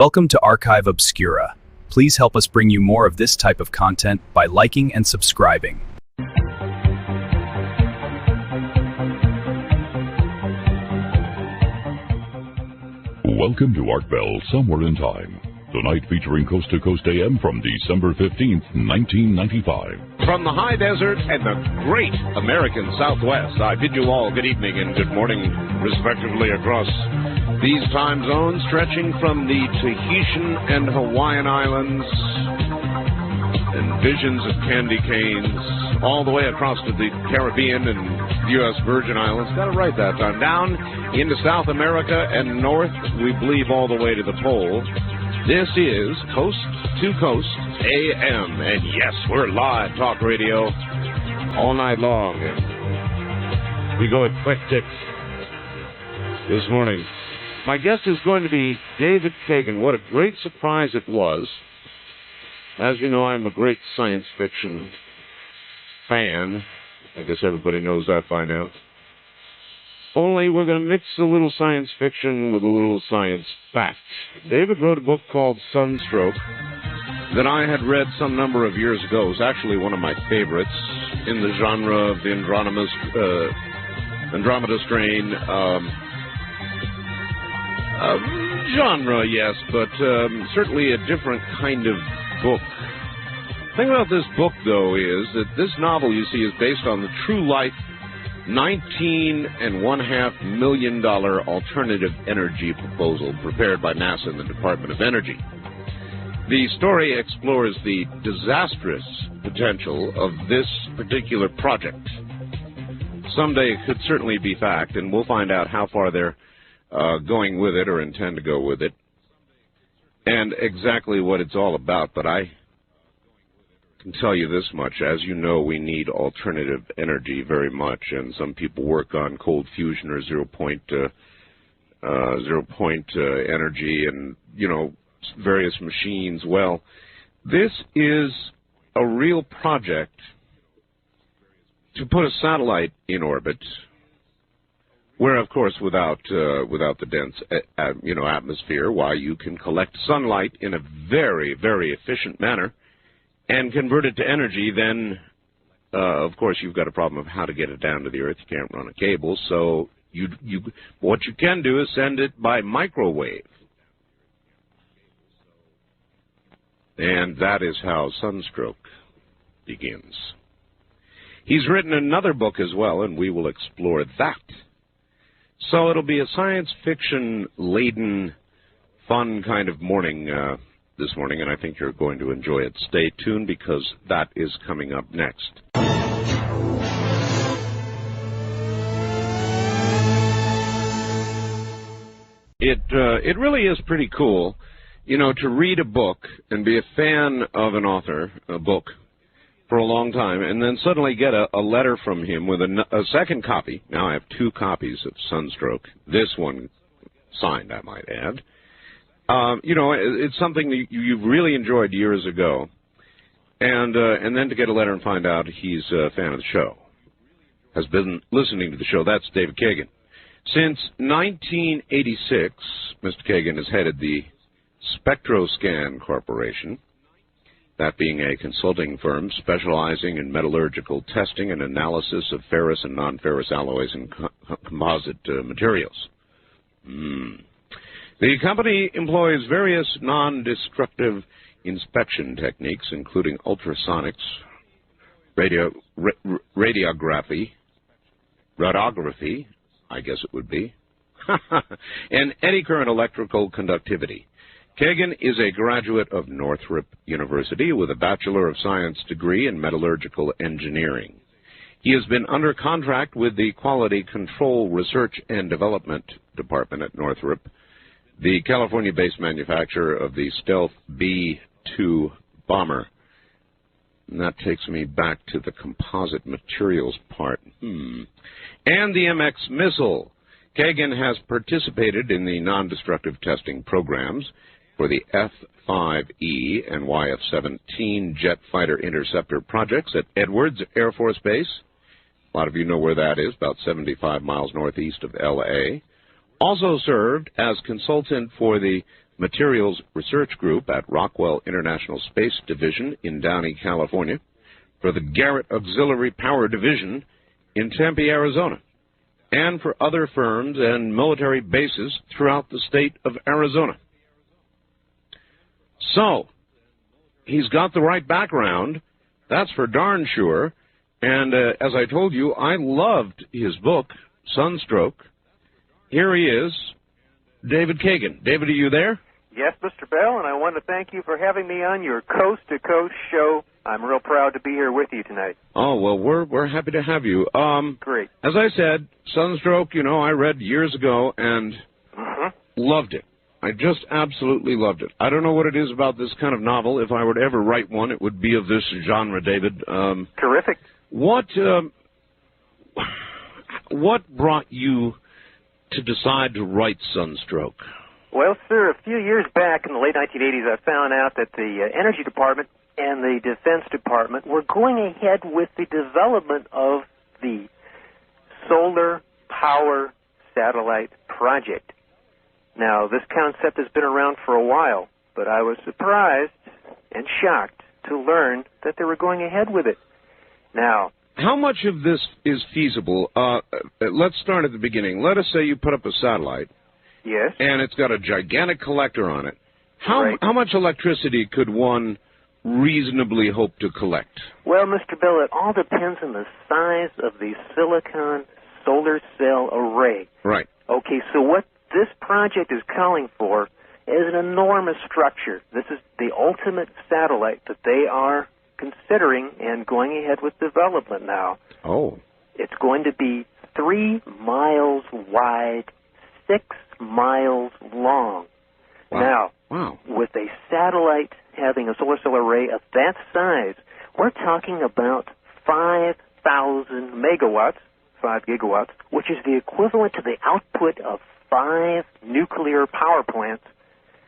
Welcome to Archive Obscura. Please help us bring you more of this type of content by liking and subscribing. Welcome to Art Bell Somewhere in Time. Tonight featuring Coast to Coast AM from December 15th, 1995. From the high desert and the great American Southwest, I bid you all good evening and good morning, respectively, across these time zones, stretching from the Tahitian and Hawaiian Islands and visions of candy canes, all the way across to the Caribbean and U.S. Virgin Islands. Got it right that time. Down into South America and north, we believe, all the way to the pole. This is Coast to Coast AM, and yes, we're live talk radio all night long. We go eclectic this morning. My guest is going to be David Kagan. What a great surprise it was. As you know, I'm a great science fiction fan. I guess everybody knows that by now. Only we're going to mix a little science fiction with a little science fact. David wrote a book called Sunstroke that I had read some number of years ago. It was actually one of my favorites in the genre of the Andromeda strain. Genre, yes, but certainly a different kind of book. The thing about this book, though, is that this novel, you see, is based on the true life $19.5 million alternative energy proposal prepared by NASA and the Department of Energy. The story explores the disastrous potential of this particular project. Someday it could certainly be fact, and we'll find out how far they're going with it or intend to go with it, and exactly what it's all about. But I can tell you this much. As you know, we need alternative energy very much, and some people work on cold fusion or zero point energy and, you know, various machines. Well, this is a real project to put a satellite in orbit where, of course, without the dense atmosphere, why you can collect sunlight in a very, very efficient manner and convert it to energy. Then, of course, you've got a problem of how to get it down to the Earth. You can't run a cable, so what you can do is send it by microwave. And that is how Sunstroke begins. He's written another book as well, and we will explore that. So it'll be a science fiction-laden, fun kind of morning this morning, and I think you're going to enjoy it. Stay tuned, because that is coming up next. It really is pretty cool, you know, to read a book and be a fan of an author, a book, for a long time, and then suddenly get a letter from him with a second copy. Now I have two copies of Sunstroke. This one signed, I might add. You know, it's something that you've really enjoyed years ago, and then to get a letter and find out he's a fan of the show, has been listening to the show. That's David Kagan. Since 1986, Mr. Kagan has headed the SpectroScan Corporation, that being a consulting firm specializing in metallurgical testing and analysis of ferrous and non-ferrous alloys and composite materials. The company employs various non-destructive inspection techniques, including ultrasonics, radiography, I guess it would be, and eddy current electrical conductivity. Kagan is a graduate of Northrop University with a Bachelor of Science degree in Metallurgical Engineering. He has been under contract with the Quality Control Research and Development Department at Northrop, the California-based manufacturer of the Stealth B-2 bomber. And that takes me back to the composite materials part. And the MX missile. Kagan has participated in the non-destructive testing programs for the F-5E and YF-17 jet fighter interceptor projects at Edwards Air Force Base. A lot of you know where that is, about 75 miles northeast of L.A. Also served as consultant for the Materials Research Group at Rockwell International Space Division in Downey, California, for the Garrett Auxiliary Power Division in Tempe, Arizona, and for other firms and military bases throughout the state of Arizona. So, he's got the right background, that's for darn sure, and as I told you, I loved his book, Sunstroke. Here he is, David Kagan. David, are you there? Yes, Mr. Bell, and I want to thank you for having me on your Coast to Coast show. I'm real proud to be here with you tonight. Oh, well, we're happy to have you. Great. As I said, Sunstroke, you know, I read years ago and loved it. I just absolutely loved it. I don't know what it is about this kind of novel. If I were to ever write one, it would be of this genre, David. Terrific. What brought you to decide to write Sunstroke? Well, sir, a few years back in the late 1980s, I found out that the Energy Department and the Defense Department were going ahead with the development of the solar power satellite project. Now, this concept has been around for a while, but I was surprised and shocked to learn that they were going ahead with it. Now, how much of this is feasible? Let's start at the beginning. Let us say you put up a satellite. Yes. And it's got a gigantic collector on it. Right. How much electricity could one reasonably hope to collect? Well, Mr. Bill, it all depends on the size of the silicon solar cell array. Right. Okay, so what this project is calling for is an enormous structure. This is the ultimate satellite that they are considering and going ahead with development now. Oh. It's going to be 3 miles wide, 6 miles long. Wow. Now, with a satellite having a solar cell array of that size, we're talking about 5,000 megawatts, 5 gigawatts, which is the equivalent to the output of 5 nuclear power plants.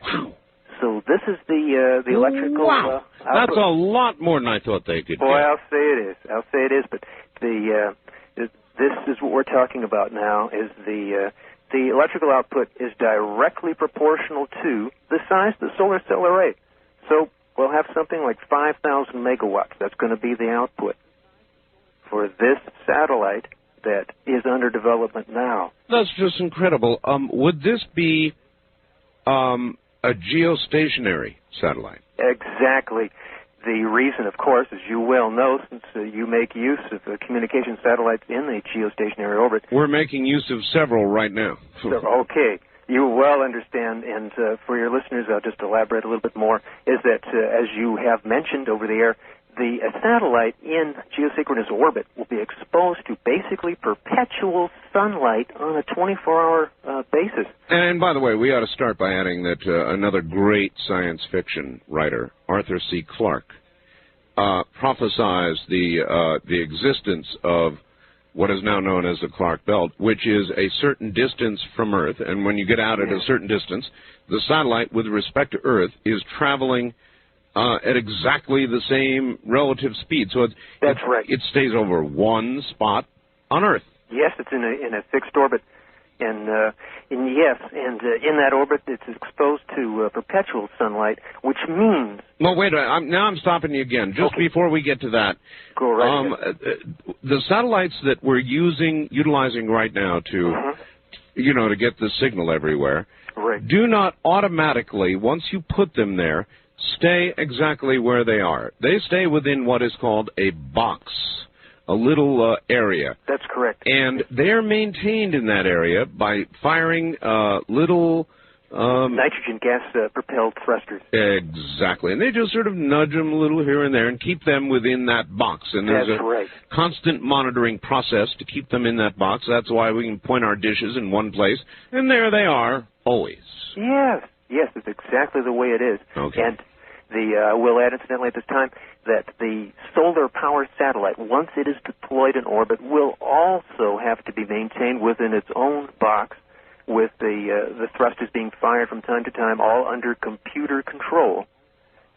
Wow. So this is the electrical wow. output. That's a lot more than I thought they could Boy, get. I'll say it is. I'll say it is. But this is what we're talking about now. Is the electrical output is directly proportional to the size of the solar cell array. So we'll have something like 5,000 megawatts. That's going to be the output for this satellite that is under development now. That's just incredible. Would this be a geostationary satellite? Exactly. The reason, of course, as you well know, since you make use of communication satellites in the geostationary orbit. We're making use of several right now. Okay. You well understand, and for your listeners, I'll just elaborate a little bit more, is that, as you have mentioned over the air, the satellite in geosynchronous orbit will be exposed to basically perpetual sunlight on a 24-hour basis. And by the way, we ought to start by adding that another great science fiction writer, Arthur C. Clarke, prophesies the existence of what is now known as the Clark Belt, which is a certain distance from Earth, and when you get out at a certain distance, the satellite, with respect to Earth, is traveling at exactly the same relative speed. So that's right. It stays over one spot on Earth. Yes, it's in a fixed orbit, and in that orbit, it's exposed to perpetual sunlight, which means. No, wait. Now I'm stopping you again. Just before we get to that, go right ahead. The satellites that we're utilizing right now to, to get the signal everywhere, right, do not automatically, once you put them there, stay exactly where they are. They stay within what is called a box, a little area. That's correct. And they're maintained in that area by firing little nitrogen gas-propelled thrusters. Exactly. And they just sort of nudge them a little here and there and keep them within that box. And there's a constant monitoring process to keep them in that box. That's why we can point our dishes in one place, and there they are, always. Yes, it's exactly the way it is. Okay. And we'll add, incidentally, at this time, that the solar power satellite, once it is deployed in orbit, will also have to be maintained within its own box, with the thrusters being fired from time to time, all under computer control,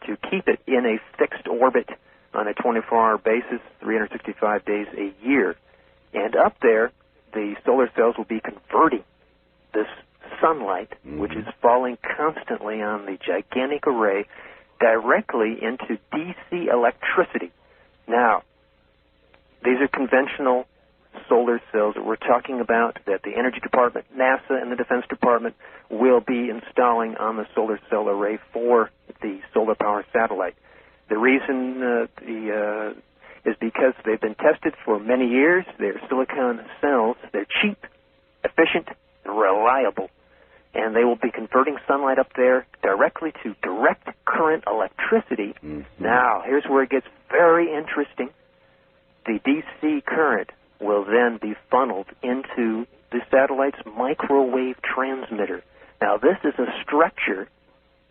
to keep it in a fixed orbit on a 24-hour basis, 365 days a year. And up there, the solar cells will be converting this sunlight, which is falling constantly on the gigantic array, directly into DC electricity. Now, these are conventional solar cells that we're talking about that the Energy Department, NASA, and the Defense Department will be installing on the solar cell array for the solar power satellite. The reason is because they've been tested for many years. They're silicon cells. They're cheap, efficient, and reliable. And they will be converting sunlight up there directly to direct current electricity. Now, here's where it gets very interesting. The DC current will then be funneled into the satellite's microwave transmitter. Now, this is a structure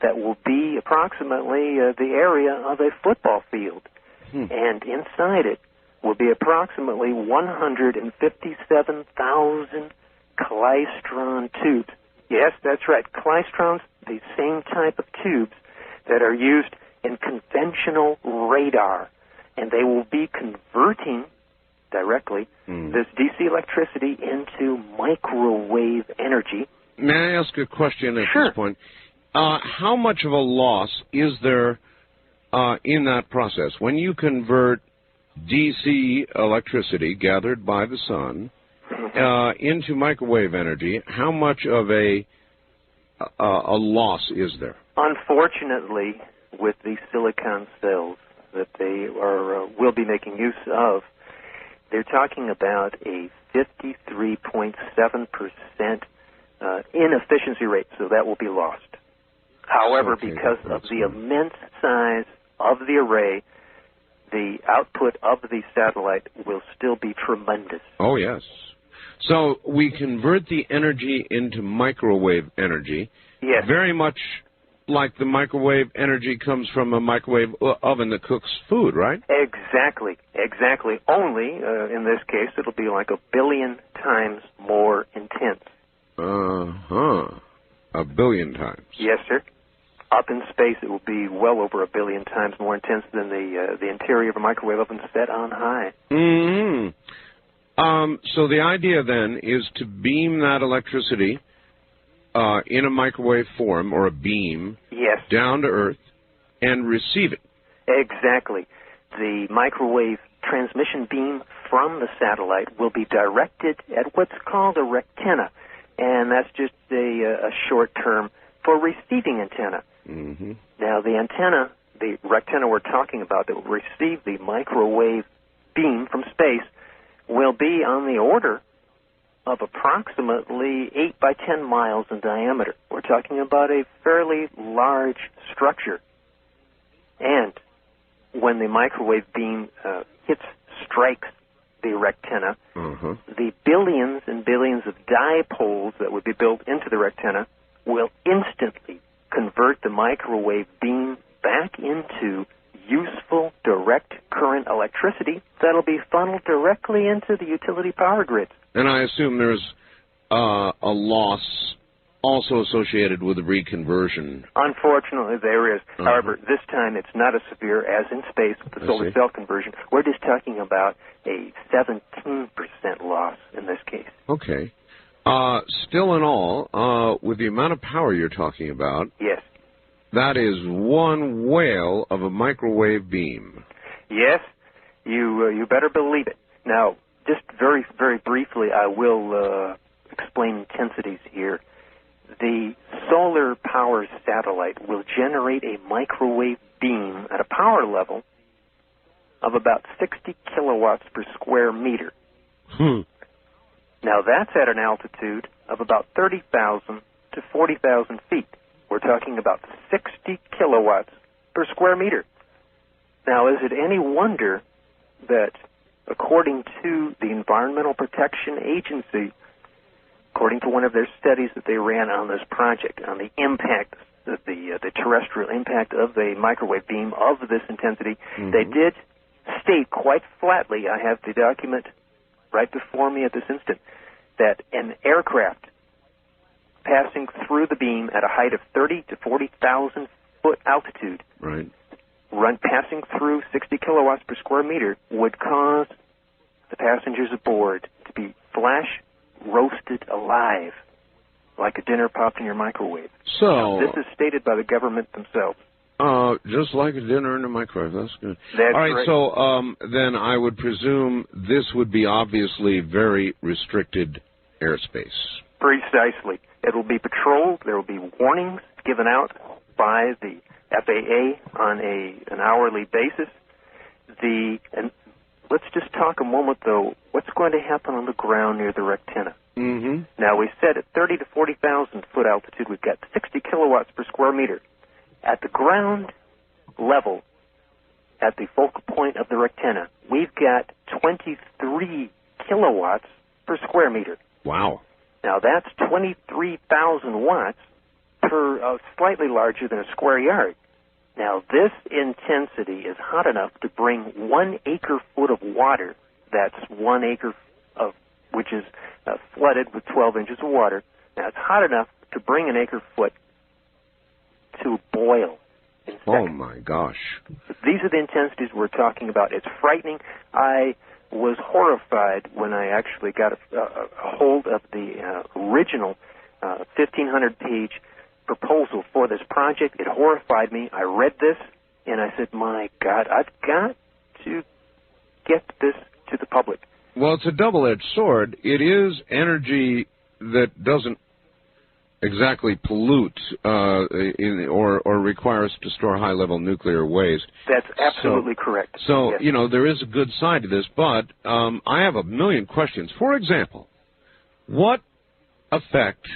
that will be approximately the area of a football field. And inside it will be approximately 157,000 klystron tubes. Yes, that's right, klystrons, the same type of tubes that are used in conventional radar. And they will be converting directly this DC electricity into microwave energy. May I ask a question at Sure. this point? How much of a loss is there in that process? When you convert DC electricity gathered by the sun into microwave energy, how much of a loss is there? Unfortunately, with these silicon cells that they will be making use of, they're talking about a 53.7% inefficiency rate, so that will be lost. However, Okay, because of that's the good. immense size of the array, the output of the satellite will still be tremendous. Oh, yes. So we convert the energy into microwave energy. Yes. Very much like the microwave energy comes from a microwave oven that cooks food, right? Exactly. Only, in this case, it'll be like 1 billion times more intense. Uh-huh. 1 billion times. Yes, sir. Up in space, it will be well over 1 billion times more intense than the interior of a microwave oven set on high. Mm-hmm. So the idea then is to beam that electricity in a microwave form or a beam Yes. down to Earth and receive it. Exactly. The microwave transmission beam from the satellite will be directed at what's called a rectenna, and that's just a short term for receiving antenna. Mm-hmm. Now, the antenna, the rectenna we're talking about that will receive the microwave beam from space, will be on the order of approximately 8 by 10 miles in diameter. We're talking about a fairly large structure. And when the microwave beam strikes the rectenna, the billions and billions of dipoles that would be built into the rectenna will instantly convert the microwave beam back into useful direct current electricity that'll be funneled directly into the utility power grids. And I assume there's a loss also associated with the reconversion. Unfortunately, there is. However, this time it's not as severe as in space with the solar cell conversion. We're just talking about a 17% loss in this case. Okay. Still in all, with the amount of power you're talking about, Yes. that is one whale of a microwave beam. Yes, you better believe it. Now, just very, very briefly, I will explain intensities here. The solar power satellite will generate a microwave beam at a power level of about 60 kilowatts per square meter. Now, that's at an altitude of about 30,000 to 40,000 feet. We're talking about 60 kilowatts per square meter. Now, is it any wonder that, according to the Environmental Protection Agency, according to one of their studies that they ran on this project, on the impact, the terrestrial impact of the microwave beam of this intensity, they did state quite flatly, I have the document right before me at this instant, that an aircraft passing through the beam at a height of 30 to 40,000 foot altitude, passing through 60 kilowatts per square meter, would cause the passengers aboard to be flash roasted alive. like a dinner popped in your microwave. So Now, this is stated by the government themselves. just like a dinner in a microwave. That's good. That's all right. right. So then I would presume this would be obviously very restricted airspace. Precisely. It will be patrolled. There will be warnings given out by the FAA on an hourly basis. And let's just talk a moment, though, what's going to happen on the ground near the Rectenna. Mm-hmm. Now, we said at 30 to 40,000 foot altitude, we've got 60 kilowatts per square meter. At the ground level, at the focal point of the Rectenna, we've got 23 kilowatts per square meter. Wow. Now, that's 23,000 watts per slightly larger than a square yard. Now, this intensity is hot enough to bring 1 acre-foot of water, that's 1 acre of, which is flooded with 12 inches of water. Now, it's hot enough to bring an acre-foot to boil in seconds. Oh, my gosh. These are the intensities we're talking about. It's frightening. I was horrified when I actually got a hold of the original 1,500-page proposal for this project. It horrified me. I read this, and I said, my God, I've got to get this to the public. Well, it's a double-edged sword. It is energy that doesn't exactly pollute or require us to store high-level nuclear waste. That's absolutely correct. So, yes. you know, there is a good side to this, but I have a million questions. For example, what effect...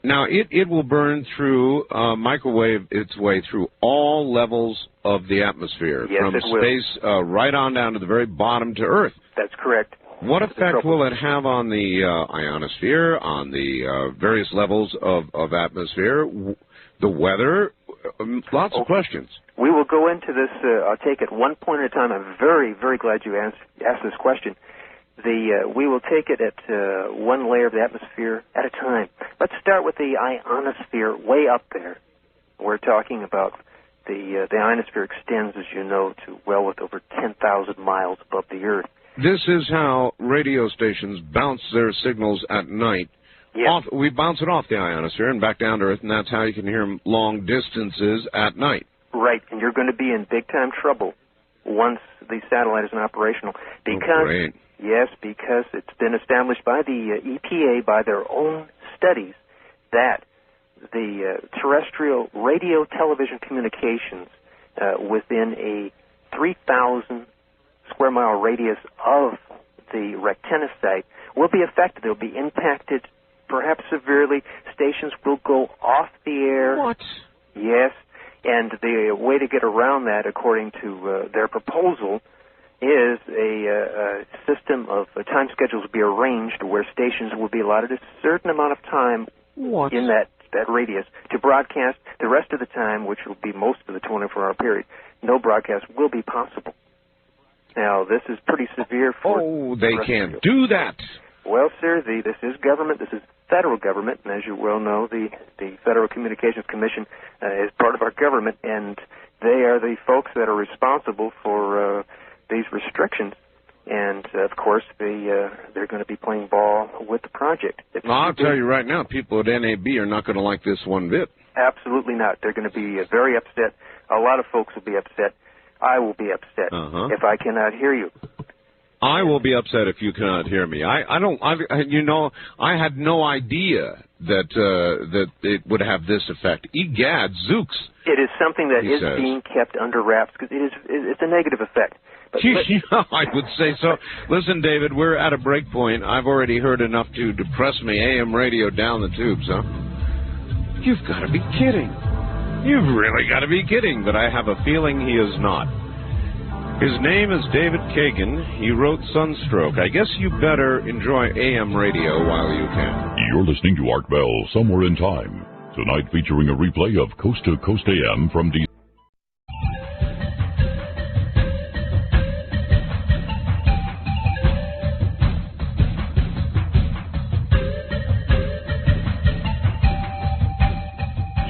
Now, it will burn through, microwave its way through all levels of the atmosphere, yes, from it will. space right on down to the very bottom to Earth. That's correct. What effect will it have on the ionosphere, on the various levels of atmosphere, the weather? Lots of questions. We will go into this, I'll take it one point at a time. I'm very, very glad you asked this question. We will take it at one layer of the atmosphere at a time. Let's start with the ionosphere way up there. We're talking about the ionosphere extends, as you know, to well with over 10,000 miles above the Earth. This is how radio stations bounce their signals at night. Yes. We bounce it off the ionosphere and back down to Earth, and that's how you can hear them long distances at night. Right, and you're going to be in big-time trouble once the satellite is operational. Great. Yes, because it's been established by the EPA, by their own studies, that the terrestrial radio television communications within a 3,000 square mile radius of the Rectenna site will be affected. They'll be impacted, perhaps severely. Stations will go off the air. What? Yes, and the way to get around that, according to their proposal, is a system of time schedules will be arranged where stations will be allotted a certain amount of time in that radius to broadcast. The rest of the time, which will be most of the 24-hour period, no broadcast will be possible. Now, this is pretty severe for... Oh, they can't do that. Well, sir, this is government. This is federal government, and as you well know, the Federal Communications Commission is part of our government, and they are the folks that are responsible for these restrictions. And, of course, they're going to be playing ball with the project. Well, I'll tell you right now, people at NAB are not going to like this one bit. Absolutely not. They're going to be very upset. A lot of folks will be upset. I will be upset if I cannot hear you. I will be upset if you cannot hear me. I had no idea that it would have this effect. Egad, zooks. It is something that is says. being kept under wraps because it's a negative effect. But, I would say so. Listen, David, we're at a break point. I've already heard enough to depress me. AM radio down the tubes, huh? You've got to be kidding. You've really got to be kidding, but I have a feeling he is not. His name is David Kagan. He wrote Sunstroke. I guess you better enjoy AM radio while you can. You're listening to Art Bell, Somewhere in Time. Tonight featuring a replay of Coast to Coast AM from D.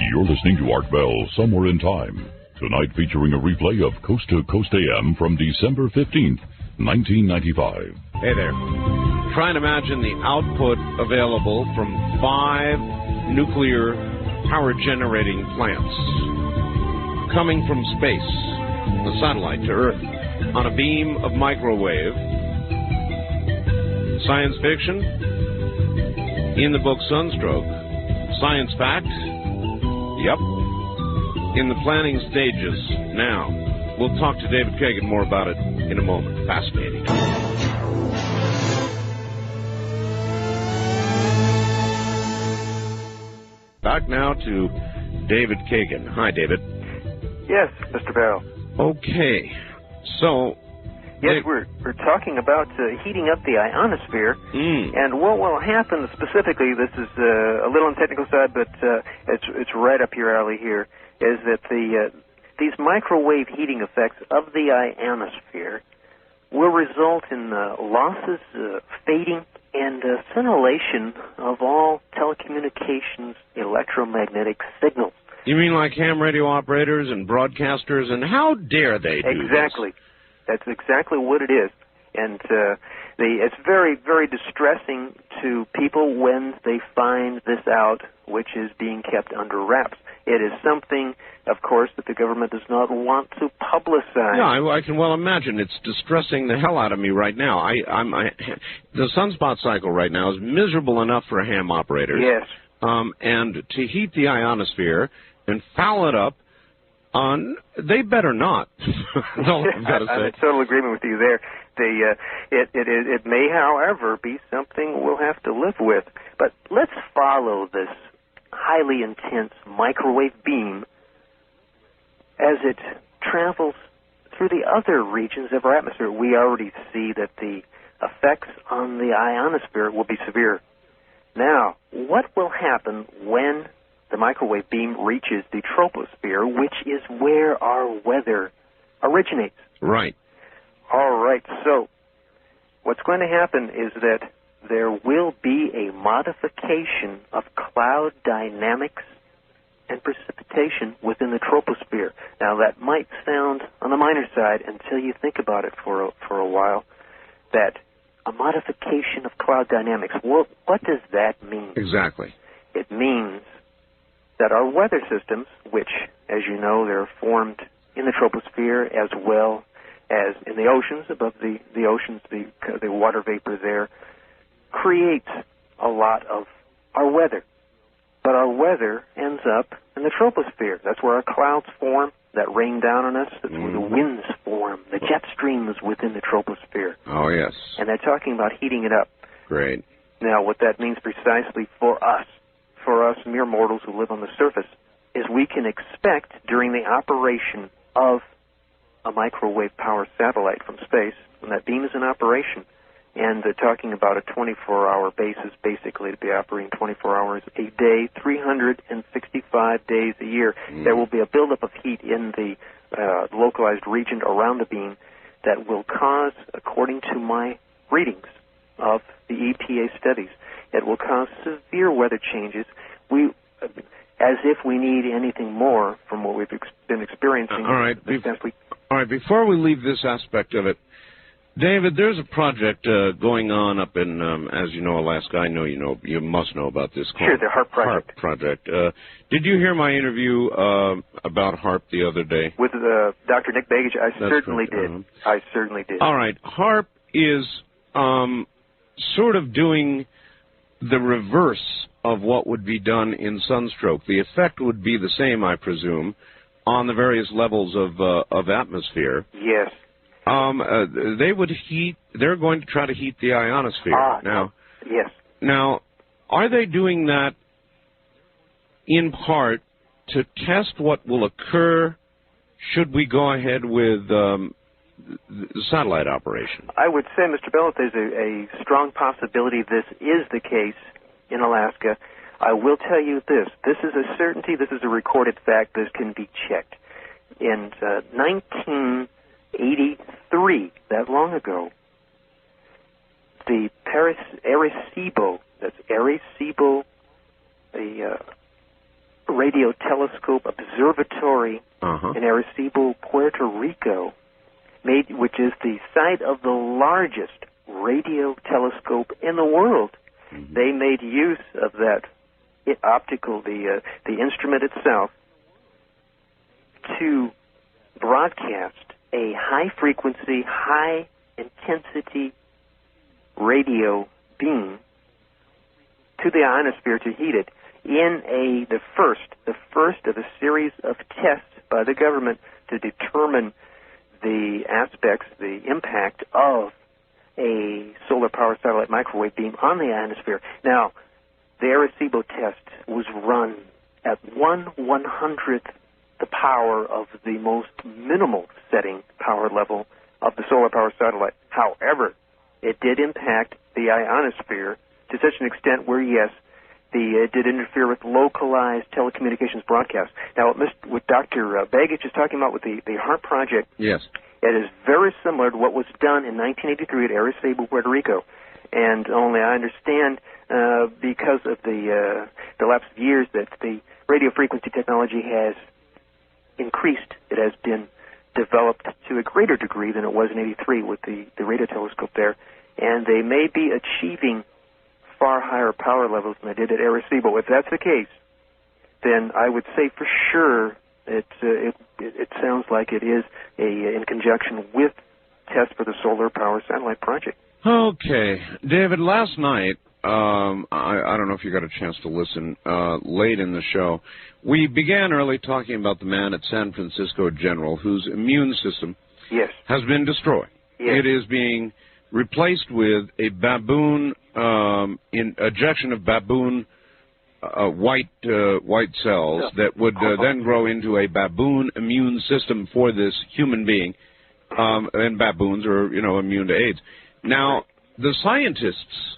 You're listening to Art Bell, Somewhere in Time. Tonight featuring a replay of Coast to Coast AM from December 15th, 1995. Hey there. Try and imagine the output available from 5 nuclear power generating plants coming from space, a satellite to Earth, on a beam of microwave. Science fiction? In the book Sunstroke. Science fact? Yep. In the planning stages now. We'll talk to David Kagan more about it in a moment. Fascinating. Back now to David Kagan. Hi, David. Yes, Mr. Barrow. Okay. So... Yes, we're talking about heating up the ionosphere, and what will happen specifically, this is a little on the technical side, but it's right up your alley here, is that these microwave heating effects of the ionosphere will result in losses, fading, and scintillation of all telecommunications electromagnetic signals. You mean like ham radio operators and broadcasters, and how dare they do Exactly. this? That's exactly what it is. And it's very, very distressing to people when they find this out, which is being kept under wraps. It is something, of course, that the government does not want to publicize. Yeah, I can well imagine. It's distressing the hell out of me right now. The sunspot cycle right now is miserable enough for ham operators. Yes. And to heat the ionosphere and foul it up, they better not. That's all I've got to say. I'm in total agreement with you there. It may, however, be something we'll have to live with. But let's follow this highly intense microwave beam as it travels through the other regions of our atmosphere. We already see that the effects on the ionosphere will be severe. Now, what will happen when the microwave beam reaches the troposphere, which is where our weather originates? Right. All right. So what's going to happen is that there will be a modification of cloud dynamics and precipitation within the troposphere. Now, that might sound on the minor side until you think about it for a while, that a modification of cloud dynamics. What does that mean? Exactly. It means that our weather systems, which, as you know, they're formed in the troposphere as well as in the oceans, above the oceans, the water vapor there, creates a lot of our weather. But our weather ends up in the troposphere. That's where our clouds form that rain down on us. That's where the winds form, the jet streams within the troposphere. Oh, yes. And they're talking about heating it up. Great. Now, what that means precisely for us mere mortals who live on the surface, is we can expect during the operation of a microwave power satellite from space, when that beam is in operation, and they're talking about a 24-hour basis, basically to be operating 24 hours a day, 365 days a year. There will be a buildup of heat in the localized region around the beam that will cause, according to my readings of the EPA studies, it will cause severe weather changes. As if we need anything more from what we've been experiencing. All right. Before we leave this aspect of it, David, there's a project going on up in, as you know, Alaska. I know you must know about this. Sure, the HARP project. HARP project. Did you hear my interview about HARP the other day? With Dr. Nick Bagage? I certainly did. I certainly did. All right. HARP is sort of doing the reverse of what would be done in Sunstroke. The effect would be the same, I presume, on the various levels of atmosphere. Yes. They would heat. They're going to try to heat the ionosphere. Now, yes. Now, are they doing that in part to test what will occur should we go ahead with the satellite operation? I would say, Mr. Bell, there's a strong possibility this is the case in Alaska. I will tell you this. This is a certainty. This is a recorded fact. This can be checked. In 1983, that long ago, the Arecibo, that's Arecibo, the radio telescope observatory in Arecibo, Puerto Rico, which is the site of the largest radio telescope in the world. Mm-hmm. They made use of that optical, the instrument itself, to broadcast a high-frequency, high-intensity radio beam to the ionosphere to heat it in the first of a series of tests by the government to determine the aspects, the impact of a solar-powered satellite microwave beam on the ionosphere. Now, the Arecibo test was run at 1/100th the power of the most minimal setting power level of the solar-powered satellite. However, it did impact the ionosphere to such an extent where, yes, it did interfere with localized telecommunications broadcasts. Now, what Dr. Begich is talking about with the HARP project, yes, it is very similar to what was done in 1983 at Arecibo, Puerto Rico. And only I understand, because of the lapse of years, that the radio frequency technology has increased. It has been developed to a greater degree than it was in 83 with the radio telescope there. And they may be achieving far higher power levels than they did at Arecibo. If that's the case, then I would say for sure it sounds like it is in conjunction with tests for the solar power satellite project. Okay. David, last night, I don't know if you got a chance to listen late in the show, we began early talking about the man at San Francisco General whose immune system has been destroyed. Yes. It is being replaced with a baboon, ejection of baboon white cells that would then grow into a baboon immune system for this human being, and baboons are, immune to AIDS. Now, the scientists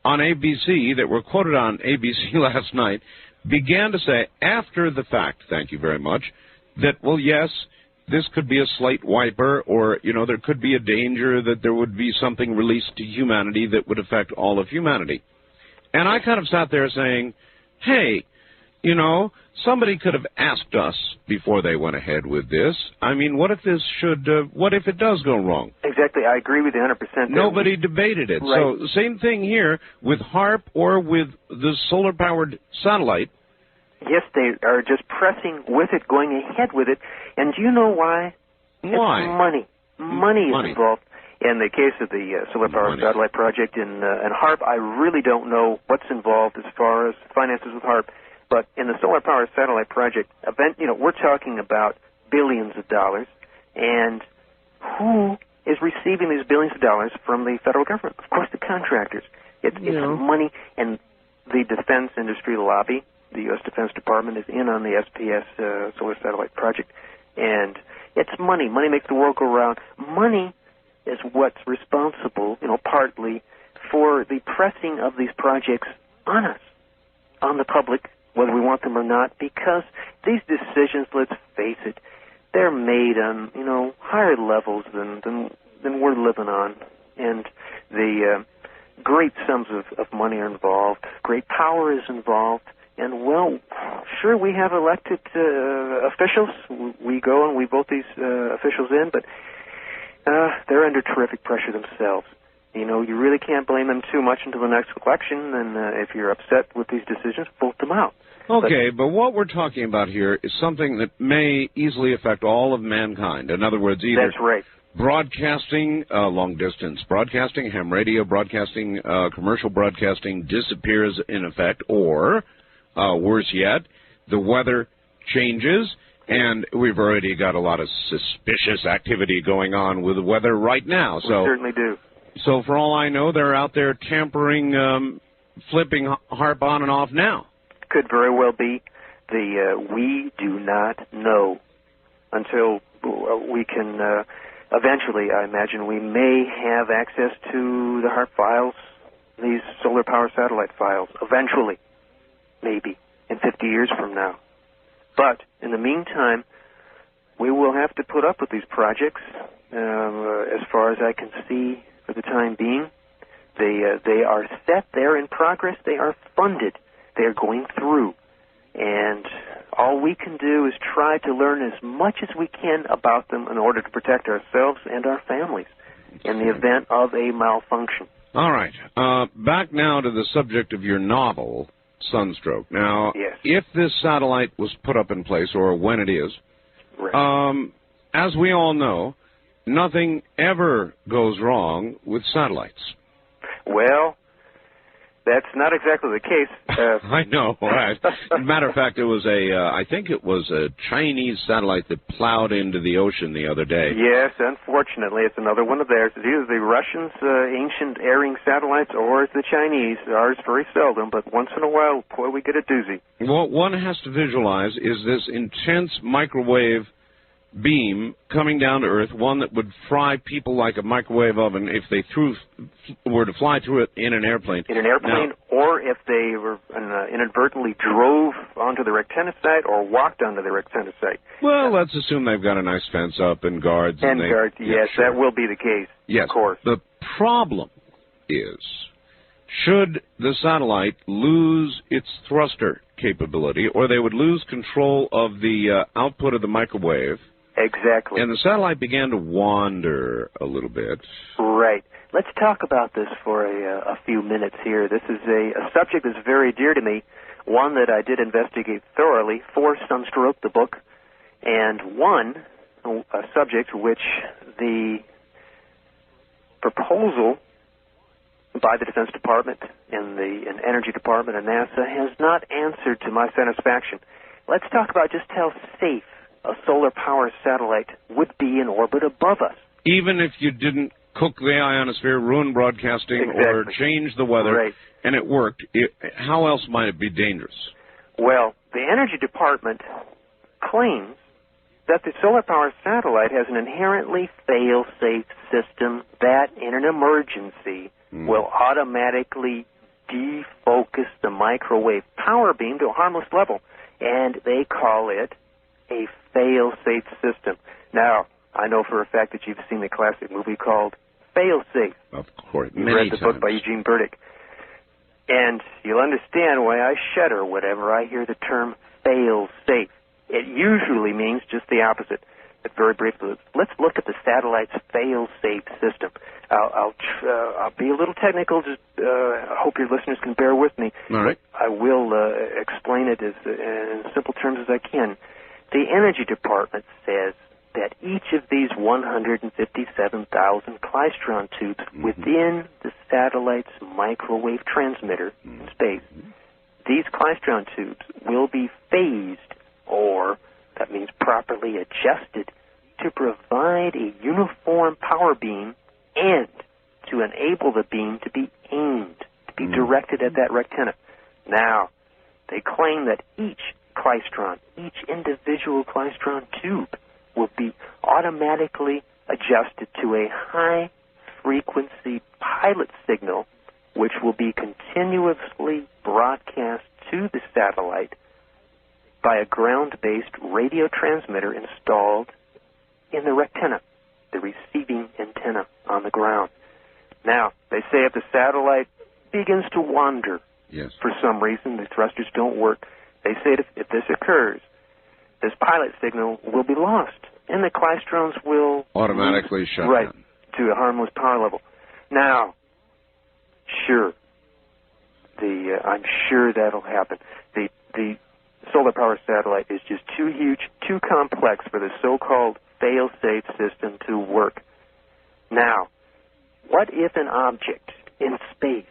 on ABC that were quoted on ABC last night began to say, after the fact, thank you very much, that, well, yes, this could be a slate wiper, or, there could be a danger that there would be something released to humanity that would affect all of humanity. And I kind of sat there saying, hey, somebody could have asked us before they went ahead with this. I mean, what if it does go wrong? Exactly. I agree with you 100%. Nobody debated it. Right. So same thing here with HARP or with the solar-powered satellite. Yes, they are just pressing with it, going ahead with it. And do you know why? Why? It's money. Money is involved. In the case of the solar-powered satellite project and HARP, I really don't know what's involved as far as finances with HARP. But in the solar-powered satellite project, we're talking about billions of dollars. And who is receiving these billions of dollars from the federal government? Of course, the contractors. It's money, and the defense industry lobby, the U.S. Defense Department, is in on the SPS solar satellite project. And it's money. Money makes the world go round. Money is what's responsible, partly, for the pressing of these projects on us, on the public, whether we want them or not, because these decisions, let's face it, they're made on, higher levels than we're living on. And the great sums of money are involved. Great power is involved. And, well, sure, we have elected officials. We go and we vote these officials in, but they're under terrific pressure themselves. You really can't blame them too much until the next election, and if you're upset with these decisions, vote them out. Okay, but what we're talking about here is something that may easily affect all of mankind. In other words, either that's right. Broadcasting, long-distance broadcasting, ham radio broadcasting, commercial broadcasting disappears in effect, or, worse yet, the weather changes, and we've already got a lot of suspicious activity going on with the weather right now. We certainly do. So for all I know, they're out there tampering, flipping HARP on and off now. Could very well be. We do not know until we can, eventually, I imagine, we may have access to the HARP files, these solar power satellite files, eventually, maybe, in 50 years from now. But in the meantime, we will have to put up with these projects, as far as I can see for the time being. They are set, they're in progress, they are funded. They're going through, and all we can do is try to learn as much as we can about them in order to protect ourselves and our families. in the event of a malfunction. All right. Back now to the subject of your novel, Sunstroke. Now, Yes. if this satellite was put up in place, or when it is, Right. as we all know, nothing ever goes wrong with satellites. Well, that's not exactly the case. I know. Right. Matter of fact, it was I think it was a Chinese satellite that plowed into the ocean the other day. Yes, unfortunately, it's another one of theirs. It's either the Russians' ancient airing satellites or it's the Chinese. Ours very seldom, but once in a while, boy, we get a doozy. What one has to visualize is this intense microwave beam coming down to Earth, one that would fry people like a microwave oven if they were to fly through it in an airplane. In an airplane, or if they were inadvertently drove onto the rectenna site or walked onto the rectenna site. Well, let's assume they've got a nice fence up and guards. And guards, yes, sure. that will be the case, yes. of course. The problem is, should the satellite lose its thruster capability, or they would lose control of the output of the microwave, exactly, and the satellite began to wander a little bit. Right. Let's talk about this for a few minutes here. This is a subject that's very dear to me, one that I did investigate thoroughly for Sunstroke, the book, and a subject which the proposal by the Defense Department and the Energy Department and NASA has not answered to my satisfaction. Let's talk about just how safe a solar power satellite would be in orbit above us. Even if you didn't cook the ionosphere, ruin broadcasting, Exactly. or change the weather, Right. and it worked, how else might it be dangerous? Well, the Energy Department claims that the solar power satellite has an inherently fail-safe system that, in an emergency, will automatically defocus the microwave power beam to a harmless level, and they call it a fail-safe system. Now, I know for a fact that you've seen the classic movie called Fail-Safe. Of course, You many read the times. book by Eugene Burdick. And you'll understand why I shudder whenever I hear the term fail-safe. It usually means just the opposite. But very briefly, let's look at the satellite's fail-safe system. I'll be a little technical. Just I hope your listeners can bear with me. All right. I will explain it in simple terms as I can. The Energy Department says that each of these 157,000 klystron tubes within the satellite's microwave transmitter in space, these klystron tubes will be phased, or that means properly adjusted, to provide a uniform power beam and to enable the beam to be aimed, to be directed at that rectenna. Now, they claim that each individual klystron tube will be automatically adjusted to a high-frequency pilot signal, which will be continuously broadcast to the satellite by a ground-based radio transmitter installed in the rectenna, the receiving antenna on the ground. Now, they say if the satellite begins to wander for some reason, the thrusters don't work, they say if this occurs, this pilot signal will be lost, and the klystrons will automatically shut right down to a harmless power level. Now, sure, I'm sure that'll happen. The solar power satellite is just too huge, too complex for the so-called fail-safe system to work. Now, what if an object in space,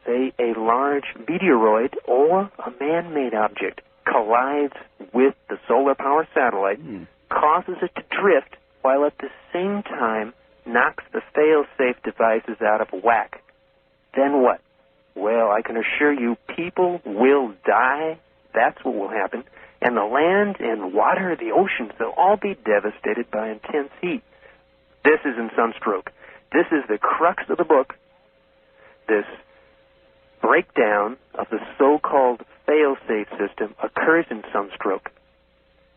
say a large meteoroid or a man-made object, collides with the solar power satellite, causes it to drift, while at the same time knocks the fail-safe devices out of whack? Then what? Well, I can assure you people will die. That's what will happen. And the land and water, the oceans, they'll all be devastated by intense heat. This is in Sunstroke. This is the crux of the book, this breakdown of the so-called fail-safe system occurs in Sunstroke.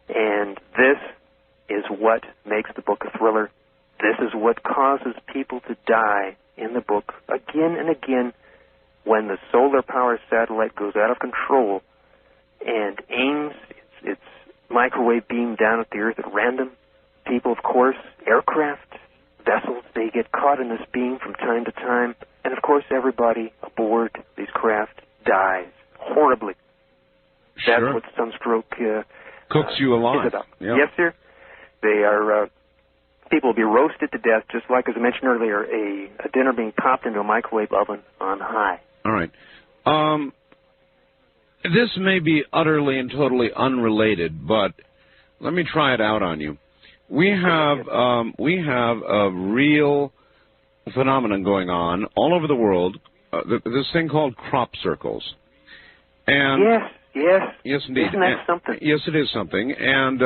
And this is what makes the book a thriller. This is what causes people to die in the book again and again when the solar power satellite goes out of control and aims its microwave beam down at the Earth at random. People, of course, aircraft, vessels, they get caught in this beam from time to time. And, of course, everybody aboard these craft dies horribly. That's Sure. what sunstroke Cooks you alive. is about. Yeah. Yes, sir. They are... people will be roasted to death, just like, as I mentioned earlier, a dinner being popped into a microwave oven on high. All right. This may be utterly and totally unrelated, but let me try it out on you. We have a real phenomenon going on all over the world. This thing called crop circles. And yes, indeed. Isn't that something? Yes, it is something. And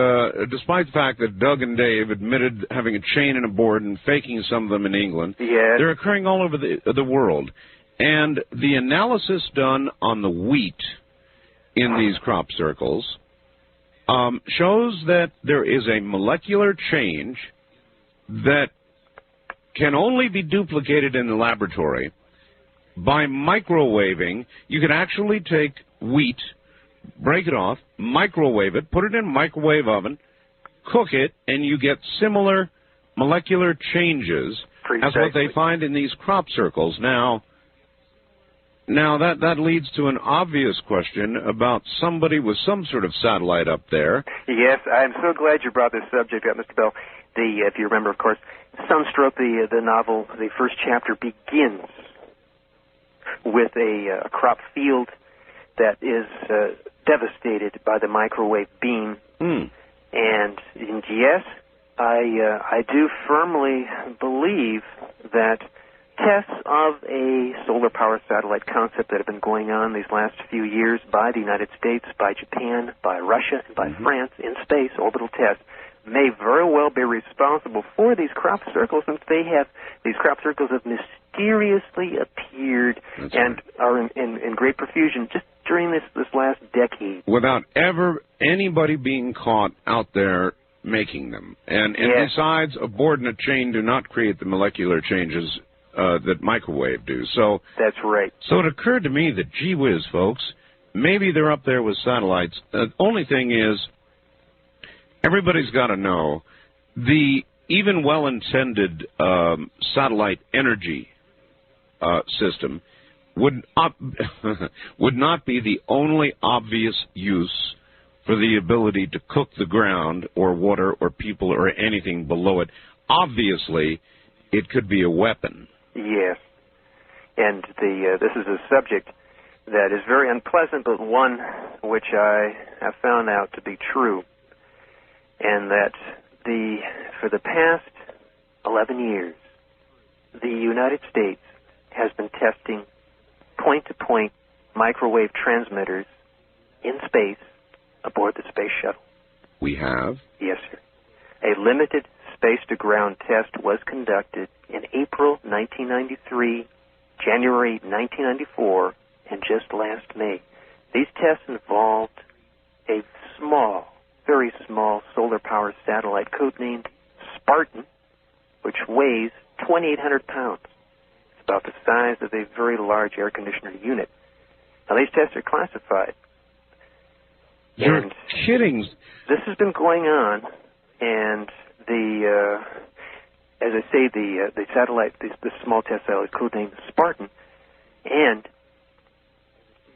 despite the fact that Doug and Dave admitted having a chain and a board and faking some of them in England, they're occurring all over the world. And the analysis done on the wheat in these crop circles shows that there is a molecular change that can only be duplicated in the laboratory by microwaving. You could actually take wheat, break it off, microwave it, put it in a microwave oven, cook it, and you get similar molecular changes as what they find in these crop circles. Now that leads to an obvious question about somebody with some sort of satellite up there. Yes, I'm so glad you brought this subject up, Mr. Bell. If you remember, of course, Sunstroke, the novel, the first chapter begins with a crop field that is devastated by the microwave beam. And yes, I do firmly believe that tests of a solar power satellite concept that have been going on these last few years by the United States, by Japan, by Russia, and by France in space, orbital tests, may very well be responsible for these crop circles, since these crop circles have mysteriously appeared are in great profusion just during this last decade. Without ever anybody being caught out there making them. And besides, a board and a chain do not create the molecular changes that microwave do. So that's right. So it occurred to me that, gee whiz, folks, maybe they're up there with satellites. The only thing is, everybody's got to know, the even well-intended satellite energy system would not be the only obvious use for the ability to cook the ground or water or people or anything below it. Obviously, it could be a weapon. Yes. And this is a subject that is very unpleasant, but one which I have found out to be true. And that for the past 11 years, the United States has been testing point-to-point microwave transmitters in space aboard the space shuttle. We have? Yes, sir. A limited space-to-ground test was conducted in April 1993, January 1994, and just last May. These tests involved a very small solar-powered satellite codenamed Spartan, which weighs 2,800 pounds. It's about the size of a very large air conditioner unit. Now, these tests are classified. You're kidding. This has been going on, and as I say, the satellite, the small test satellite, codenamed Spartan, and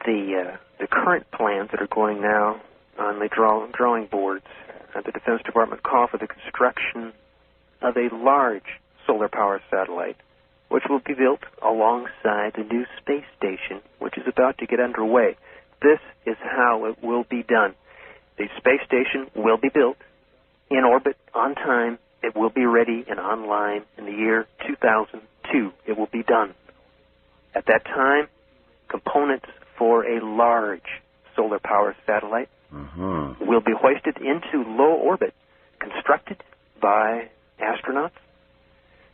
the current plans that are going now on the drawing boards at the Defense Department call for the construction of a large solar power satellite, which will be built alongside the new space station, which is about to get underway. This is how it will be done. The space station will be built in orbit on time. It will be ready and online in the year 2002. It will be done. At that time, components for a large solar power satellite will be hoisted into low orbit, constructed by astronauts,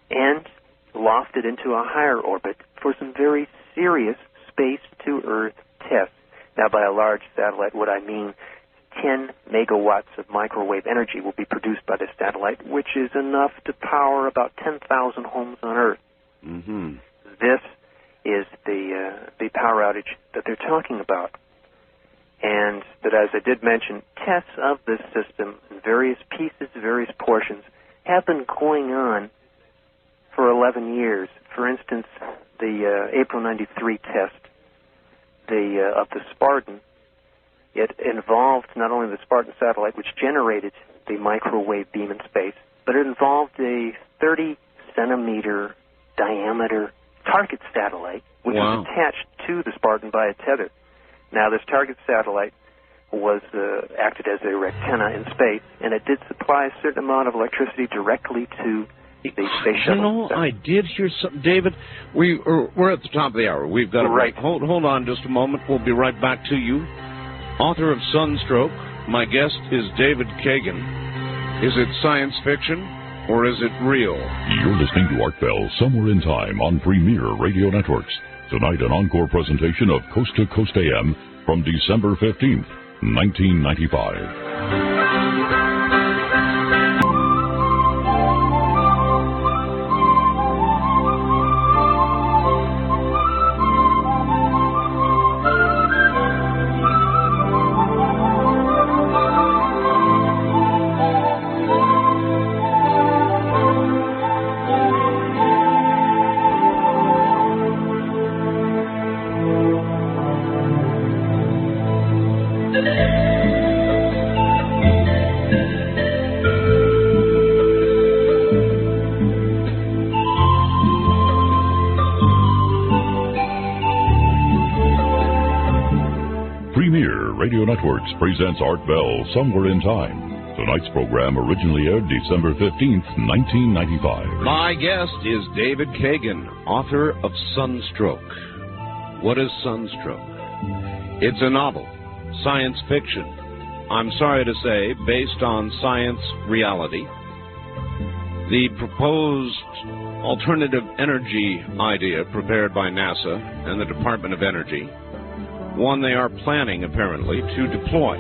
and lofted into a higher orbit for some very serious space-to-Earth tests. Now, by a large satellite, what I mean, 10 megawatts of microwave energy will be produced by the satellite, which is enough to power about 10,000 homes on Earth. This is the power outage that they're talking about. And that, as I did mention, tests of this system in various pieces, various portions, have been going on for 11 years. For instance, the April 93 test of the Spartan, it involved not only the Spartan satellite, which generated the microwave beam in space, but it involved a 30-centimeter diameter target satellite, which was attached to the Spartan by a tether. Now, this target satellite acted as a antenna in space, and it did supply a certain amount of electricity directly to the space shuttle. I did hear something, David. We're at the top of the hour. We've got to hold on just a moment. We'll be right back to you. Author of Sunstroke. My guest is David Kagan. Is it science fiction or is it real? You're listening to Art Bell Somewhere in Time on Premier Radio Networks. Tonight, an encore presentation of Coast to Coast AM from December 15th, 1995. Networks presents Art Bell Somewhere in Time. Tonight's program originally aired December 15th, 1995. My guest is David Kagan, author of Sunstroke. What is Sunstroke? It's a novel, science fiction. I'm sorry to say, based on science reality. The proposed alternative energy idea prepared by NASA and the Department of Energy, one they are planning, apparently, to deploy.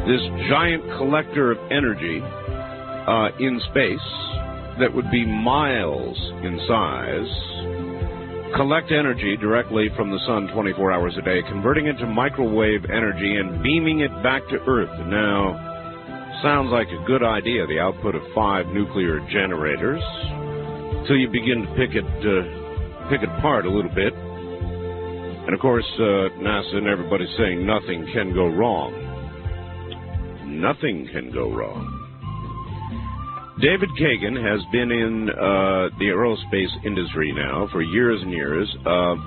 This giant collector of energy in space that would be miles in size, collect energy directly from the sun 24 hours a day, converting it to microwave energy and beaming it back to Earth. Now, sounds like a good idea, the output of 5 nuclear generators, till you begin to pick it apart a little bit. And, of course, NASA and everybody's saying nothing can go wrong. Nothing can go wrong. David Kagan has been in the aerospace industry now for years and years.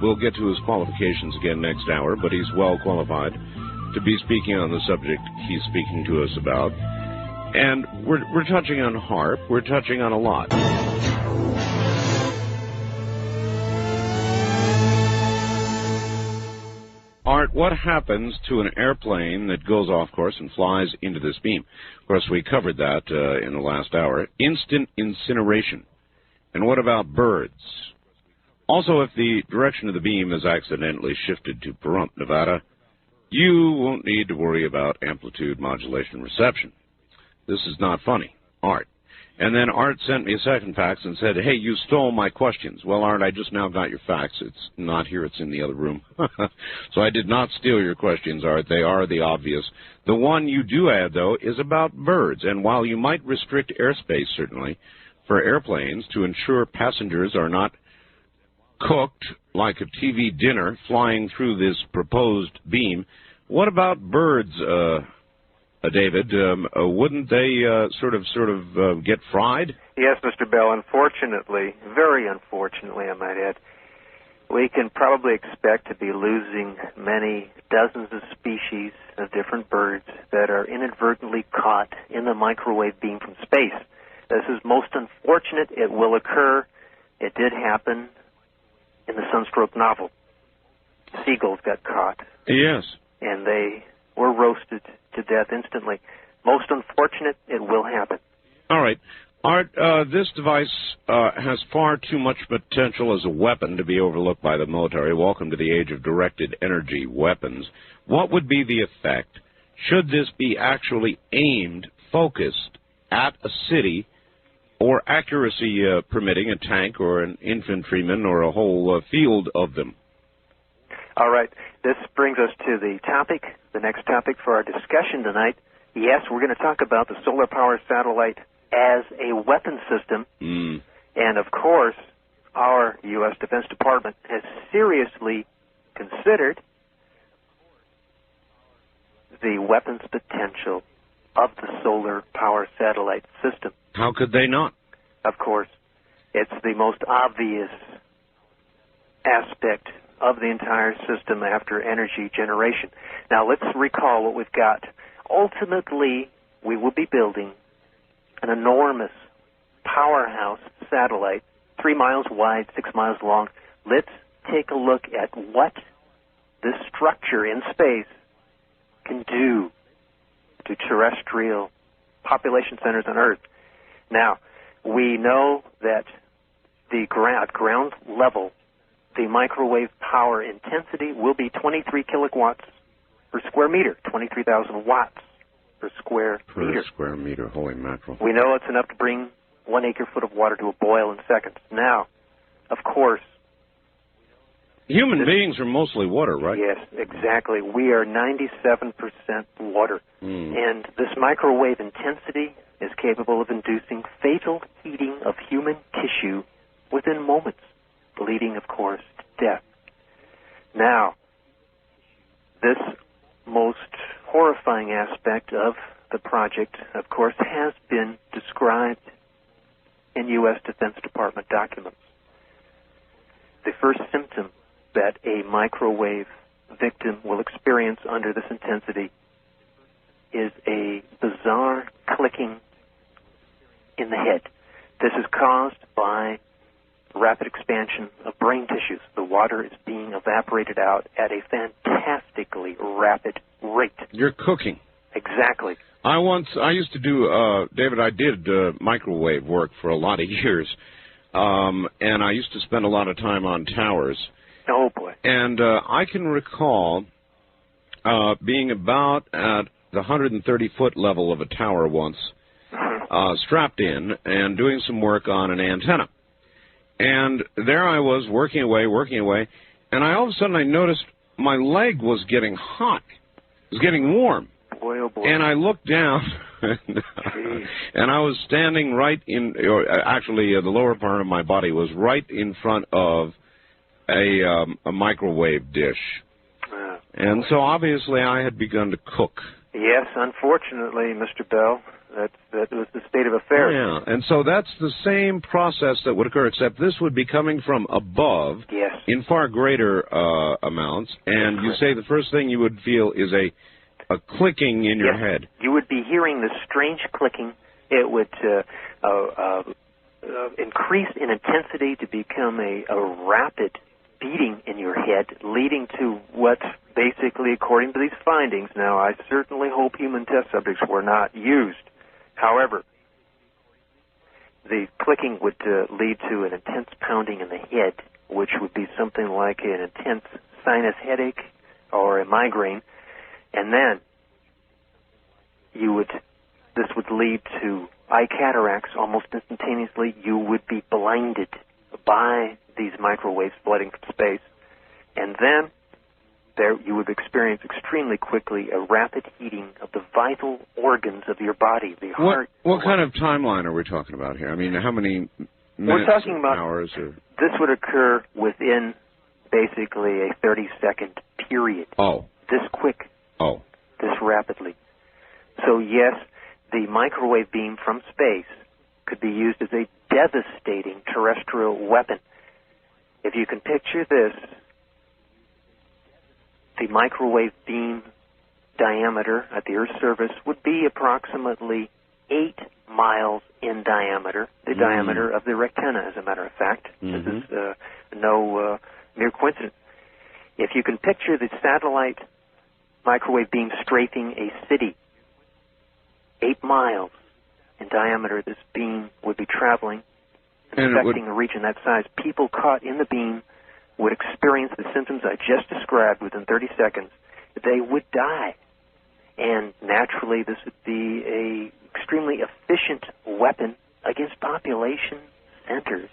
We'll get to his qualifications again next hour, but he's well qualified to be speaking on the subject he's speaking to us about. And we're touching on HAARP. We're touching on a lot. Art, what happens to an airplane that goes off course and flies into this beam? Of course, we covered that in the last hour. Instant incineration. And what about birds? Also, if the direction of the beam is accidentally shifted to Pahrump, Nevada, you won't need to worry about amplitude modulation reception. This is not funny. Art. And then Art sent me a second fax and said, hey, you stole my questions. Well, Art, I just now got your fax. It's not here. It's in the other room. So I did not steal your questions, Art. They are the obvious. The one you do add, though, is about birds. And while you might restrict airspace, certainly, for airplanes to ensure passengers are not cooked like a TV dinner flying through this proposed beam, what about birds, David, wouldn't they sort of get fried? Yes, Mr. Bell. Unfortunately, very unfortunately, I might add, we can probably expect to be losing many dozens of species of different birds that are inadvertently caught in the microwave beam from space. This is most unfortunate. It will occur. It did happen in the Sunstroke novel. Seagulls got caught. Yes. And they were roasted to death instantly. Most unfortunate, it will happen. All right. Art, this device has far too much potential as a weapon to be overlooked by the military. Welcome to the age of directed energy weapons. What would be the effect should this be actually aimed, focused at a city, or accuracy permitting a tank or an infantryman or a whole field of them? All right. This brings us to the topic, the next topic for our discussion tonight. Yes, we're going to talk about the solar power satellite as a weapon system. And, of course, our U.S. Defense Department has seriously considered the weapons potential of the solar power satellite system. How could they not? Of course, it's the most obvious aspect of the entire system after energy generation. Now, let's recall what we've got. Ultimately, we will be building an enormous powerhouse satellite, 3 miles wide, 6 miles long. Let's take a look at what this structure in space can do to terrestrial population centers on Earth. Now, we know that the ground level, the microwave power intensity will be 23 kilowatts per square meter, 23,000 watts per square meter. Per square meter, holy mackerel. We know it's enough to bring 1 acre-foot of water to a boil in seconds. Now, of course, human beings are mostly water, right? Yes, exactly. We are 97% water. And this microwave intensity is capable of inducing fatal heating of human tissue within moments, leading, of course, to death. Now, this most horrifying aspect of the project, of course, has been described in U.S. Defense Department documents. The first symptom that a microwave victim will experience under this intensity is a bizarre clicking in the head. This is caused by rapid expansion of brain tissues. The water is being evaporated out at a fantastically rapid rate. You're cooking. Exactly. I used to do, David, I did microwave work for a lot of years, and I used to spend a lot of time on towers. Oh, boy. And I can recall being about at the 130-foot level of a tower once, strapped in and doing some work on an antenna. And there I was working away, and all of a sudden I noticed my leg was getting hot. It was getting warm. Boy, oh boy. And I looked down, and I was standing right in, or actually the lower part of my body was right in front of a microwave dish. And so obviously I had begun to cook. Yes, unfortunately, Mr. Bell, that was the state of affairs. Yeah, and so that's the same process that would occur, except this would be coming from above in far greater amounts, and you say the first thing you would feel is a clicking in your head. You would be hearing this strange clicking. It would increase in intensity to become a rapid beating in your head, leading to what basically, according to these findings, now I certainly hope human test subjects were not used. However, the clicking would lead to an intense pounding in the head, which would be something like an intense sinus headache or a migraine, and then this would lead to eye cataracts almost instantaneously. You would be blinded by these microwaves flooding from space, and then you would experience extremely quickly a rapid heating of the vital organs of your body, the heart. What kind of timeline are we talking about here? I mean, how many minutes or hours? This would occur within basically a 30-second period. Oh. This quick. Oh. This rapidly. So, yes, the microwave beam from space could be used as a devastating terrestrial weapon. If you can picture this, the microwave beam diameter at the Earth's surface would be approximately 8 miles in diameter, the diameter of the rectenna, as a matter of fact. This is no mere coincidence. If you can picture the satellite microwave beam strafing a city, 8 miles in diameter, this beam would be traveling, affecting a region that size. People caught in the beam would experience the symptoms I just described within 30 seconds. They would die. And naturally, this would be an extremely efficient weapon against population centers.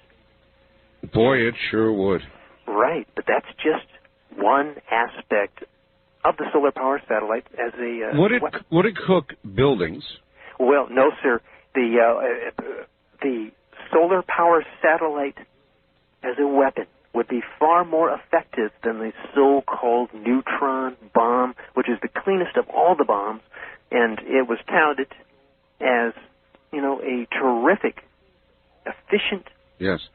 Boy, it sure would. Right, but that's just one aspect of the solar power satellite as a weapon. Would it cook buildings? Well, no, sir. The solar power satellite as a weapon would be far more effective than the so-called neutron bomb, which is the cleanest of all the bombs, and it was touted as, a terrific, efficient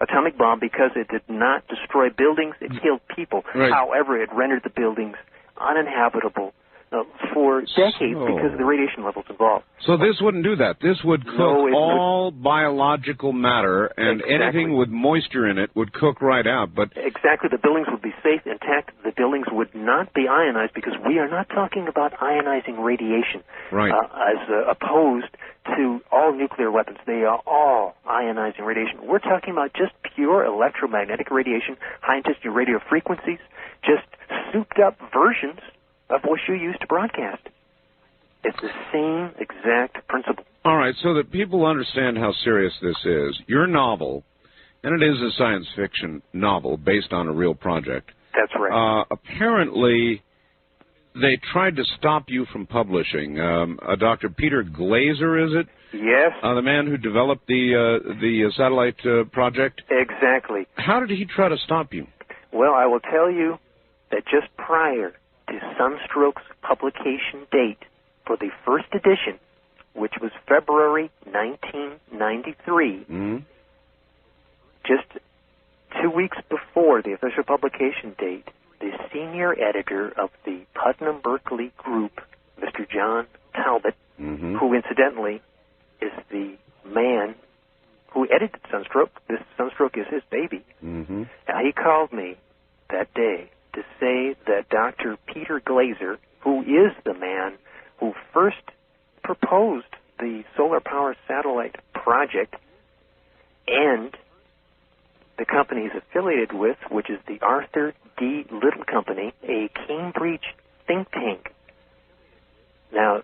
atomic bomb because it did not destroy buildings, it killed people. Right. However, it rendered the buildings uninhabitable for decades because of the radiation levels involved. So this wouldn't do that. This would cook all biological matter, and anything with moisture in it would cook right out. But exactly, the buildings would be safe, intact. The buildings would not be ionized because we are not talking about ionizing radiation, right? As opposed to all nuclear weapons. They are all ionizing radiation. We're talking about just pure electromagnetic radiation, high-intensity radio frequencies, just souped-up versions of what you use to broadcast. It's the same exact principle. All right, so that people understand how serious this is, your novel, and it is a science fiction novel based on a real project. That's right. Apparently, they tried to stop you from publishing. Dr. Peter Glaser, is it? Yes. The man who developed the satellite project? Exactly. How did he try to stop you? Well, I will tell you that just prior to Sunstroke's publication date for the first edition, which was February 1993, just 2 weeks before the official publication date, the senior editor of the Putnam-Berkeley Group, Mr. John Talbot, who incidentally is the man who edited Sunstroke. This Sunstroke is his baby. Now, he called me that day to say that Dr. Peter Glaser, who is the man who first proposed the solar power satellite project, and the company he's affiliated with, which is the Arthur D. Little Company, a Cambridge think tank. Now,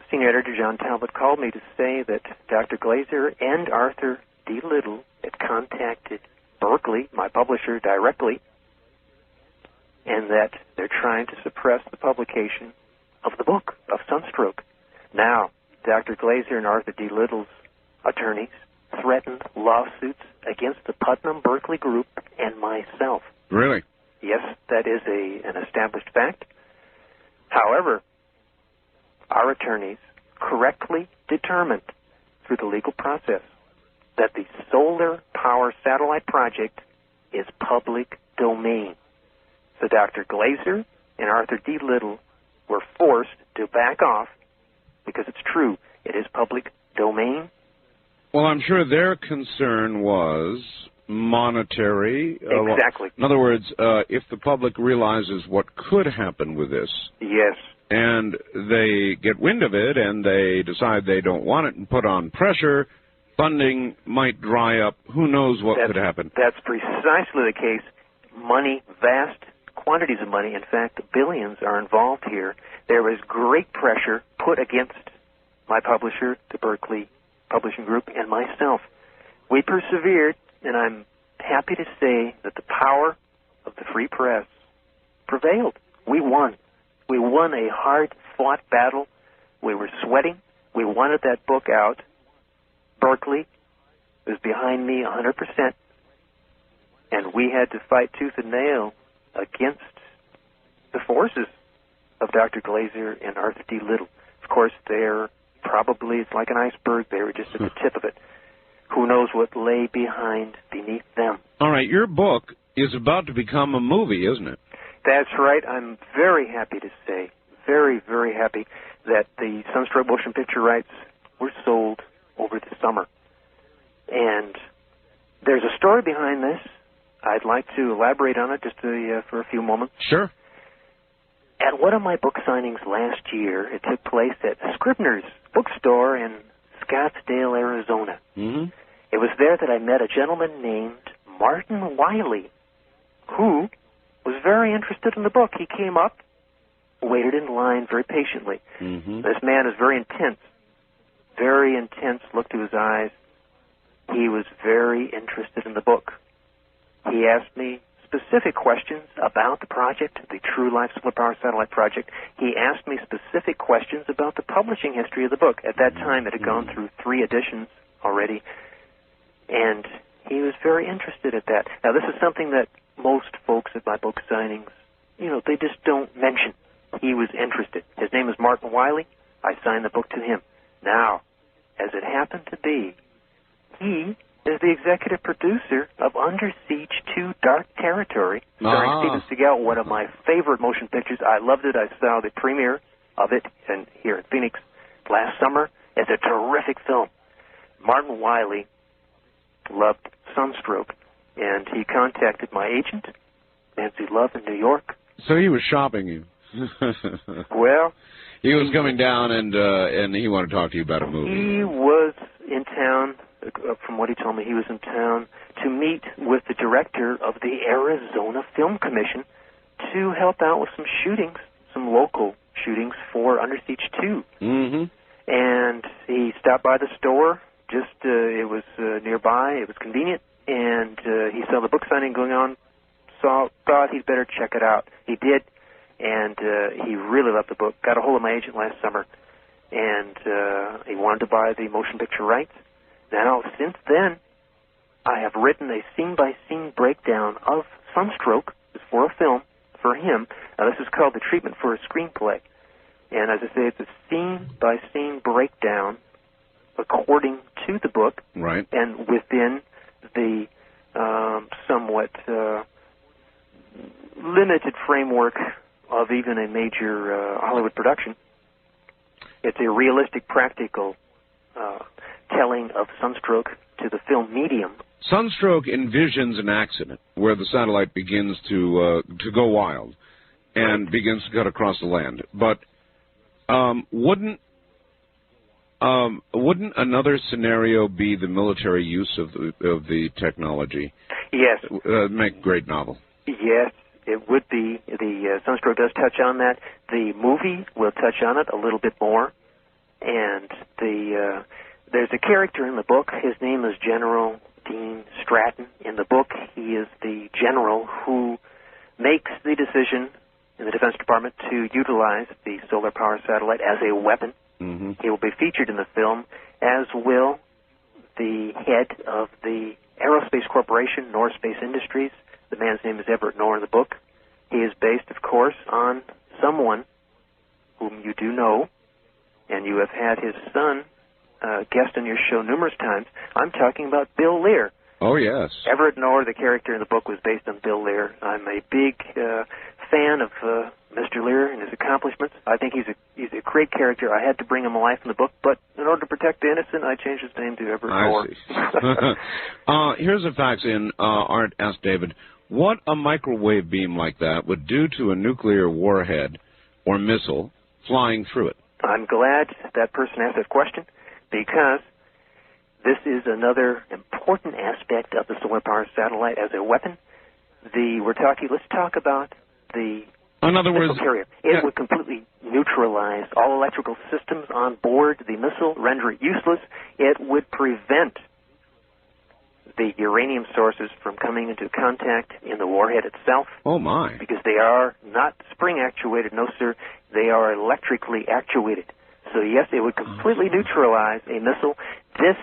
Senior Editor John Talbot called me to say that Dr. Glaser and Arthur D. Little had contacted Berkeley, my publisher, directly, and that they're trying to suppress the publication of the book of Sunstroke. Now, Dr. Glaser and Arthur D. Little's attorneys threatened lawsuits against the Putnam-Berkeley Group and myself. Really? Yes, that is an established fact. However, our attorneys correctly determined through the legal process that the solar power satellite project is public domain. So Dr. Glaser and Arthur D. Little were forced to back off because it's true, it is public domain. Well, I'm sure their concern was monetary. Exactly. In other words, if the public realizes what could happen with this, yes, and they get wind of it and they decide they don't want it and put on pressure, funding might dry up. Who knows what could happen? That's precisely the case. Money, vast quantities of money, in fact, billions are involved here. There was great pressure put against my publisher, the Berkeley Publishing Group, and myself. We persevered, and I'm happy to say that the power of the free press prevailed. We won. We won a hard-fought battle. We were sweating. We wanted that book out. Berkeley was behind me 100%, and we had to fight tooth and nail against the forces of Dr. Glaser and Arthur D. Little. Of course, they're probably, it's like an iceberg. They were just at the tip of it. Who knows what lay beneath them. All right, your book is about to become a movie, isn't it? That's right. I'm very happy to say, very, very happy, that the Sunstroke motion picture rights were sold over the summer. And there's a story behind this. I'd like to elaborate on it just for a few moments. Sure. At one of my book signings last year, it took place at Scribner's bookstore in Scottsdale, Arizona. It was there that I met a gentleman named Martin Wiley, who was very interested in the book. He came up, waited in line very patiently. This man is very intense, look to his eyes. He was very interested in the book. He asked me specific questions about the project, the True Life Solar Power Satellite Project. He asked me specific questions about the publishing history of the book. At that time, it had gone through 3 editions already. And he was very interested at that. Now, this is something that most folks at my book signings, they just don't mention. He was interested. His name is Martin Wiley. I signed the book to him. Now, as it happened to be, he is the executive producer of Under Siege 2 Dark Territory, starring Steven Seagal, one of my favorite motion pictures. I loved it. I saw the premiere of it here in Phoenix last summer. It's a terrific film. Martin Wiley loved Sunstroke, and he contacted my agent, Nancy Love, in New York. So he was shopping you. Well, he was coming down, and he wanted to talk to you about a movie. He was in town, from what he told me, he was in town to meet with the director of the Arizona Film Commission to help out with some shootings, some local shootings for Under Siege 2. Mm-hmm. And he stopped by the store. It was nearby. It was convenient, and he saw the book signing going on. Thought he'd better check it out. He did, and he really loved the book. Got a hold of my agent last summer, and he wanted to buy the motion picture rights. Now, since then, I have written a scene-by-scene breakdown of Sunstroke for a film for him. Now, this is called The Treatment for a Screenplay. And as I say, it's a scene-by-scene breakdown according to the book, right, and within the somewhat limited framework of even a major Hollywood production. It's a realistic, practical telling of Sunstroke to the film medium. Sunstroke envisions an accident where the satellite begins to go wild and begins to cut across the land. But wouldn't another scenario be the military use of the technology? Yes. Make a great novel. Yes, it would be. The Sunstroke does touch on that. The movie will touch on it a little bit more. And there's a character in the book. His name is General Dean Stratton. In the book, he is the general who makes the decision in the Defense Department to utilize the solar power satellite as a weapon. Mm-hmm. He will be featured in the film, as will the head of the Aerospace Corporation, North Space Industries. The man's name is Everett Knorr in the book. He is based, of course, on someone whom you do know, and you have had his son guest on your show numerous times. I'm talking about Bill Lear. Oh, yes. Everett Knorr, the character in the book, was based on Bill Lear. I'm a big fan of Mr. Lear and his accomplishments. I think he's a great character. I had to bring him alive in the book, but in order to protect the innocent, I changed his name to Everett Knorr. I see. Here's a fax in. Art asked David, what a microwave beam like that would do to a nuclear warhead or missile flying through it? I'm glad that person asked that question, because this is another important aspect of the solar power satellite as a weapon. Let's talk about the missile carrier. It would completely neutralize all electrical systems on board the missile, render it useless. It would prevent the uranium sources from coming into contact in the warhead itself. Oh, my. Because they are not spring-actuated, no, sir. They are electrically actuated. So, yes, it would completely neutralize a missile. This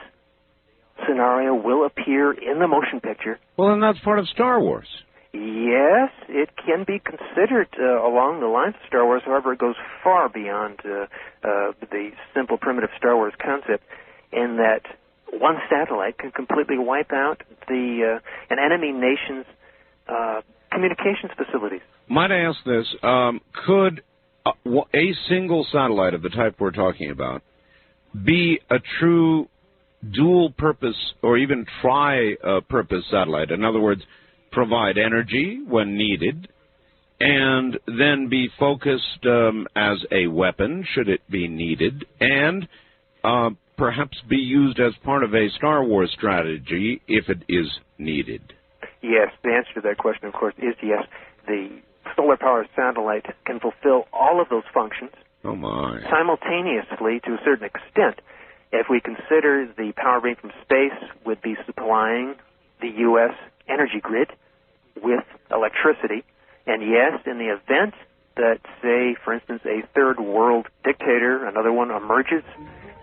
scenario will appear in the motion picture. Well, then that's part of Star Wars. Yes, it can be considered along the lines of Star Wars. However, it goes far beyond the simple, primitive Star Wars concept, in that one satellite can completely wipe out an enemy nation's communications facilities. Might I ask this? Could a single satellite of the type we're talking about be a true dual-purpose or even tri-purpose satellite? In other words, provide energy when needed, and then be focused as a weapon should it be needed, and perhaps be used as part of a Star Wars strategy if it is needed? Yes, the answer to that question, of course, is yes. The solar power satellite can fulfill all of those functions simultaneously to a certain extent. If we consider the power being from space would be supplying the U.S. energy grid with electricity, and yes, in the event that, say, for instance, a third world dictator, another one, emerges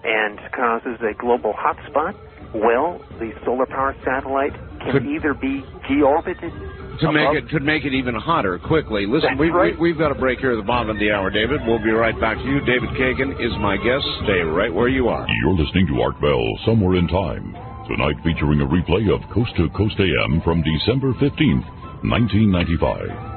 and causes a global hotspot, Well, the solar power satellite can either be deorbited to make it even hotter quickly. Listen, we've got a break here at the bottom of the hour, David. We'll be right back to you. David Kagan is my guest. Stay right where you are. You're listening to Art Bell, Somewhere in Time. Tonight featuring a replay of Coast to Coast AM from December 15th, 1995.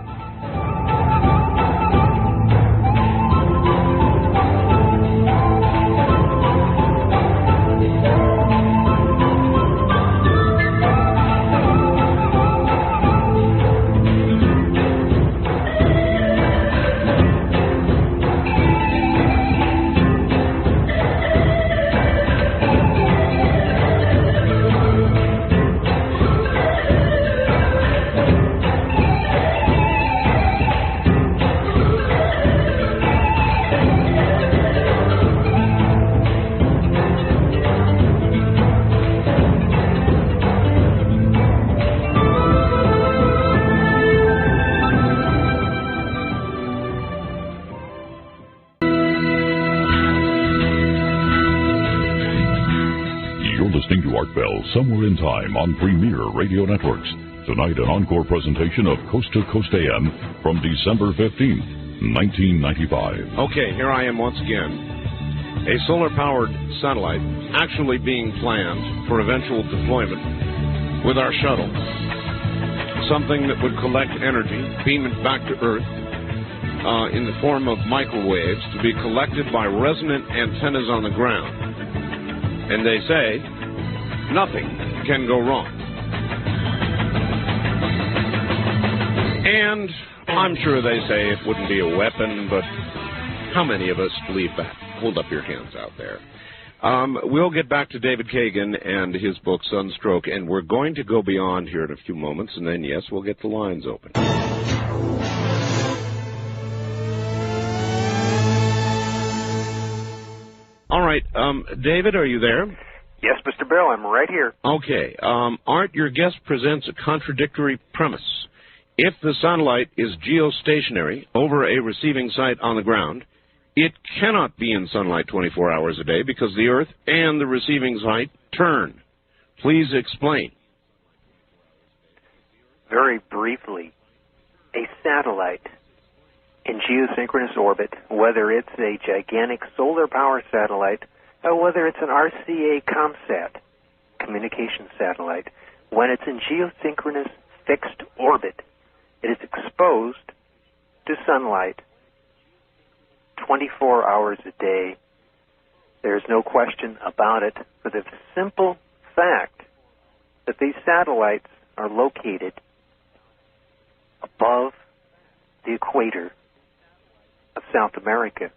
Somewhere in Time on Premier Radio Networks. Tonight, an encore presentation of Coast to Coast AM from December 15th, 1995. Okay, here I am once again. A solar-powered satellite actually being planned for eventual deployment with our shuttle. Something that would collect energy, beam it back to Earth in the form of microwaves to be collected by resonant antennas on the ground. And they say nothing can go wrong. And I'm sure they say it wouldn't be a weapon, but how many of us believe that? Hold up your hands out there. We'll get back to David Kagan and his book, Sunstroke, and we're going to go beyond here in a few moments, and then, yes, we'll get the lines open. All right, David, are you there? Yes, Mr. Bell, I'm right here. Okay. Art, your guest presents a contradictory premise. If the satellite is geostationary over a receiving site on the ground, it cannot be in sunlight 24 hours a day because the Earth and the receiving site turn. Please explain. Very briefly, a satellite in geosynchronous orbit, whether it's a gigantic solar power satellite or whether it's an RCA ComSat, communication satellite, when it's in geosynchronous fixed orbit, it is exposed to sunlight 24 hours a day. There's no question about it, for the simple fact that these satellites are located above the equator of South America.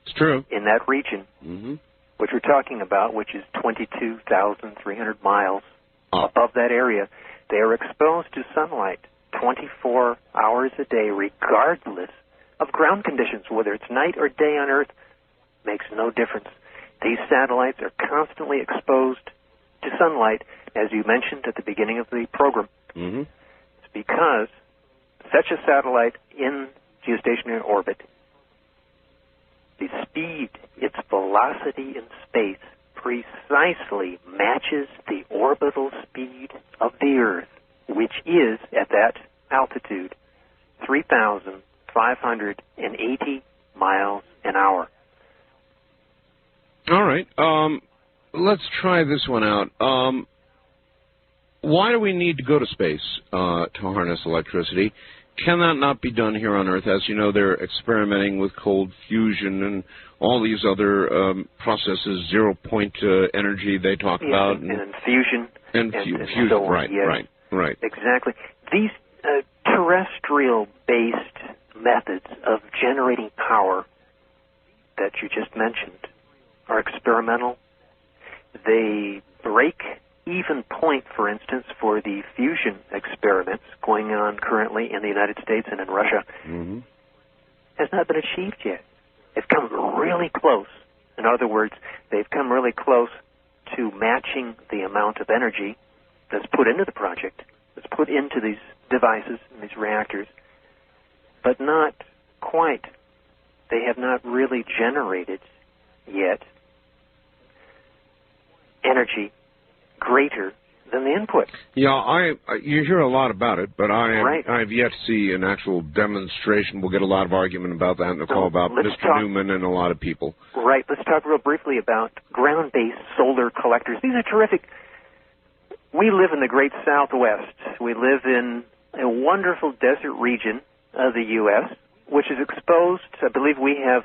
It's true. In that region. Mm-hmm. Which we're talking about, which is 22,300 miles above that area, they are exposed to sunlight 24 hours a day, regardless of ground conditions. Whether it's night or day on Earth makes no difference. These satellites are constantly exposed to sunlight, as you mentioned at the beginning of the program. Mm-hmm. It's because such a satellite in geostationary orbit, the speed, its velocity in space, precisely matches the orbital speed of the Earth, which is, at that altitude, 3,580 miles an hour. All right. Let's try this one out. Why do we need to go to space to harness electricity? Can that not be done here on Earth? As you know, they're experimenting with cold fusion and all these other processes, zero-point energy they talk about. And fusion. And fusion, so on. Right, yes. right. Exactly. These terrestrial-based methods of generating power that you just mentioned are experimental. They break even point, for instance, for the fusion experiments going on currently in the United States and in Russia, has not been achieved yet. It's come really close. In other words, they've come really close to matching the amount of energy that's put into the project, that's put into these devices and these reactors, but not quite. They have not really generated yet energy greater than the input. Yeah, you hear a lot about it, but Right. I've yet to see an actual demonstration. We'll get a lot of argument about that in the call about let's Mr. talk- Newman and a lot of people. Right. Let's talk real briefly about ground-based solar collectors. These are terrific. We live in the great Southwest. We live in a wonderful desert region of the U.S., which is exposed. I believe we have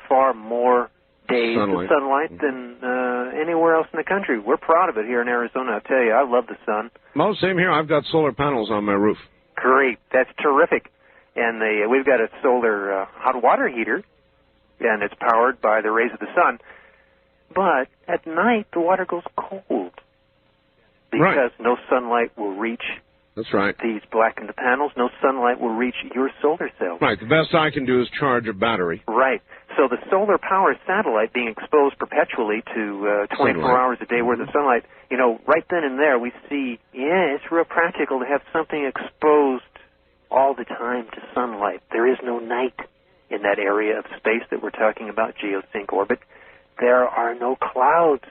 far more days of sunlight than anywhere else in the country. We're proud of it here in Arizona. I'll tell you, I love the sun. Well, same here. I've got solar panels on my roof. Great. That's terrific. And we've got a solar hot water heater, and it's powered by the rays of the sun. But at night, the water goes cold because no sunlight will reach That's right. these blackened panels. No sunlight will reach your solar cells. Right. The best I can do is charge a battery. Right. So the solar power satellite being exposed perpetually to 24 hours a day worth of sunlight, right then and there we see, it's real practical to have something exposed all the time to sunlight. There is no night in that area of space that we're talking about, geosync orbit. There are no clouds.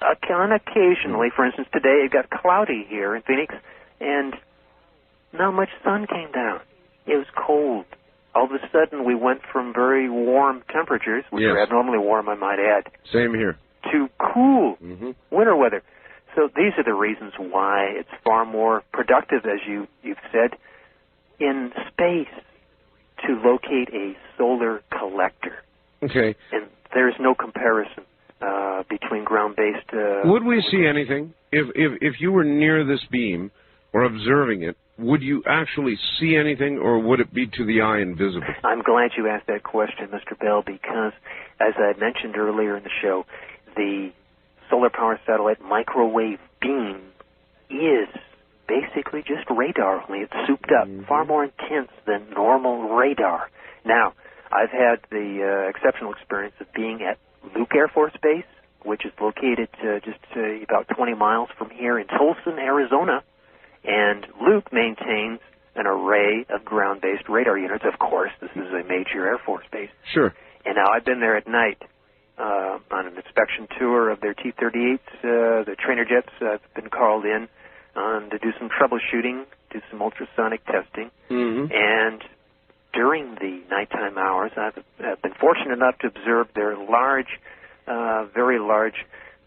Occasionally, for instance, today it got cloudy here in Phoenix, and not much sun came down. It was cold. All of a sudden, we went from very warm temperatures, which are abnormally warm, I might add, Same here, to cool winter weather. So these are the reasons why it's far more productive, as you've said, in space to locate a solar collector. Okay. And there's no comparison between ground-based... Would we see anything? If you were near this beam or observing it, would you actually see anything, or would it be to the eye invisible? I'm glad you asked that question, Mr. Bell, because, as I mentioned earlier in the show, the solar power satellite microwave beam is basically just radar, only it's souped up, far more intense than normal radar. Now, I've had the exceptional experience of being at Luke Air Force Base, which is located just about 20 miles from here in Tucson, Arizona, and Luke maintains an array of ground-based radar units. Of course, this is a major Air Force base. Sure. And now I've been there at night on an inspection tour of their T-38s, the trainer jets. I've been called in to do some troubleshooting, do some ultrasonic testing. And during the nighttime hours, I've been fortunate enough to observe their very large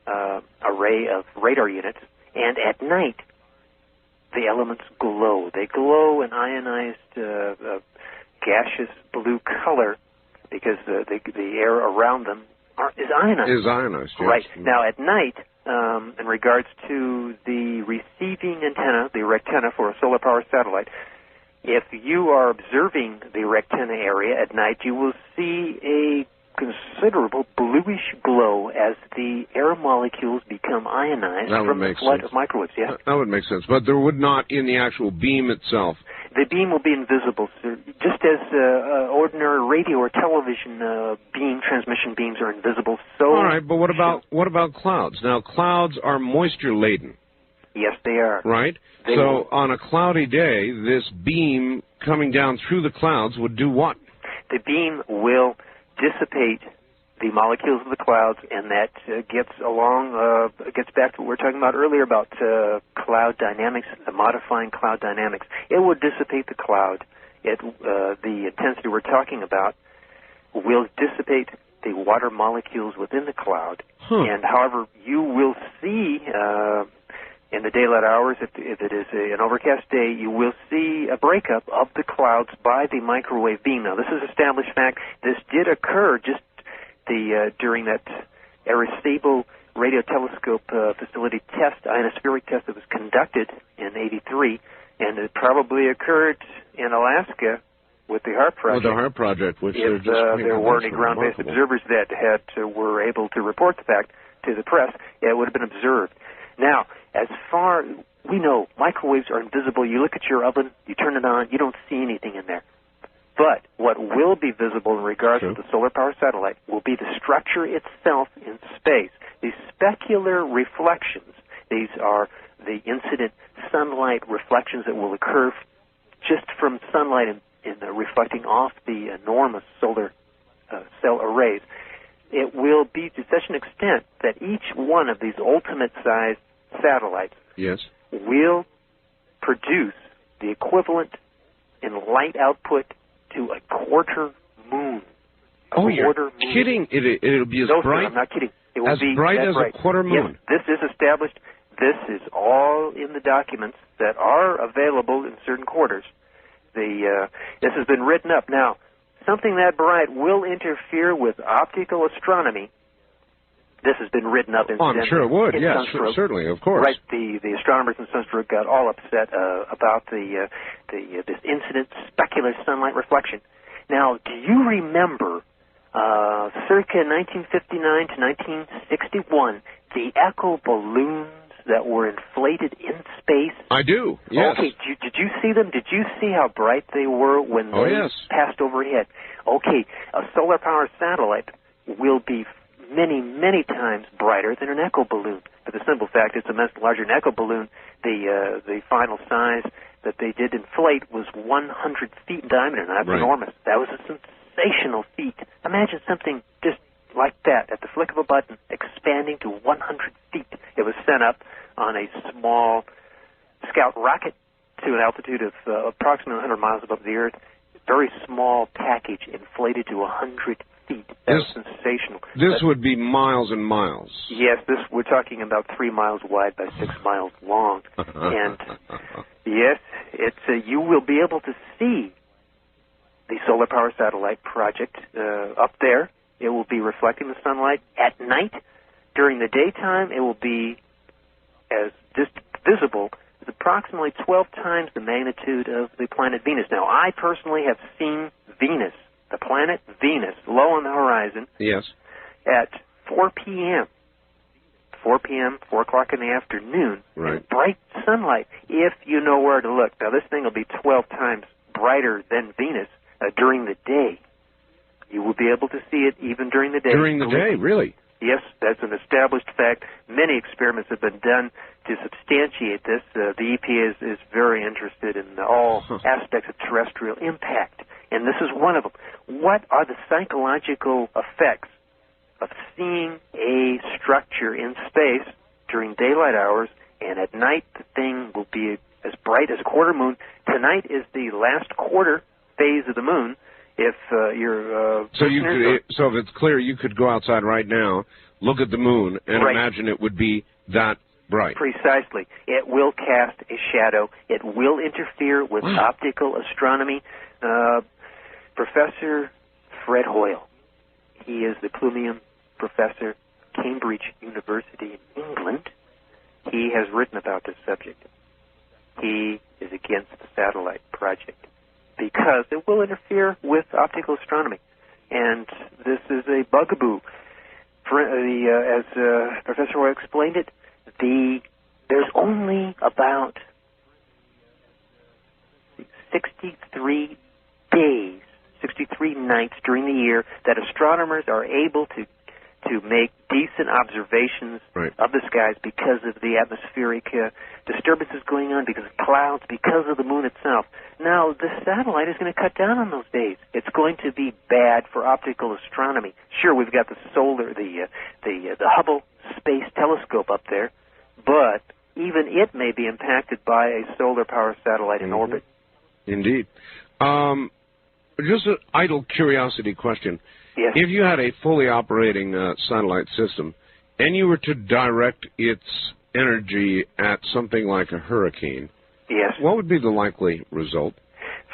array of radar units. And at night, the elements glow. They glow an ionized gaseous blue color because the air around them is ionized. Is ionized, yes. Right. Now, at night, in regards to the receiving antenna, the rectenna for a solar power satellite, if you are observing the rectenna area at night, you will see a considerable bluish glow as the air molecules become ionized from the flood of microwaves. Yeah, that would make sense. But there would not in the actual beam itself. The beam will be invisible, sir. Just as ordinary radio or television transmission beams are invisible. So all right, but what about clouds? Now, clouds are moisture laden. Yes, they are. Right? So on a cloudy day, this beam coming down through the clouds would do what? The beam will dissipate the molecules of the clouds, and that gets back to what we were talking about earlier about cloud dynamics, the modifying cloud dynamics. It will dissipate the cloud. The intensity we're talking about will dissipate the water molecules within the cloud. And however, you will see in the daylight hours, if it is an overcast day, you will see a breakup of the clouds by the microwave beam. Now, this is established fact. This did occur just during that Arecibo radio telescope facility test, ionospheric test that was conducted in '83, and it probably occurred in Alaska with the HARP project. With the HARP project, which if there were any ground-based observers that were able to report the fact to the press, it would have been observed. Now, as far we know, microwaves are invisible. You look at your oven, you turn it on, you don't see anything in there. But what will be visible in regards to the solar power satellite will be the structure itself in space. These specular reflections, these are the incident sunlight reflections that will occur just from sunlight in reflecting off the enormous solar cell arrays. It will be to such an extent that each one of these ultimate-sized satellites Yes. will produce the equivalent in light output to a quarter moon. You're Quarter moon. kidding. It'll be as No, bright? sir, I'm not kidding. It will As be bright that as bright. a quarter moon? Yes, this is established. This is all in the documents that are available in certain quarters. This has been written up. Now, something that bright will interfere with optical astronomy. This has been written up in I'm sure it would. in Yes, Sunstroke. certainly, of course. Right. The astronomers in Sunstroke got all upset about this incident, specular sunlight reflection. Now, do you remember, circa 1959 to 1961, the echo balloons that were inflated in space? I do, yes. Okay, did you see them? Did you see how bright they were when they yes. passed overhead? Okay, a solar-powered satellite will be many, many times brighter than an echo balloon. For the simple fact, it's a much larger than echo balloon. The final size that they did inflate was 100 feet in diameter. Now, that's right. enormous. That was a sensational feat. Imagine something just like that, at the flick of a button, expanding to 100 feet. It was sent up on a small scout rocket to an altitude of approximately 100 miles above the Earth. Very small package inflated to 100 feet. That was sensational. This would be miles and miles. Yes, we're talking about 3 miles wide by 6 miles long. And yes, you will be able to see the solar power satellite project up there. It will be reflecting the sunlight at night. During the daytime, it will be as visible as approximately 12 times the magnitude of the planet Venus. Now, I personally have seen Venus, the planet Venus, low on the horizon. Yes. At 4 p.m. 4 p.m., 4 o'clock in the afternoon. Right. In bright sunlight, if you know where to look. Now, this thing will be 12 times brighter than Venus during the day. You will be able to see it even during the day. During the day, really? Yes, that's an established fact. Many experiments have been done to substantiate this. The EPA is very interested in all aspects of terrestrial impact, and this is one of them. What are the psychological effects of seeing a structure in space during daylight hours, and at night the thing will be as bright as a quarter moon? Tonight is the last quarter phase of the moon. If so if it's clear, you could go outside right now, look at the moon, and imagine it would be that bright. Precisely. It will cast a shadow. It will interfere with optical astronomy. Professor Fred Hoyle, he is the Plumium Professor, Cambridge University in England. He has written about this subject. He is against the satellite project, because it will interfere with optical astronomy. And this is a bugaboo. As Professor Roy explained it, there's only about 63 days, 63 nights during the year that astronomers are able to make decent observations of the skies because of the atmospheric disturbances going on, because of clouds, because of the moon itself. Now, the satellite is going to cut down on those days. It's going to be bad for optical astronomy. Sure, we've got the Hubble Space Telescope up there, but even it may be impacted by a solar power satellite in orbit. Indeed. Just an idle curiosity question. Yes. If you had a fully operating satellite system and you were to direct its energy at something like a hurricane, yes, what would be the likely result?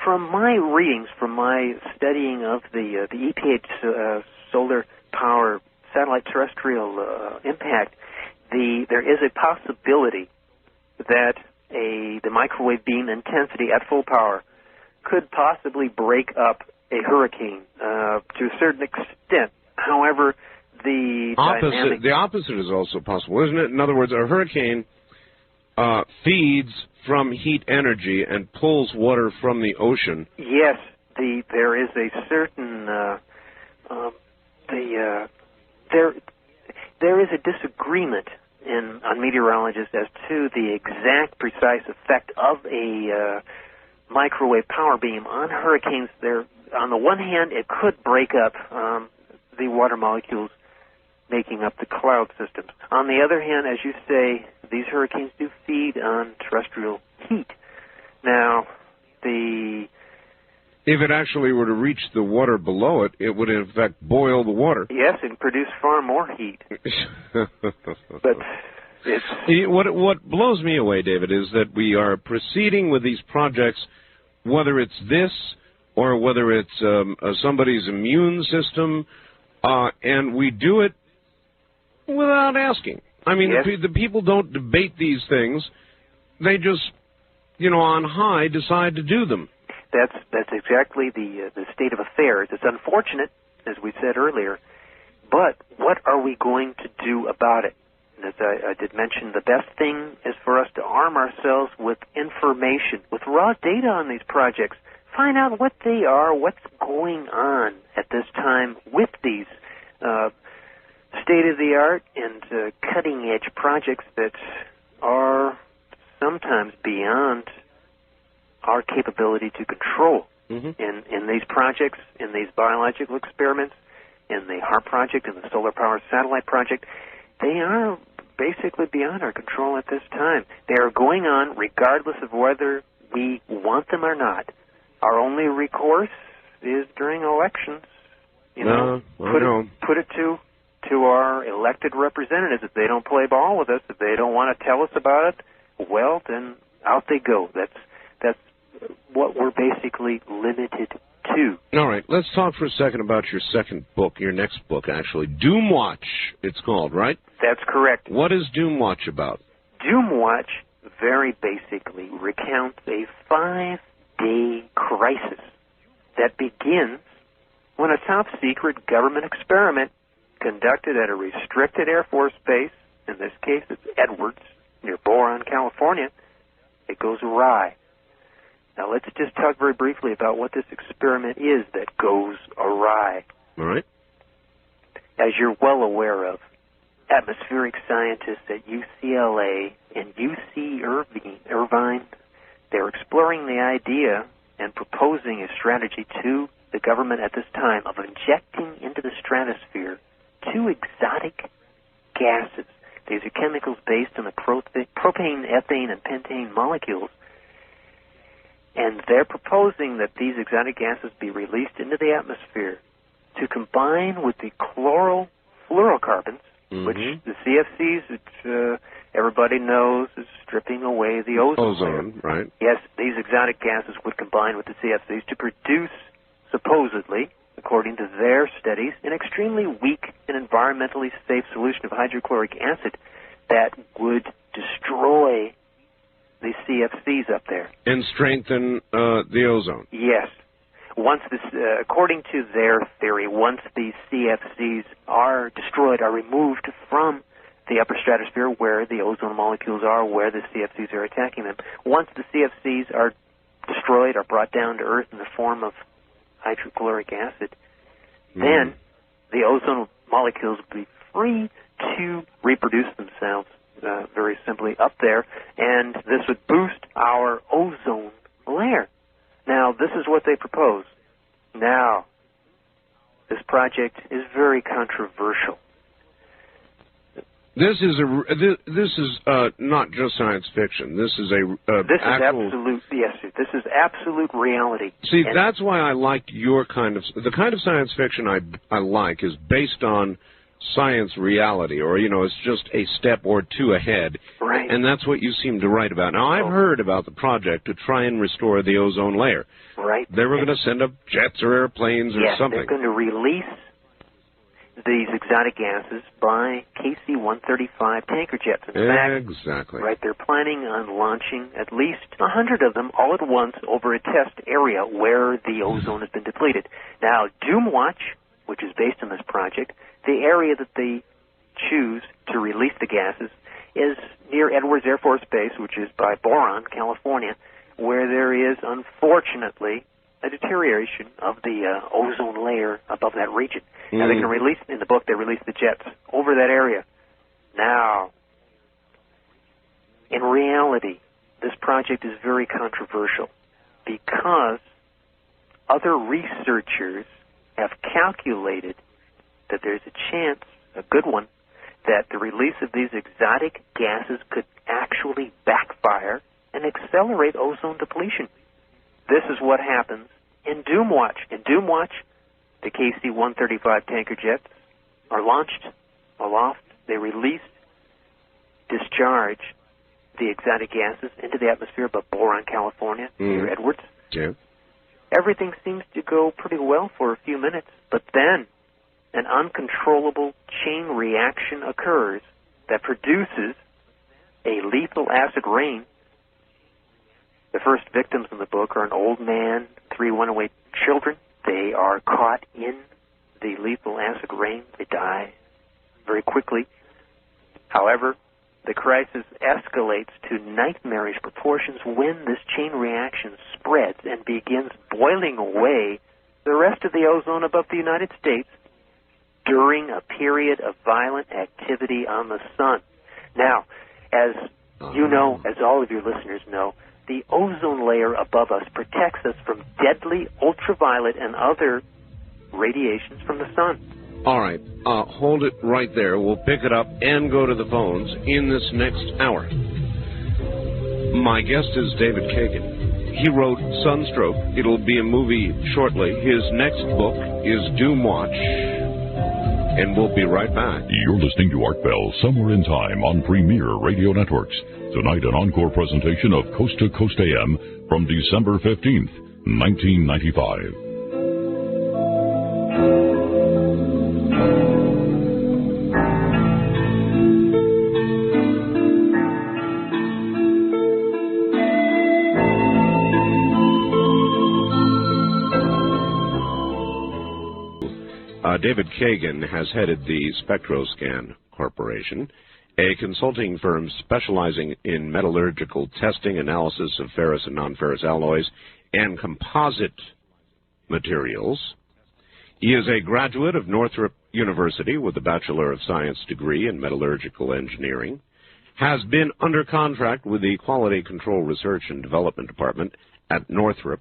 From my readings, from my studying of the EPA solar power satellite terrestrial impact, there is a possibility that the microwave beam intensity at full power could possibly break up a hurricane to a certain extent. However, the opposite is also possible, isn't it? In other words, a hurricane feeds from heat energy and pulls water from the ocean. Yes, there is a certain there is a disagreement on meteorologists as to the exact precise effect of a microwave power beam on hurricanes. On the one hand, it could break up the water molecules making up the cloud systems. On the other hand, as you say, these hurricanes do feed on terrestrial heat. Now, if it actually were to reach the water below it, it would in fact boil the water. Yes, and produce far more heat. But what blows me away, David, is that we are proceeding with these projects, whether it's this or whether it's somebody's immune system, and we do it without asking. I mean, yes. the people don't debate these things. They just, on high decide to do them. That's exactly the state of affairs. It's unfortunate, as we said earlier, but what are we going to do about it? And as I did mention, the best thing is for us to arm ourselves with information, with raw data on these projects. Find out what they are, what's going on at this time with these state-of-the-art and cutting-edge projects that are sometimes beyond our capability to control. Mm-hmm. In these projects, in these biological experiments, in the HARP project, in the Solar Power Satellite project, they are basically beyond our control at this time. They are going on regardless of whether we want them or not. Our only recourse is during elections. Put it to our elected representatives. If they don't play ball with us, if they don't want to tell us about it, well, then out they go. That's what we're basically limited to. All right, let's talk for a second about your second book, your next book, actually. Doomwatch, it's called, right? That's correct. What is Doomwatch about? Doomwatch very basically recounts a 5-day crisis that begins when a top-secret government experiment conducted at a restricted Air Force base, in this case it's Edwards, near Boron, California, it goes awry. Now let's just talk very briefly about what this experiment is that goes awry. All right. As you're well aware of, atmospheric scientists at UCLA and UC Irvine, they're exploring the idea and proposing a strategy to the government at this time of injecting into the stratosphere 2 exotic gases. These are chemicals based on the propane, ethane, and pentane molecules. And they're proposing that these exotic gases be released into the atmosphere to combine with the chlorofluorocarbons, mm-hmm. which the CFCs, which everybody knows is stripping away the ozone layer. Right. Yes, these exotic gases would combine with the CFCs to produce, supposedly, according to their studies, an extremely weak and environmentally safe solution of hydrochloric acid that would destroy the CFCs up there. And strengthen the ozone. Yes. Once this, according to their theory, once the CFCs are destroyed, are removed from the upper stratosphere where the ozone molecules are, where the CFCs are attacking them, once the CFCs are destroyed, are brought down to Earth in the form of hydrochloric acid, then the ozone molecules will be free to reproduce themselves very simply up there, and this would boost our ozone layer. Now, this is what they propose. Now, this project is very controversial. This is not just science fiction. This is this is absolute. Yes, sir. This is absolute reality. See, that's why I like the kind of science fiction I like is based on science reality, or it's just a step or two ahead. Right. And that's what you seem to write about. Now, I've heard about the project to try and restore the ozone layer. Right. They were going to send up jets or airplanes or something. They're going to release these exotic gases by KC-135 tanker jets. In fact, exactly. Right, they're planning on launching at least 100 of them all at once over a test area where the ozone has been depleted. Now, Doomwatch, which is based on this project, the area that they choose to release the gases is near Edwards Air Force Base, which is by Boron, California, where there is, unfortunately, a deterioration of the ozone layer above that region. Now, they're going to release, in the book, they release the jets over that area. Now, in reality, this project is very controversial because other researchers have calculated that there's a chance, a good one, that the release of these exotic gases could actually backfire and accelerate ozone depletion. This is what happens in Doomwatch. In Doomwatch, the KC-135 tanker jets are launched aloft. They release, discharge the exotic gases into the atmosphere above Boron, California, near Edwards. Yeah. Everything seems to go pretty well for a few minutes, but then an uncontrollable chain reaction occurs that produces a lethal acid rain. The first victims in the book are an old man, 3 runaway children. They are caught in the lethal acid rain. They die very quickly. However, the crisis escalates to nightmarish proportions when this chain reaction spreads and begins boiling away the rest of the ozone above the United States during a period of violent activity on the sun. Now, as you know, as all of your listeners know, the ozone layer above us protects us from deadly ultraviolet and other radiations from the sun. All right. Hold it right there. We'll pick it up and go to the phones in this next hour. My guest is David Kagan. He wrote Sunstroke. It'll be a movie shortly. His next book is Doomwatch. And we'll be right back. You're listening to Art Bell, Somewhere in Time on Premier Radio Networks. Tonight, an encore presentation of Coast to Coast AM from December 15th, 1995. David Kagan has headed the SpectroScan Corporation, a consulting firm specializing in metallurgical testing, analysis of ferrous and non-ferrous alloys, and composite materials. He is a graduate of Northrop University with a Bachelor of Science degree in metallurgical engineering, has been under contract with the Quality Control Research and Development Department at Northrop.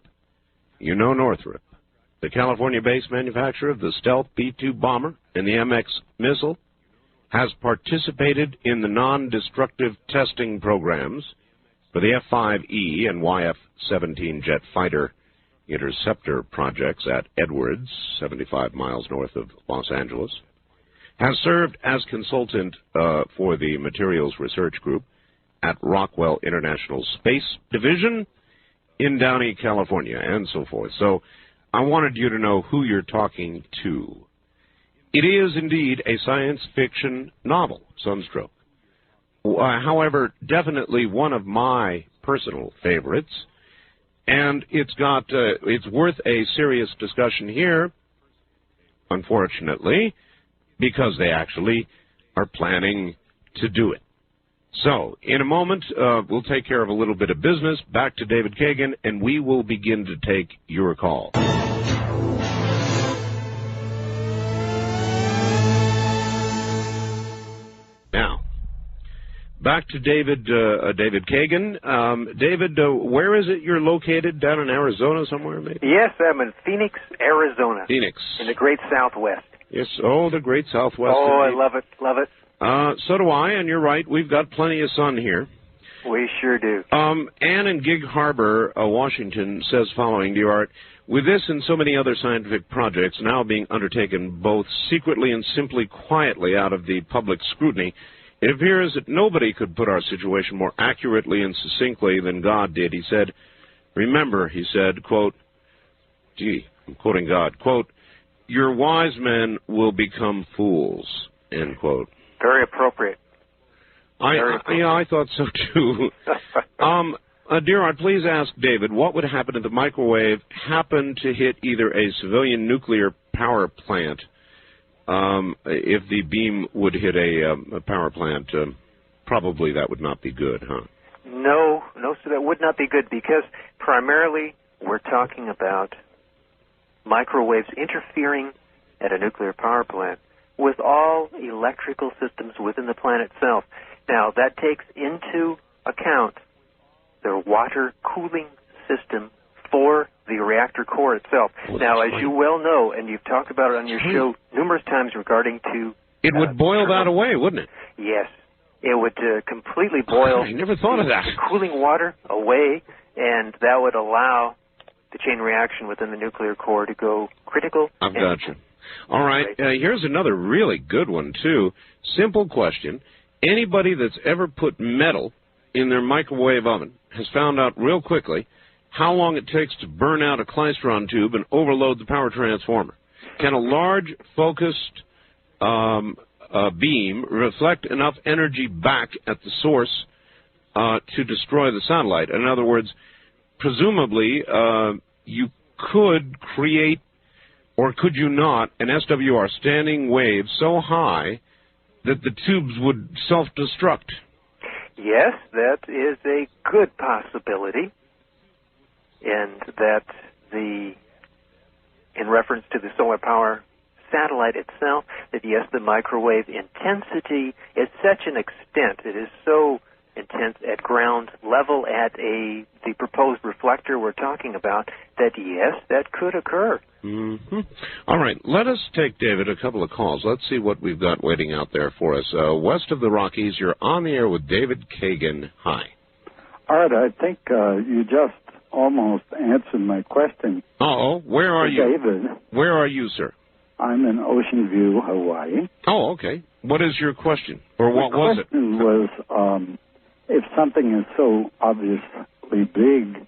You know Northrop, the California-based manufacturer of the Stealth B-2 bomber and the MX missile, has participated in the non-destructive testing programs for the F-5E and YF-17 jet fighter interceptor projects at Edwards, 75 miles north of Los Angeles, has served as consultant for the Materials Research Group at Rockwell International Space Division in Downey, California, and so forth. So I wanted you to know who you're talking to. It is indeed a science fiction novel, Sunstroke. However, definitely one of my personal favorites, and it's worth a serious discussion here, unfortunately, because they actually are planning to do it. So, in a moment, we'll take care of a little bit of business. Back to David Kagan, and we will begin to take your call. Now, back to David Kagan. David, where is it you're located? Down in Arizona somewhere, maybe? Yes, I'm in Phoenix, Arizona. Phoenix. In the great Southwest. Yes, the great Southwest. Oh, indeed. I love it, love it. So do I, and you're right. We've got plenty of sun here. We sure do. Ann in Gig Harbor, Washington, says following, Dear Art, with this and so many other scientific projects now being undertaken both secretly and simply quietly out of the public scrutiny, it appears that nobody could put our situation more accurately and succinctly than God did. He said, remember, he said, quote, I'm quoting God, quote, your wise men will become fools, end quote. Very appropriate. I thought so too. Dear Art, please ask David, what would happen if the microwave happened to hit either a civilian nuclear power plant? If the beam would hit a power plant, probably that would not be good, huh? No, so that would not be good because primarily we're talking about microwaves interfering at a nuclear power plant with all electrical systems within the plant itself. Now, that takes into account the water cooling system for the reactor core itself. Now, as you well know, and you've talked about it on your show numerous times regarding to It would boil that away, wouldn't it? Yes. It would completely boil I never thought of that. the cooling water away, and that would allow the chain reaction within the nuclear core to go critical. I've got you. All right, here's another really good one, too. Simple question. Anybody that's ever put metal in their microwave oven has found out real quickly how long it takes to burn out a klystron tube and overload the power transformer. Can a large, focused beam reflect enough energy back at the source to destroy the satellite? In other words, presumably you could create, or could you not, an SWR standing wave so high that the tubes would self-destruct? Yes, that is a good possibility, and that in reference to the solar power satellite itself, that yes, the microwave intensity is such an extent, it is so intense at ground level at the proposed reflector we're talking about, that yes, that could occur. Mm-hmm. All right, let us take, David, a couple of calls. Let's see what we've got waiting out there for us. West of the Rockies, you're on the air with David Kagan. Hi. Art, I think you just almost answered my question. Uh-oh, where are you? David. Where are you, sir? I'm in Ocean View, Hawaii. Oh, okay. What is your question? Or what was it? The question was, if something is so obviously big,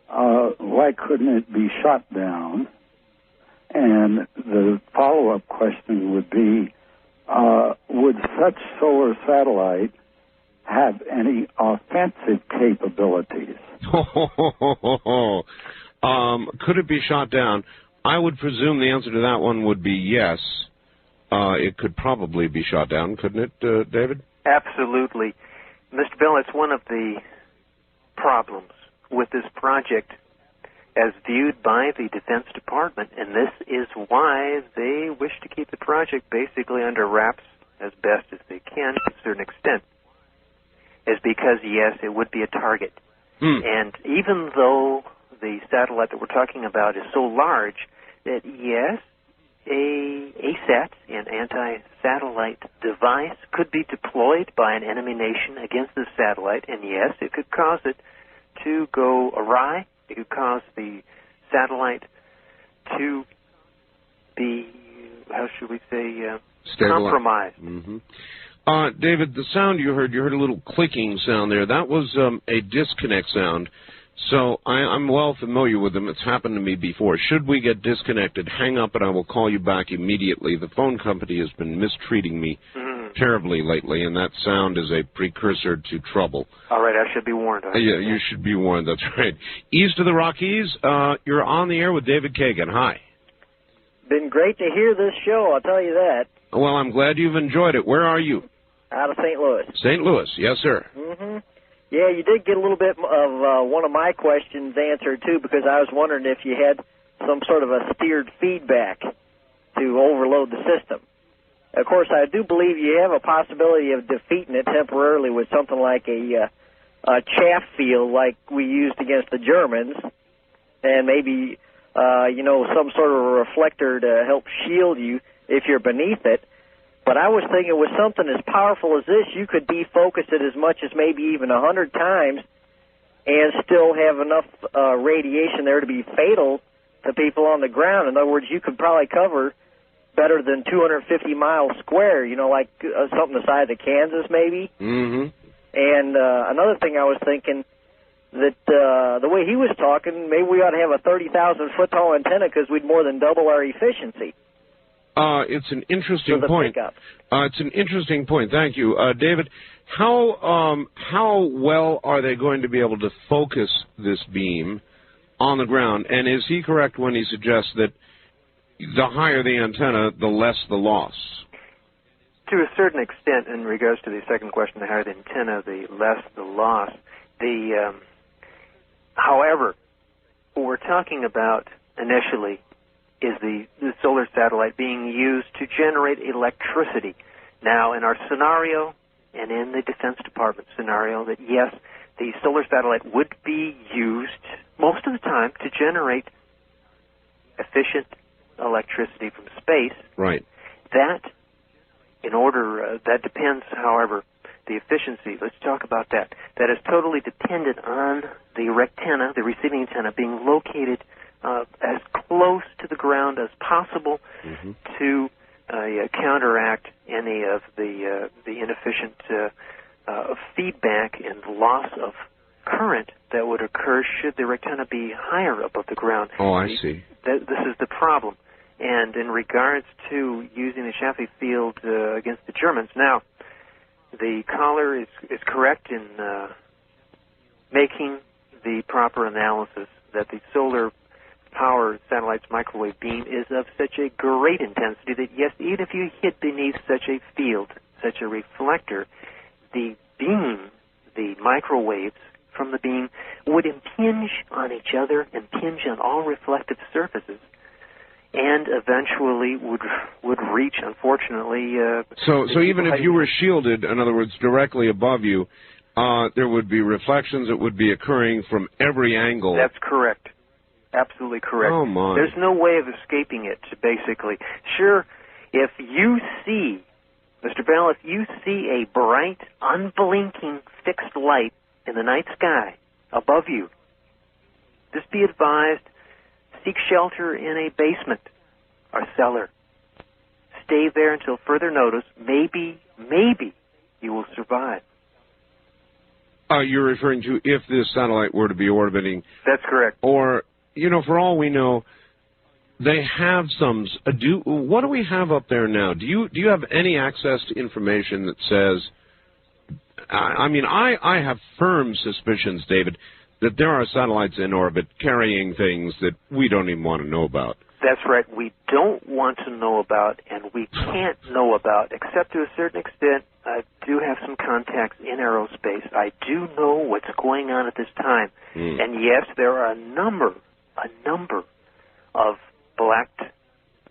why couldn't it be shot down? And the follow-up question would be, would such solar satellite have any offensive capabilities? Could it be shot down? I would presume the answer to that one would be yes. It could probably be shot down, couldn't it, David? Absolutely. Mr. Bell, it's one of the problems with this project as viewed by the Defense Department, and this is why they wish to keep the project basically under wraps as best as they can to a certain extent, is because, yes, it would be a target. And even though the satellite that we're talking about is so large that, yes, a ASAT, an anti-satellite device, could be deployed by an enemy nation against the satellite, and yes, it could cause it to go awry. It could cause the satellite to be, how should we say, compromised. Mm-hmm. David, the sound you heard a little clicking sound there. That was a disconnect sound. So I'm well familiar with them. It's happened to me before. Should we get disconnected, hang up and I will call you back immediately. The phone company has been mistreating me terribly lately, and that sound is a precursor to trouble. All right, I should be warned. Yeah, you should be warned. That's right. East of the Rockies, you're on the air with David Kagan. Hi. Been great to hear this show, I'll tell you that. Well, I'm glad you've enjoyed it. Where are you? Out of St. Louis. St. Louis, yes, sir. Mm-hmm. Yeah, you did get a little bit of one of my questions answered, too, because I was wondering if you had some sort of a steered feedback to overload the system. Of course, I do believe you have a possibility of defeating it temporarily with something like a chaff field like we used against the Germans, and maybe, some sort of a reflector to help shield you if you're beneath it. But I was thinking with something as powerful as this, you could defocus it as much as maybe even 100 times and still have enough radiation there to be fatal to people on the ground. In other words, you could probably cover better than 250 miles square, like something the size of Kansas maybe. Mm-hmm. And another thing I was thinking, that the way he was talking, maybe we ought to have a 30,000-foot tall antenna because we'd more than double our efficiency. It's an interesting point. It's an interesting point. Thank you, David. How well are they going to be able to focus this beam on the ground? And is he correct when he suggests that the higher the antenna, the less the loss? To a certain extent, in regards to the second question, the higher the antenna, the less the loss. However, what we're talking about initially is the solar satellite being used to generate electricity. Now, in our scenario, and in the Defense Department scenario, that yes, the solar satellite would be used most of the time to generate efficient electricity from space. Right. That in order, that depends, however, the efficiency. Let's talk about that. That is totally dependent on the rectenna, the receiving antenna, being located as close to the ground as possible to counteract any of the inefficient feedback and loss of current that would occur should the rectenna be higher above the ground. Oh, I see. This is the problem. And in regards to using the Chaffee field against the Germans, now, the caller is correct in making the proper analysis that the solar power satellite's microwave beam is of such a great intensity that, yes, even if you hit beneath such a field, such a reflector, the beam, the microwaves from the beam, would impinge on each other, impinge on all reflective surfaces, and eventually would reach, unfortunately... So even if you were shielded, in other words, directly above you, there would be reflections that would be occurring from every angle. That's correct. Absolutely correct. Oh, my. There's no way of escaping it, basically. Sure, if you see, Mr. Bell, if you see a bright, unblinking, fixed light in the night sky above you, just be advised, seek shelter in a basement or cellar. Stay there until further notice. Maybe you will survive. You're referring to if this satellite were to be orbiting... That's correct. Or, you know, for all we know, they have some... what do we have up there now? Do you have any access to information that says... I mean, I have firm suspicions, David, that there are satellites in orbit carrying things that we don't even want to know about. That's right. We don't want to know about, and we can't know about, except to a certain extent. I do have some contacts in aerospace. I do know what's going on at this time. And yes, there are a number of blacked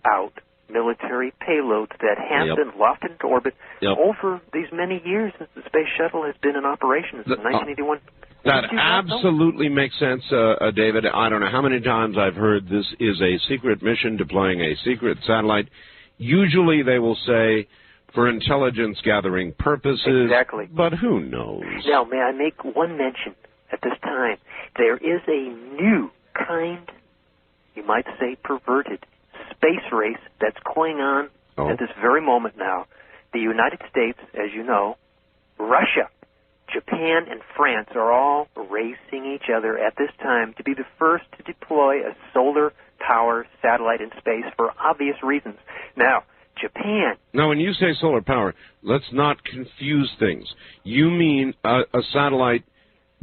out military payloads that have been lofted into orbit over these many years since the space shuttle has been in operation since 1981. That absolutely makes sense, David. I don't know how many times I've heard this is a secret mission deploying a secret satellite. Usually they will say for intelligence gathering purposes. Exactly. But who knows? Now, may I make one mention at this time? There is a new kind, you might say perverted, space race that's going on at this very moment now. The United States, as you know, Russia, Japan, and France are all racing each other at this time to be the first to deploy a solar power satellite in space for obvious reasons. Now, Japan... Now, when you say solar power, let's not confuse things. You mean a satellite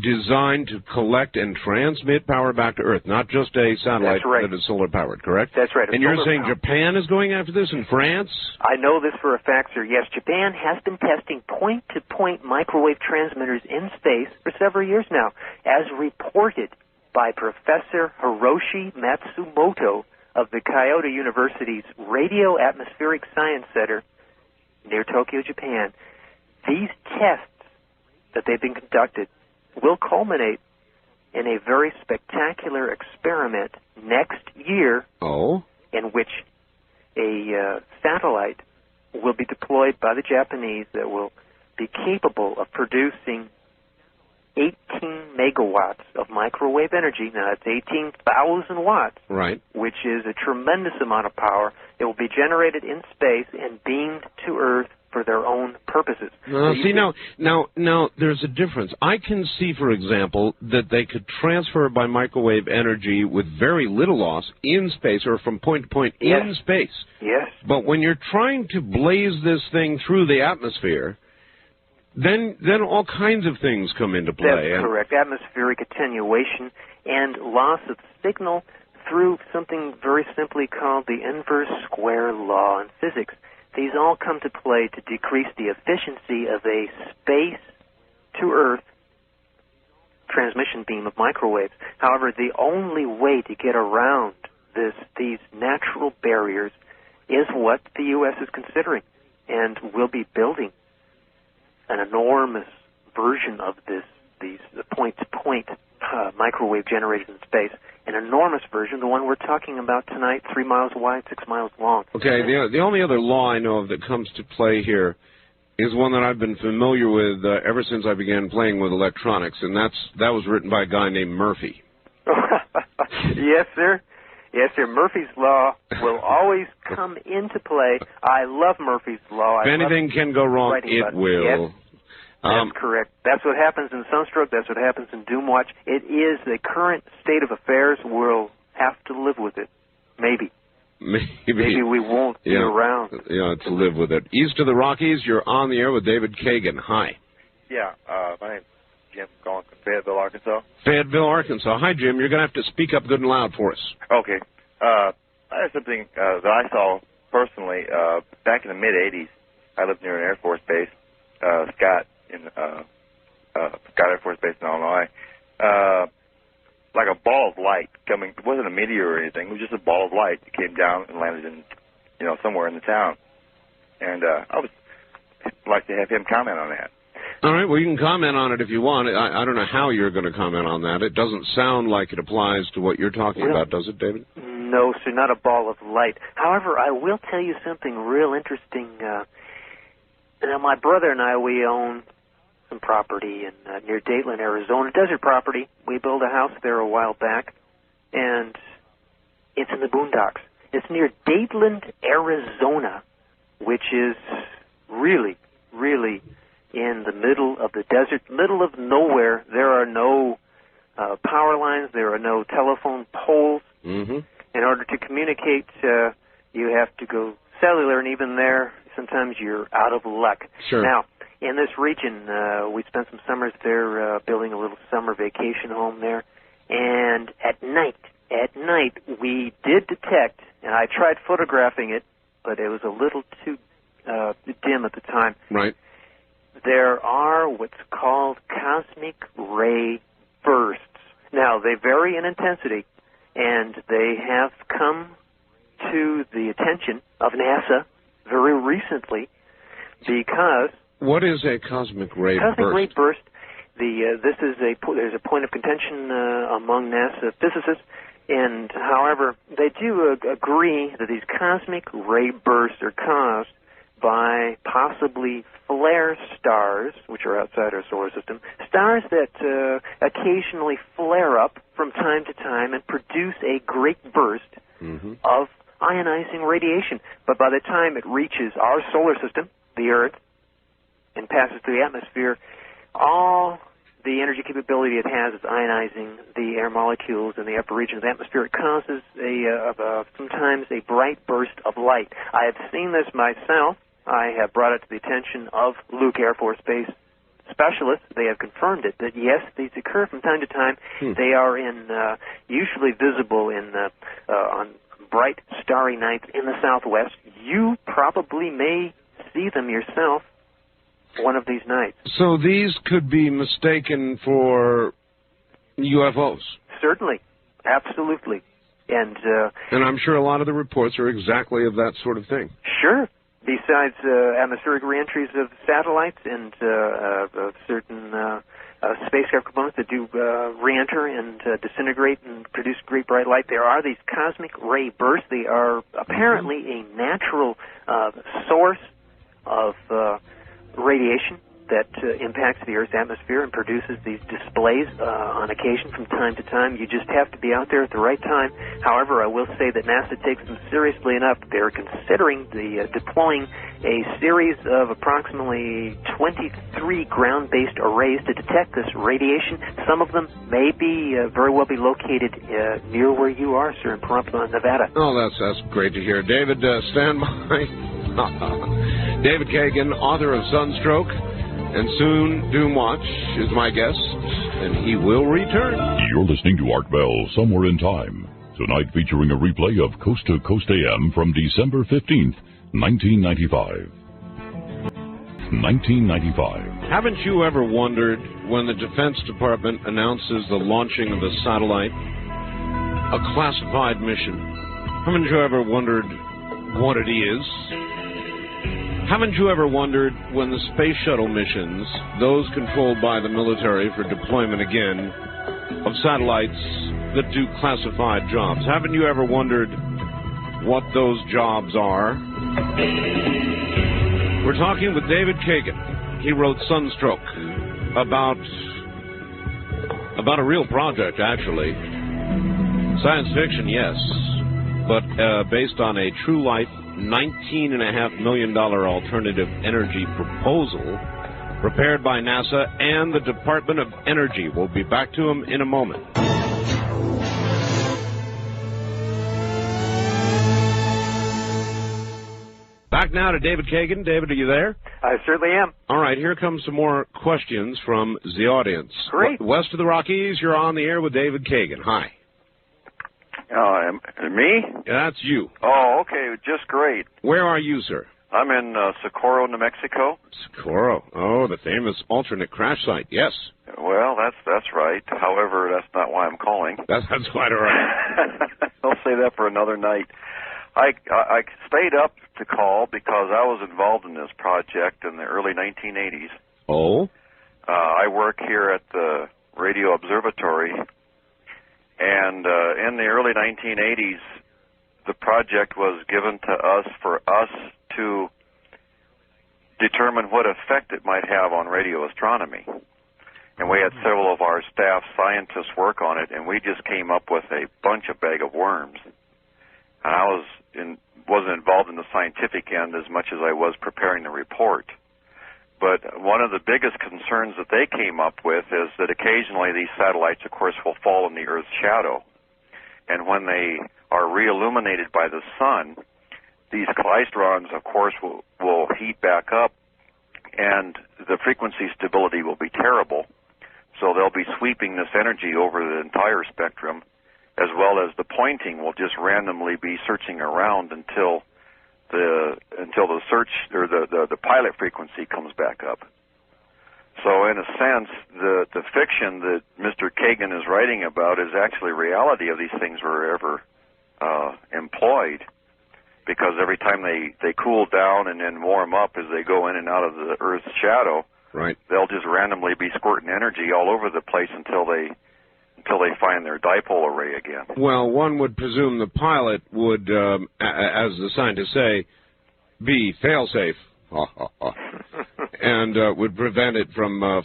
designed to collect and transmit power back to Earth, not just a satellite that is solar-powered, correct? That's right. And you're saying Japan is going after this, and France? I know this for a fact, sir. Yes, Japan has been testing point-to-point microwave transmitters in space for several years now, as reported by Professor Hiroshi Matsumoto of the Kyoto University's Radio Atmospheric Science Center near Tokyo, Japan. These tests that they've been conducted will culminate in a very spectacular experiment next year in which a satellite will be deployed by the Japanese that will be capable of producing 18 megawatts of microwave energy. Now, that's 18,000 watts, right? Which is a tremendous amount of power. It will be generated in space and beamed to Earth for their own purposes. Now, there's a difference. I can see, for example, that they could transfer by microwave energy with very little loss in space or from point to point in space. Yes. But when you're trying to blaze this thing through the atmosphere, then all kinds of things come into play. That's correct. Atmospheric attenuation and loss of signal through something very simply called the inverse square law in physics. These all come to play to decrease the efficiency of a space-to-Earth transmission beam of microwaves. However, the only way to get around these natural barriers is what the U.S. is considering, and will be building an enormous version of these point-to-point microwave generated in space. An enormous version, the one we're talking about tonight, 3 miles wide, 6 miles long. Okay, the only other law I know of that comes to play here is one that I've been familiar with ever since I began playing with electronics, and that was written by a guy named Murphy. Yes, sir. Yes, sir. Murphy's Law will always come into play. I love Murphy's Law. If anything can go wrong, it will. Yes, that's correct. That's what happens in Sunstroke. That's what happens in Doomwatch. It is the current state of affairs. We'll have to live with it. Maybe. Maybe we won't be around. Yeah, to live with it. East of the Rockies, you're on the air with David Kagan. Hi. Yeah, my name's Jim, calling from Fayetteville, Arkansas. Fayetteville, Arkansas. Hi, Jim. You're going to have to speak up good and loud for us. Okay. I had something that I saw personally back in the mid-'80s. I lived near an Air Force base, Scott Air Force Base in Illinois. Like a ball of light coming. It wasn't a meteor or anything. It was just a ball of light that came down and landed in, somewhere in the town. And I would like to have him comment on that. All right, well, you can comment on it if you want. I don't know how you're going to comment on that. It doesn't sound like it applies to what you're talking about, does it, David? No, sir, not a ball of light. However, I will tell you something real interesting. Now, my brother and I, we own some property near Dayton, Arizona, desert property. We built a house there a while back, and it's in the boondocks. It's near Dayton, Arizona, which is really, really in the middle of the desert, middle of nowhere. There are no power lines. There are no telephone poles. Mm-hmm. In order to communicate, you have to go cellular, and even there, sometimes you're out of luck. Sure. Now, in this region, we spent some summers there building a little summer vacation home there, and at night, we did detect, and I tried photographing it, but it was a little too dim at the time. Right. There are what's called cosmic ray bursts. Now, they vary in intensity, and they have come to the attention of NASA very recently because... What is a cosmic ray burst? Cosmic ray burst, there's a point of contention among NASA physicists, and however, they do agree that these cosmic ray bursts are caused by possibly flare stars, which are outside our solar system, stars that occasionally flare up from time to time and produce a great burst of ionizing radiation. But by the time it reaches our solar system, the Earth, and passes through the atmosphere, all the energy capability it has is ionizing the air molecules in the upper region of the atmosphere. It causes sometimes a bright burst of light. I have seen this myself. I have brought it to the attention of Luke Air Force Base specialists. They have confirmed it, that yes, these occur from time to time. They are usually visible on bright, starry nights in the southwest. You probably may see them yourself one of these nights. So these could be mistaken for UFOs? Certainly. Absolutely. And I'm sure a lot of the reports are exactly of that sort of thing. Sure. Besides atmospheric reentries of satellites and certain spacecraft components that do reenter and disintegrate and produce great bright light, there are these cosmic ray bursts. They are apparently a natural source of radiation that impacts the Earth's atmosphere and produces these displays on occasion from time to time. You just have to be out there at the right time. However, I will say that NASA takes them seriously enough. They're considering deploying a series of approximately 23 ground-based arrays to detect this radiation. Some of them may be very well be located near where you are, sir, in Pahrump, Nevada. Oh, that's great to hear. David, stand by. David Kagan, author of Sunstroke, and soon Doomwatch is my guest, and he will return. You're listening to Art Bell, Somewhere in Time. Tonight featuring a replay of Coast to Coast AM from December 15th, 1995. 1995. Haven't you ever wondered when the Defense Department announces the launching of a satellite, a classified mission, haven't you ever wondered what it is? Haven't you ever wondered when the space shuttle missions, those controlled by the military for deployment again, of satellites that do classified jobs. Haven't you ever wondered what those jobs are? We're talking with David Kagan. He wrote Sunstroke about a real project, actually. Science fiction, yes, but based on a true life $19.5 million alternative energy proposal prepared by NASA and the Department of Energy. We'll be back to him in a moment. Back now to David Kagan. David, are you there? I certainly am. All right, here comes some more questions from the audience. Great. West of the Rockies, you're on the air with David Kagan. Hi. Me? That's you. Oh, okay, just great. Where are you, sir? I'm in Socorro, New Mexico. Socorro. Oh, the famous alternate crash site. Yes. Well, that's right. However, that's not why I'm calling. That's quite all right. I'll say that for another night. I stayed up to call because I was involved in this project in the early 1980s. Oh? I work here at the Radio Observatory, and in the early 1980s, the project was given to us for us to determine what effect it might have on radio astronomy. And we had several of our staff scientists work on it, and we just came up with a bag of worms. And I wasn't involved in the scientific end as much as I was preparing the report. But one of the biggest concerns that they came up with is that occasionally these satellites, of course, will fall in the Earth's shadow. And when they are re-illuminated by the sun, these klystrons, of course, will heat back up, and the frequency stability will be terrible. So they'll be sweeping this energy over the entire spectrum, as well as the pointing will just randomly be searching around until the search or the pilot frequency comes back up. So in a sense, the fiction that Mr. Kagan is writing about is actually reality if these things were ever employed, because every time they cool down and then warm up as they go in and out of the Earth's shadow, right, they'll just randomly be squirting energy all over the place until they find their dipole array again. Well, one would presume the pilot would, as the scientists say, be fail-safe, and would prevent it from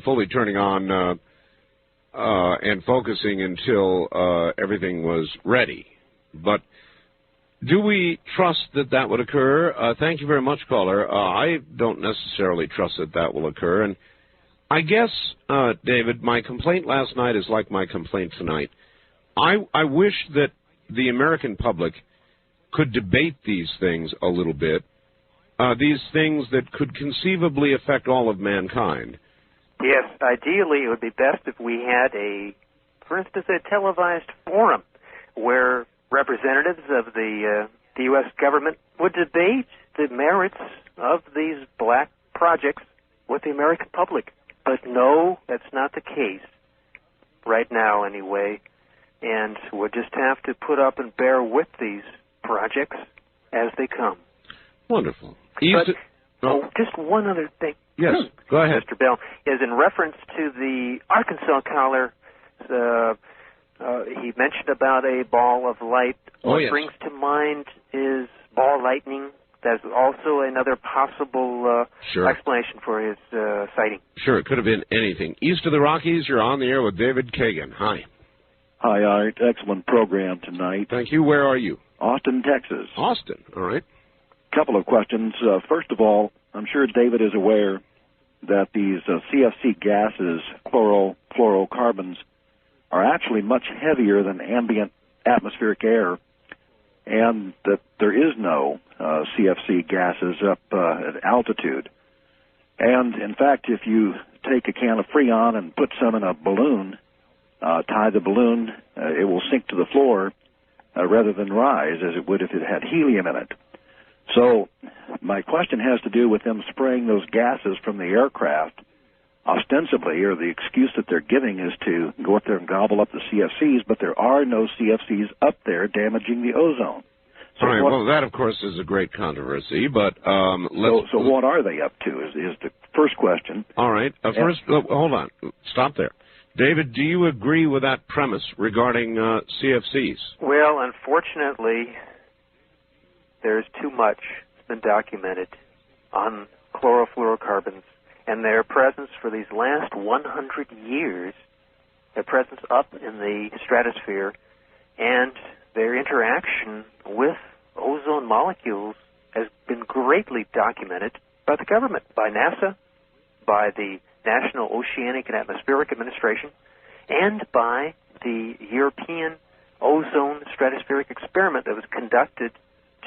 fully turning on and focusing until everything was ready. But do we trust that would occur? Thank you very much, caller. I don't necessarily trust that will occur. And I guess, David, my complaint last night is like my complaint tonight. I wish that the American public could debate these things a little bit, these things that could conceivably affect all of mankind. Yes, ideally it would be best if we had for instance, a televised forum where representatives of the U.S. government would debate the merits of these black projects with the American public. But no, that's not the case right now anyway, and we'll just have to put up and bear with these projects as they come. Wonderful. Just one other thing. Yes, go ahead. Mr. Bell, is in reference to the Arkansas caller, he mentioned about a ball of light. What brings to mind is ball lightning. That's also another possible explanation for his sighting. Sure, it could have been anything. East of the Rockies, you're on the air with David Kagan. Hi. Hi, Art. Excellent program tonight. Thank you. Where are you? Austin, Texas. Austin, all right. Couple of questions. First of all, I'm sure David is aware that these CFC gases, chlorofluorocarbons, are actually much heavier than ambient atmospheric air, and that there is no CFC gases up at altitude. And, in fact, if you take a can of Freon and put some in a balloon, tie the balloon, it will sink to the floor rather than rise, as it would if it had helium in it. So my question has to do with them spraying those gases from the aircraft, ostensibly, or the excuse that they're giving is to go up there and gobble up the CFCs, but there are no CFCs up there damaging the ozone. So all right, well, that, of course, is a great controversy, but So what are they up to is the first question. All right. First, hold on. Stop there. David, do you agree with that premise regarding CFCs? Well, unfortunately, there's too much that's been documented on chlorofluorocarbons and their presence for these last 100 years, their presence up in the stratosphere, and their interaction with ozone molecules has been greatly documented by the government, by NASA, by the National Oceanic and Atmospheric Administration, and by the European ozone stratospheric experiment that was conducted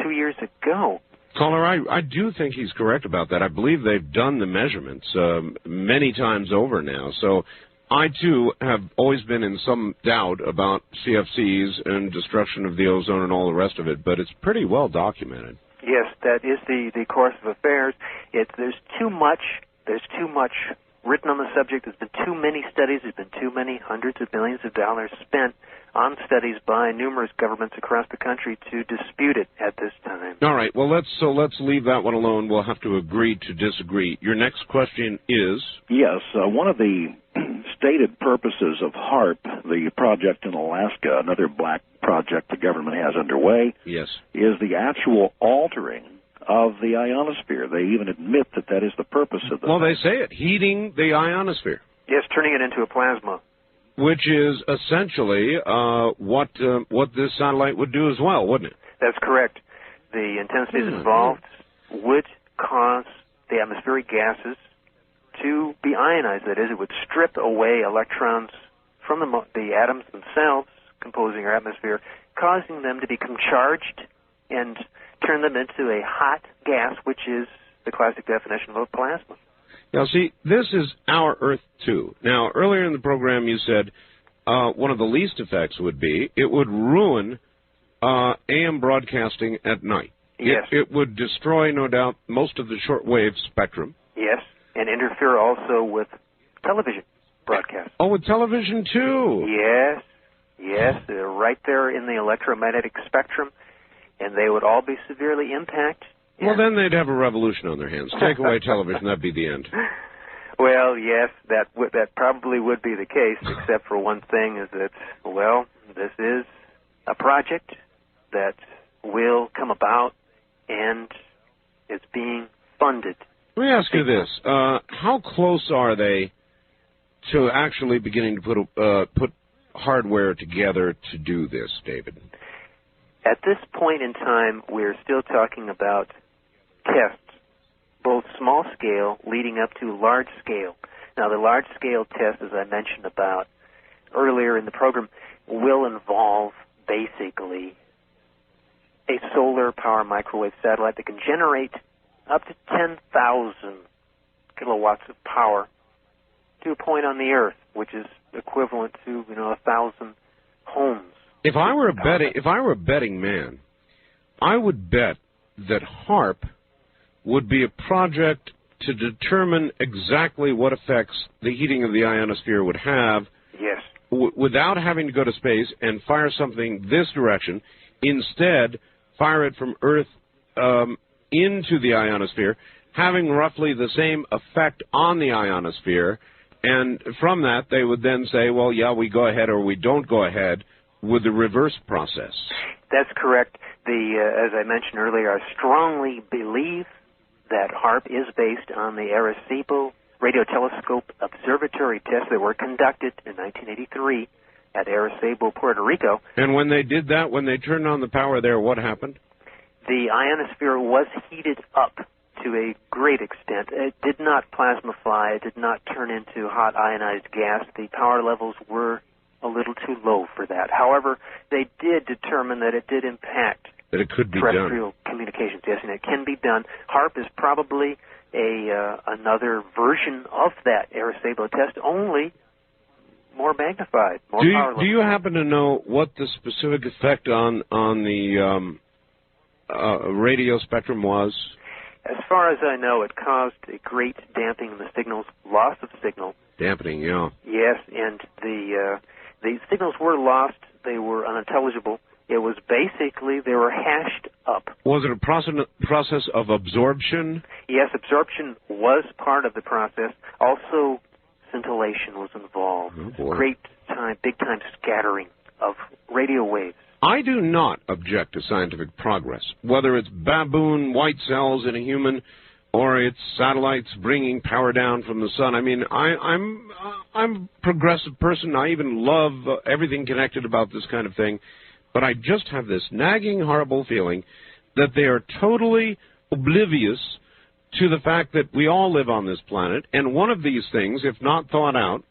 2 years ago. Caller, I do think he's correct about that. I believe they've done the measurements many times over now. So I, too, have always been in some doubt about CFCs and destruction of the ozone and all the rest of it, but it's pretty well documented. Yes, that is the course of affairs. There's too much written on the subject. There's been too many studies. There's been too many hundreds of millions of dollars spent on studies by numerous governments across the country to dispute it at this time. All right. Well, let's leave that one alone. We'll have to agree to disagree. Your next question is? Yes. One of the stated purposes of HARP, the project in Alaska, another black project the government has underway, yes, is the actual altering of the ionosphere. They even admit that that is the purpose of the Well, they say it, heating the ionosphere. Yes, turning it into a plasma. Which is essentially what this satellite would do as well, wouldn't it? That's correct. The intensities involved would cause the atmospheric gases to be ionized. That is, it would strip away electrons from the atoms themselves composing our atmosphere, causing them to become charged and turn them into a hot gas, which is the classic definition of a plasma. Now, see, this is our Earth, too. Now, earlier in the program you said one of the least effects would be it would ruin AM broadcasting at night. Yes. It would destroy, no doubt, most of the shortwave spectrum. Yes, and interfere also with television broadcasts. Oh, with television, too? Yes, they're right there in the electromagnetic spectrum, and they would all be severely impacted. Well, then they'd have a revolution on their hands. Take away television, that'd be the end. Well, yes, that probably would be the case, except for one thing, is that, well, this is a project that will come about, and it's being funded. Let me ask you this. How close are they to actually beginning to put hardware together to do this, David? At this point in time, we're still talking about tests, both small scale leading up to large scale. Now, the large scale test, as I mentioned about earlier in the program, will involve basically a solar power microwave satellite that can generate up to 10,000 kilowatts of power to a point on the Earth, which is equivalent to 1,000 homes. If I were a betting man, I would bet that HARP would be a project to determine exactly what effects the heating of the ionosphere would have. Yes. Without having to go to space and fire something this direction. Instead, fire it from Earth into the ionosphere, having roughly the same effect on the ionosphere. And from that, they would then say, well, yeah, we go ahead or we don't go ahead with the reverse process. That's correct. As I mentioned earlier, I strongly believe that HARP is based on the Arecibo Radio Telescope Observatory tests that were conducted in 1983 at Arecibo, Puerto Rico. And when they did that, when they turned on the power there, what happened? The ionosphere was heated up to a great extent. It did not plasmafy. It did not turn into hot ionized gas. The power levels were a little too low for that. However, they did determine that it did impact that it could be terrestrial communications. Yes, and it can be done. HARP is probably another version of that Arecibo test, only more magnified, more powerful. Do you happen to know what the specific effect on the radio spectrum was? As far as I know, it caused a great damping in the signals, loss of signal. Dampening, yeah. Yes, and the signals were lost. They were unintelligible. It was basically, they were hashed up. Was it a process of absorption? Yes, absorption was part of the process. Also, scintillation was involved. Oh, boy. Great time, big time scattering of radio waves. I do not object to scientific progress, whether it's baboon white cells in a human or it's satellites bringing power down from the sun. I mean, I'm a progressive person. I even love everything connected about this kind of thing. But I just have this nagging, horrible feeling that they are totally oblivious to the fact that we all live on this planet, and one of these things, if not thought out,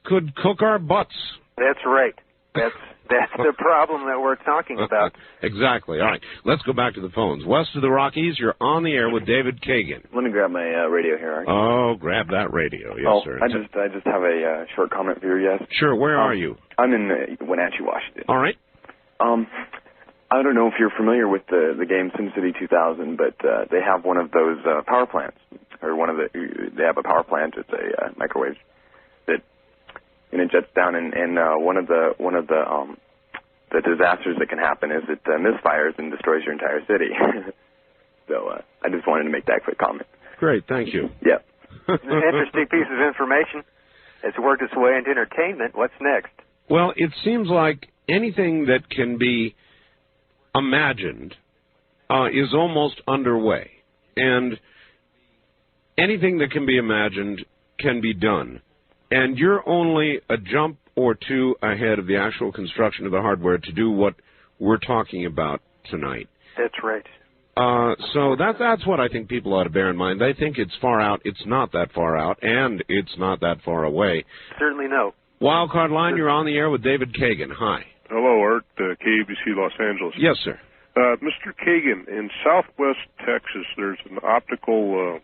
could cook our butts. That's right. That's the problem that we're talking about. Exactly. All right. Let's go back to the phones. West of the Rockies, you're on the air with David Kagan. Let me grab my radio here. Art. Oh, grab that radio. Yes, sir. I just have a short comment for you, yes? Sure. Where are you? I'm in Wenatchee, Washington. All right. I don't know if you're familiar with the game SimCity 2000, but they have one of those power plants, or they have a power plant. It's a microwave that, and it jets down, and one of the disasters that can happen is it misfires and destroys your entire city. So I just wanted to make that quick comment. Great, thank you. Yeah. It's an interesting piece of information. It's worked its way into entertainment. What's next? Well, it seems like anything that can be imagined is almost underway. And anything that can be imagined can be done. And you're only a jump or two ahead of the actual construction of the hardware to do what we're talking about tonight. That's right. So that's what I think people ought to bear in mind. They think it's far out. It's not that far out, and it's not that far away. Certainly no. Wildcard line, you're on the air with David Kagan. Hi. Hello, Art, KABC Los Angeles. Yes, sir. Mr. Kagan, in southwest Texas, there's an optical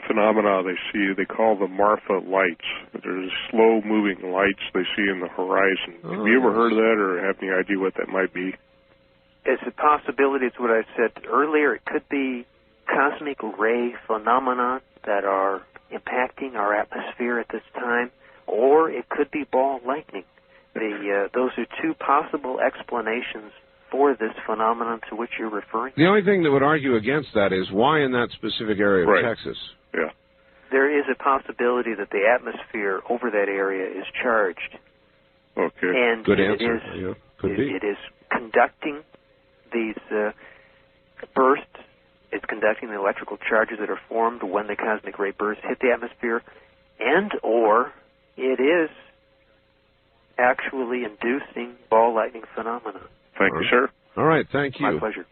phenomena they call the Marfa lights. There's slow-moving lights they see in the horizon. Have you ever heard of that or have any idea what that might be? It's a possibility. It's what I said earlier. It could be cosmic ray phenomena that are impacting our atmosphere at this time, or it could be ball lightning. Those are two possible explanations for this phenomenon to which you're referring. The only thing that would argue against that is why in that specific area of Texas? Yeah. There is a possibility that the atmosphere over that area is charged. Okay. And good answer. It is conducting these bursts. It's conducting the electrical charges that are formed when the cosmic ray bursts hit the atmosphere, and or it is actually inducing ball lightning phenomena. Thank you, sir. All right, thank you. My pleasure.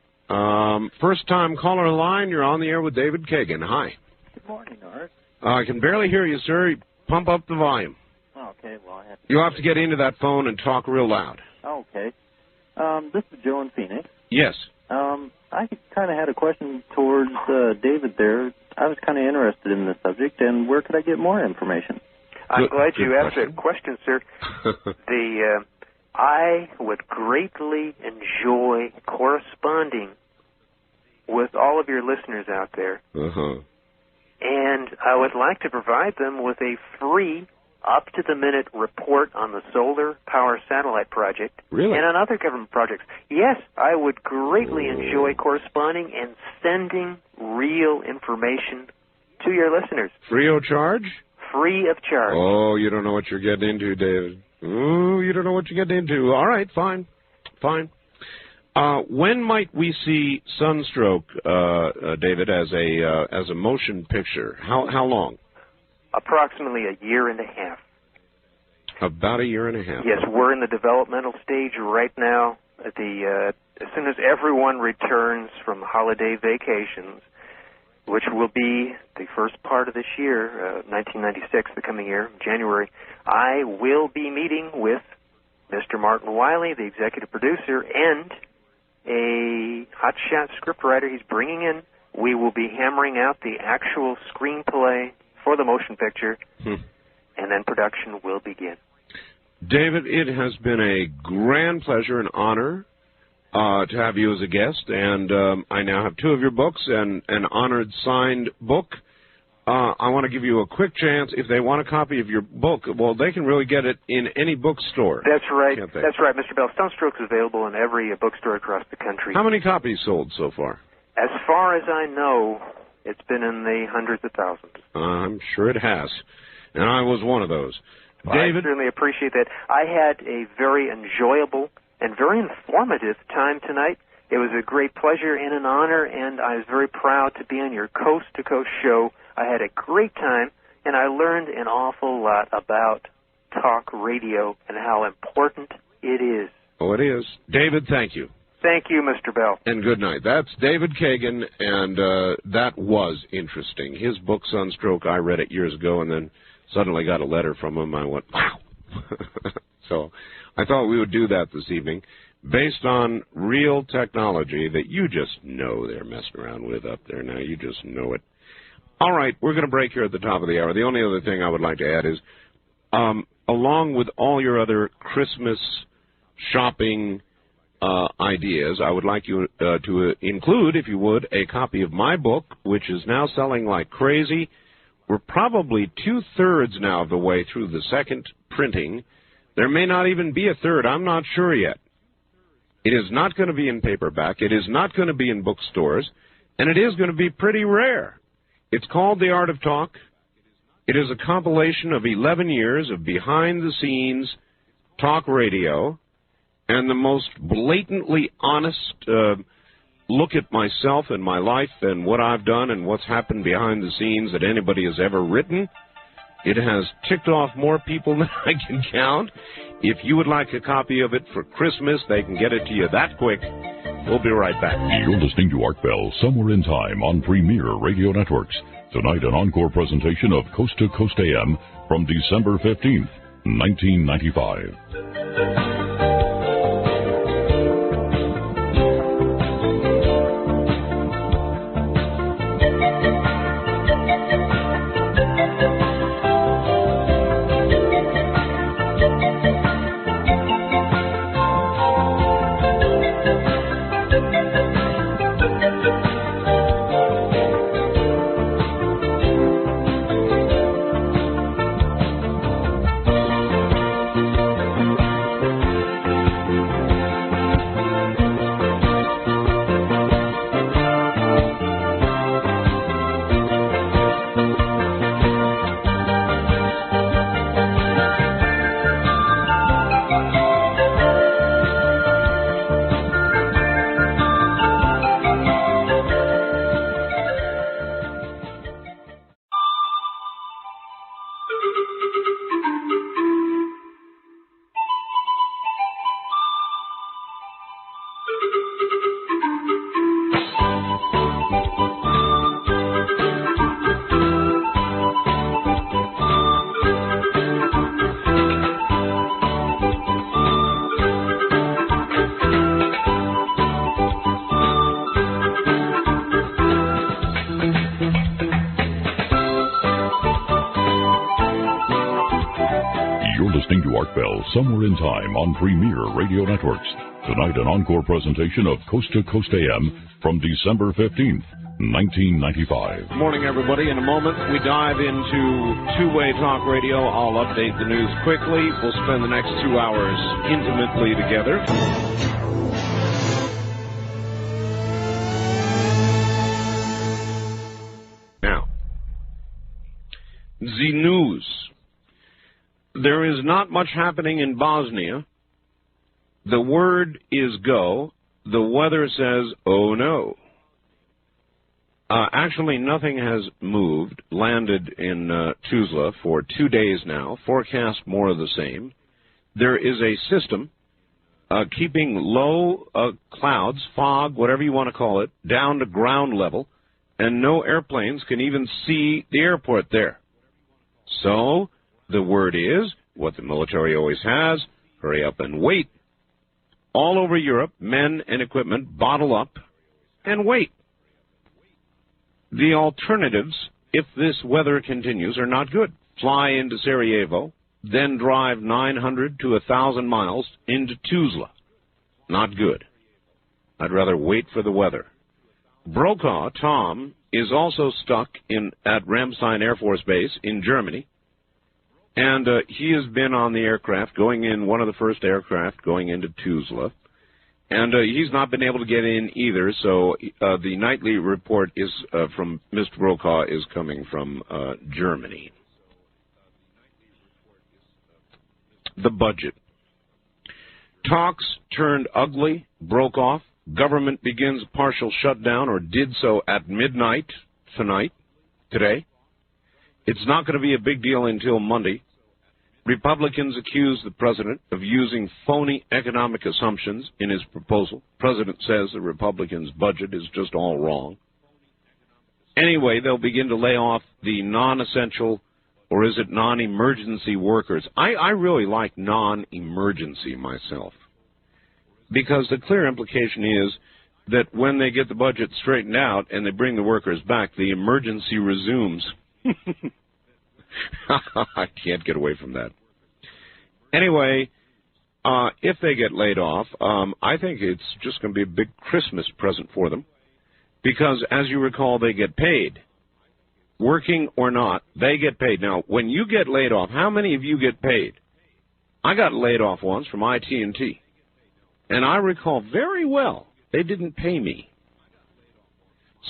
First-time caller line, you're on the air with David Kagan. Hi. Good morning, Art. I can barely hear you, sir. Pump up the volume. Okay, well, I have to... You'll have to get into that phone and talk real loud. Okay. This is Joe in Phoenix. Yes. I kind of had a question towards David there. I was kind of interested in this subject, and where could I get more information? I'm glad you asked that question, sir. I would greatly enjoy corresponding with all of your listeners out there. And I would like to provide them with a free, up-to-the-minute report on the Solar Power Satellite Project and on other government projects. Yes, I would greatly enjoy corresponding and sending real information to your listeners. Free of charge? Free of charge. Oh, you don't know what you're getting into, David. Oh, you don't know what you're getting into. All right, fine. When might we see Sunstroke, David, as a motion picture? How long? Approximately a year and a half. About a year and a half. Yes, we're in the developmental stage right now. As soon as everyone returns from holiday vacations, which will be the first part of this year, 1996, the coming year, January, I will be meeting with Mr. Martin Wiley, the executive producer, and a hotshot scriptwriter he's bringing in. We will be hammering out the actual screenplay for the motion picture, and then production will begin. David, it has been a grand pleasure and honor to have you as a guest, and I now have two of your books and an honored signed book. I want to give you a quick chance. If they want a copy of your book, well, they can really get it in any bookstore. That's right. That's right, Mr. Bell. Sunstroke is available in every bookstore across the country. How many copies sold so far? As far as I know, it's been in the hundreds of thousands. I'm sure it has. and I was one of those. Well, David? I certainly appreciate that. I had a very enjoyable and very informative time tonight. It was a great pleasure and an honor, and I was very proud to be on your Coast to Coast show. I had a great time, and I learned an awful lot about talk radio and how important it is. Oh, it is. David, thank you. Thank you, Mr. Bell. And good night. That's David Kagan, and that was interesting. His book, Sunstroke, I read it years ago, and then suddenly got a letter from him. I went, wow. So I thought we would do that this evening, based on real technology that you just know they're messing around with up there now. You just know it. All right, we're going to break here at the top of the hour. The only other thing I would like to add is, along with all your other Christmas shopping ideas, I would like you to include, if you would, a copy of my book, which is now selling like crazy. We're probably 2/3 now of the way through the second printing. There may not even be a third. I'm not sure yet. It is not going to be in paperback. It is not going to be in bookstores. And it is going to be pretty rare. It's called The Art of Talk. It is a compilation of 11 years of behind-the-scenes talk radio and the most blatantly honest look at myself and my life and what I've done and what's happened behind the scenes that anybody has ever written. It has ticked off more people than I can count. If you would like a copy of it for Christmas, they can get it to you that quick. We'll be right back. You're listening to Art Bell, Somewhere in Time on Premier Radio Networks. Tonight, an encore presentation of Coast to Coast AM from December 15th, 1995. Somewhere in Time on Premier Radio Networks. Tonight, an encore presentation of Coast to Coast AM from December 15th, 1995. Good morning, everybody. In a moment, we dive into two-way talk radio. I'll update the news quickly. We'll spend the next 2 hours intimately together. Now, the news. There is not much happening in Bosnia. The word is go. The weather says, oh no. Actually, nothing has moved, landed in Tuzla for 2 days now. Forecast more of the same. There is a system keeping low clouds, fog, whatever you want to call it, down to ground level, and no airplanes can even see the airport there. So the word is, what the military always has, hurry up and wait. All over Europe, men and equipment bottle up and wait. The alternatives, if this weather continues, are not good. Fly into Sarajevo, then drive 900 to 1,000 miles into Tuzla. Not good. I'd rather wait for the weather. Brokaw, Tom, is also stuck at Ramstein Air Force Base in Germany. And he has been on the aircraft, one of the first aircraft going into Tuzla. And he's not been able to get in either, so the nightly report is from Mr. Brokaw is coming from Germany. the budget. Talks turned ugly, broke off. Government begins partial shutdown, or did so at midnight today. It's not going to be a big deal until Monday. Republicans accuse the president of using phony economic assumptions in his proposal. The president says the Republicans' budget is just all wrong. Anyway, they'll begin to lay off the non-essential, or is it non-emergency workers? I really like non-emergency myself, because the clear implication is that when they get the budget straightened out and they bring the workers back, the emergency resumes. I can't get away from that. Anyway, if they get laid off, I think it's just going to be a big Christmas present for them, because, as you recall, they get paid. Working or not, they get paid. Now, when you get laid off, how many of you get paid? I got laid off once from IT&T, and I recall very well they didn't pay me.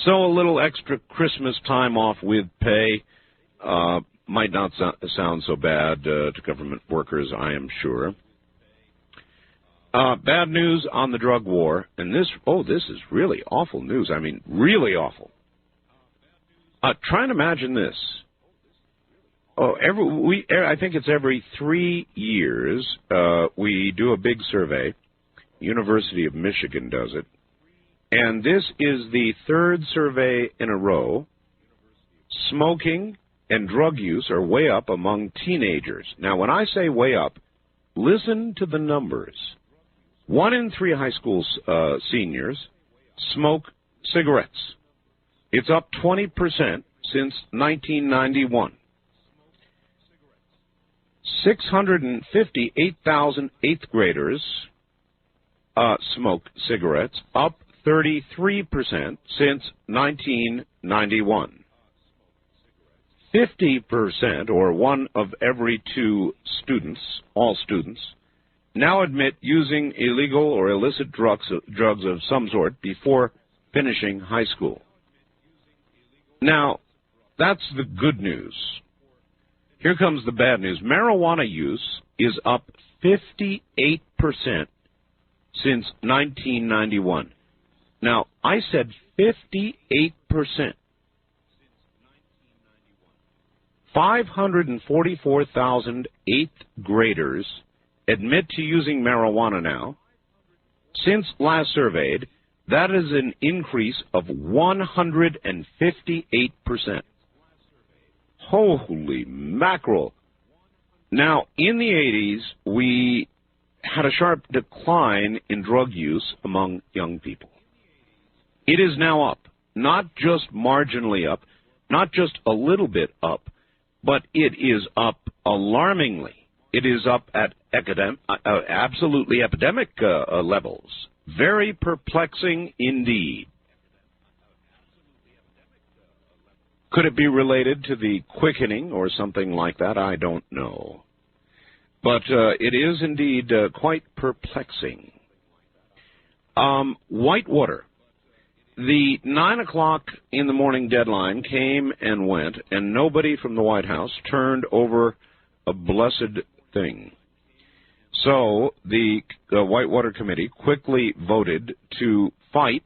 So a little extra Christmas time off with pay might not sound so bad to government workers, I am sure. Bad news on the drug war, and this is really awful news. I mean, really awful. Try and imagine this. I think it's every 3 years we do a big survey. University of Michigan does it. And this is the third survey in a row. Smoking and drug use are way up among teenagers. Now, when I say way up, listen to the numbers. 1 in 3 high school seniors smoke cigarettes. It's up 20% since 1991. 658,000 eighth graders smoke cigarettes, up 33% since 1991. 50%, or 1 of every 2 students, all students, now admit using illegal or illicit drugs of some sort before finishing high school. Now, that's the good news. Here comes the bad news. Marijuana use is up 58% since 1991. Now, I said 58%. 544,000 eighth graders admit to using marijuana now. Since last surveyed, that is an increase of 158%. Holy mackerel. Now, in the 80s, we had a sharp decline in drug use among young people. It is now up, not just marginally up, not just a little bit up, but it is up alarmingly. It is up at absolutely epidemic levels. Very perplexing indeed. Could it be related to the quickening or something like that? I don't know. But it is indeed quite perplexing. Whitewater. The 9 o'clock in the morning deadline came and went, and nobody from the White House turned over a blessed thing. So the Whitewater Committee quickly voted to fight,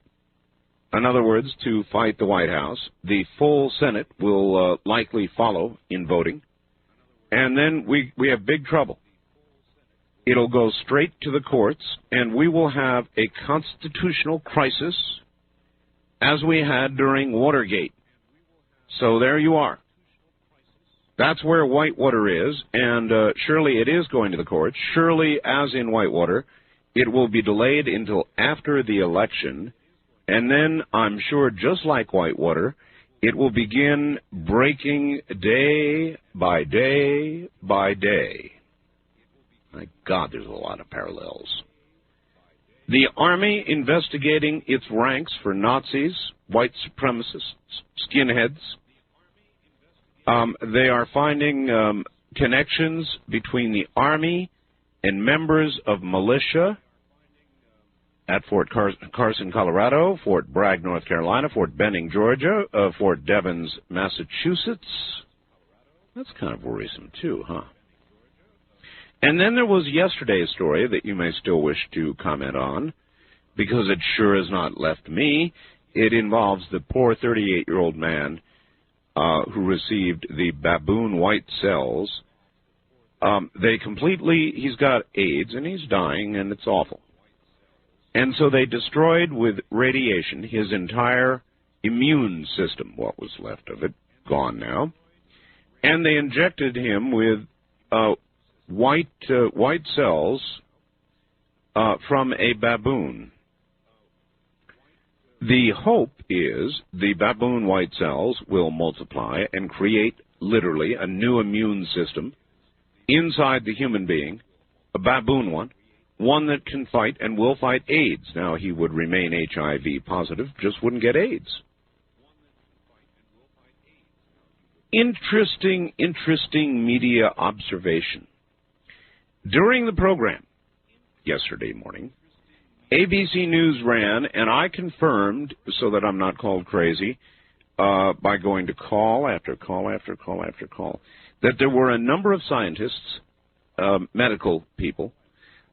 in other words, to fight the White House. The full Senate will likely follow in voting, and then we have big trouble. It'll go straight to the courts, and we will have a constitutional crisis as we had during Watergate. So there you are. That's where Whitewater is, and surely it is going to the courts. Surely, as in Whitewater, it will be delayed until after the election, and then I'm sure, just like Whitewater, it will begin breaking day by day by day. My God, there's a lot of parallels. The Army investigating its ranks for Nazis, white supremacists, skinheads. They are finding connections between the Army and members of militia at Fort Carson, Colorado, Fort Bragg, North Carolina, Fort Benning, Georgia, Fort Devens, Massachusetts. That's kind of worrisome, too, huh? And then there was yesterday's story that you may still wish to comment on, because it sure has not left me. It involves the poor 38-year-old man who received the baboon white cells. He's got AIDS, and he's dying, and it's awful. And so they destroyed with radiation his entire immune system, what was left of it, gone now. And they injected him with white cells from a baboon. The hope is the baboon white cells will multiply and create literally a new immune system inside the human being, a baboon one that can fight and will fight AIDS. Now, he would remain HIV positive, just wouldn't get AIDS. Interesting media observation. During the program yesterday morning, ABC News ran, and I confirmed, so that I'm not called crazy, by going to call after call after call after call, that there were a number of scientists, medical people,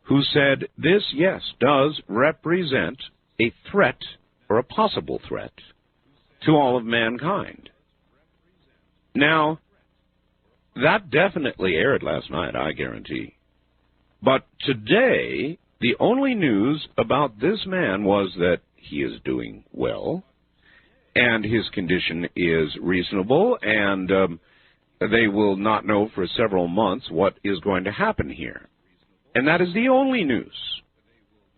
who said this, yes, does represent a threat, or a possible threat, to all of mankind. Now, that definitely aired last night, I guarantee. But today, the only news about this man was that he is doing well, and his condition is reasonable, and they will not know for several months what is going to happen here. And that is the only news.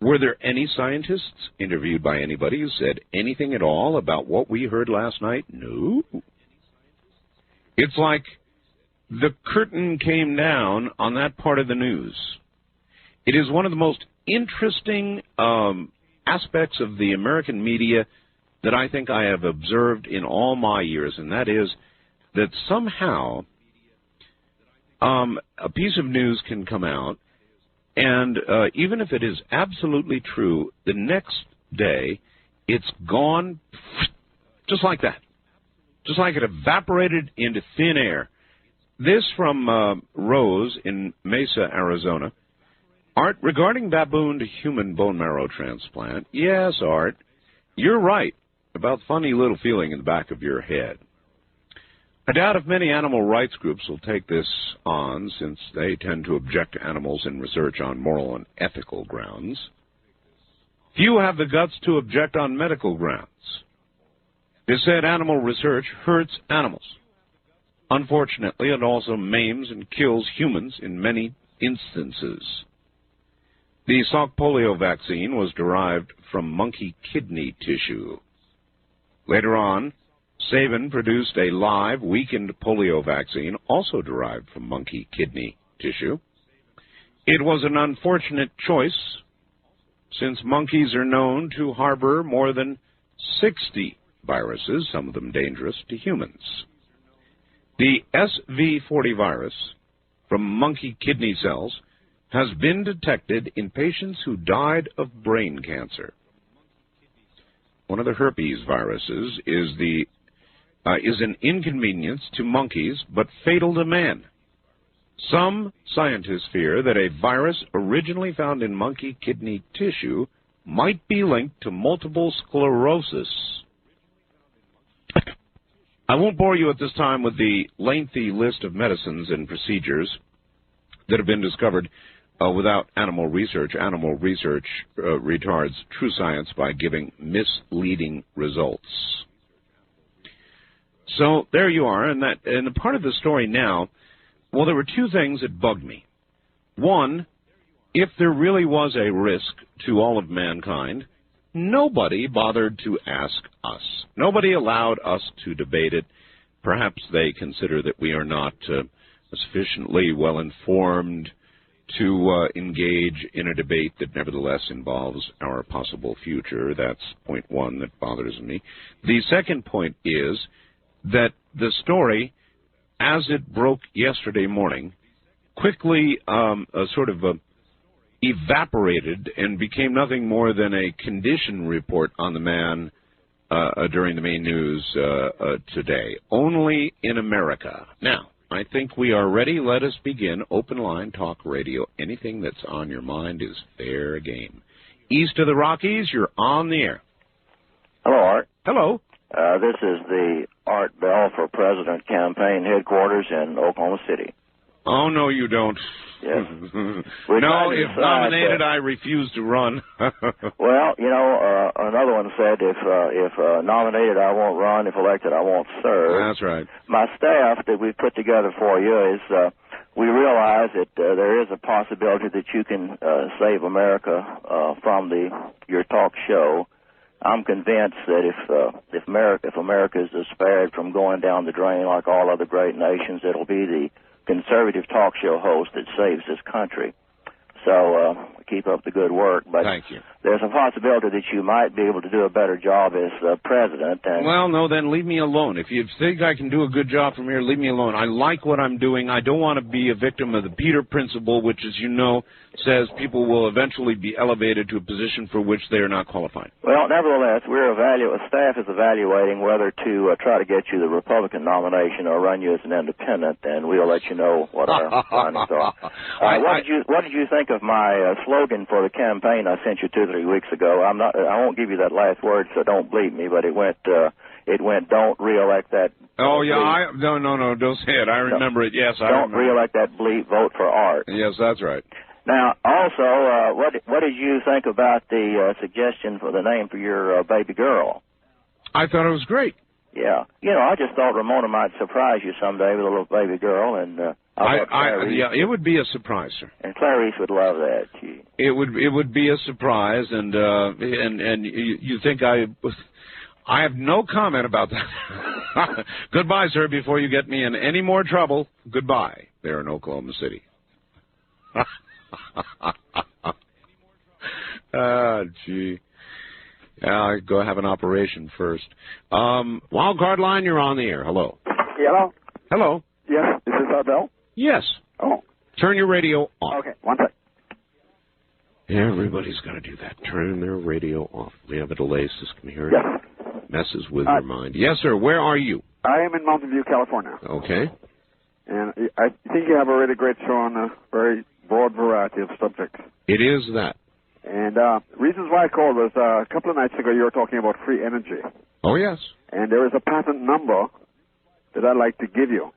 Were there any scientists interviewed by anybody who said anything at all about what we heard last night? No. It's like the curtain came down on that part of the news. It is one of the most interesting aspects of the American media that I think I have observed in all my years, and that is that somehow a piece of news can come out, and even if it is absolutely true, the next day it's gone just like that, just like it evaporated into thin air. This from Rose in Mesa, Arizona. Art, regarding baboon to human bone marrow transplant, yes, Art, you're right about funny little feeling in the back of your head. I doubt if many animal rights groups will take this on, since they tend to object to animals in research on moral and ethical grounds. Few have the guts to object on medical grounds. They said animal research hurts animals. Unfortunately, it also maims and kills humans in many instances. The Salk polio vaccine was derived from monkey kidney tissue. Later on, Sabin produced a live, weakened polio vaccine, also derived from monkey kidney tissue. It was an unfortunate choice, since monkeys are known to harbor more than 60 viruses, some of them dangerous to humans. The SV40 virus from monkey kidney cells has been detected in patients who died of brain cancer. One of the herpes viruses is an inconvenience to monkeys, but fatal to man. Some scientists fear that a virus originally found in monkey kidney tissue might be linked to multiple sclerosis. I won't bore you at this time with the lengthy list of medicines and procedures that have been discovered without animal research. Animal research retards true science by giving misleading results. So there you are, and the part of the story now, well, there were two things that bugged me. One, if there really was a risk to all of mankind, nobody bothered to ask us. Nobody allowed us to debate it. Perhaps they consider that we are not sufficiently well-informed to engage in a debate that nevertheless involves our possible future. That's point one that bothers me. The second point is that the story, as it broke yesterday morning, quickly evaporated and became nothing more than a condition report on the man during the main news today. Only in America. Now, I think we are ready. Let us begin. Open line talk radio. Anything that's on your mind is fair game. East of the Rockies, you're on the air. Hello, Art. Hello. This is the Art Bell for President campaign headquarters in Oklahoma City. Oh, no, you don't. Yes. No, if nominated, I refuse to run. Well, you know, another one said, if nominated, I won't run. If elected, I won't serve. That's right. My staff that we've put together for you is we realize that there is a possibility that you can save America from your talk show. I'm convinced that if America is spared from going down the drain like all other great nations, it'll be the conservative talk show host that saves this country. So keep up the good work. But thank you. There's a possibility that you might be able to do a better job as president. And well, no, then leave me alone. If you think I can do a good job from here, leave me alone. I like what I'm doing. I don't want to be a victim of the Peter Principle, which, as you know, says people will eventually be elevated to a position for which they are not qualified. Well, nevertheless, staff is evaluating whether to try to get you the Republican nomination or run you as an independent, and we'll let you know what our findings are. What did you think of my slogan for the campaign I sent you 2 or 3 weeks ago? I won't give you that last word, so don't bleep me, but it went don't reelect that. Oh yeah, no, don't say it. I remember it. Yes, I remember. Don't reelect that bleep. Vote for Art. Yes, that's right. Now, also, what did you think about the suggestion for the name for your baby girl? I thought it was great. Yeah, you know, I just thought Ramona might surprise you someday with a little baby girl, and it would be a surprise, sir. And Clarice would love that. It would be a surprise, and you think I have no comment about that. Goodbye, sir. Before you get me in any more trouble, goodbye. There in Oklahoma City. Gee. I'll go have an operation first. Wild card line, you're on the air. Hello. Hello? Hello. Yes, is this Bell? Yes. Oh. Turn your radio off. Okay, one sec. Everybody's got to do that. Turn their radio off. We have a delay system here. Yes. Messes with your mind. Yes, sir. Where are you? I am in Mountain View, California. Okay. And I think you have a really great show on a very broad variety of subjects. It is that. And reasons why I called was a couple of nights ago you were talking about free energy. Oh, yes. And there is a patent number that I'd like to give you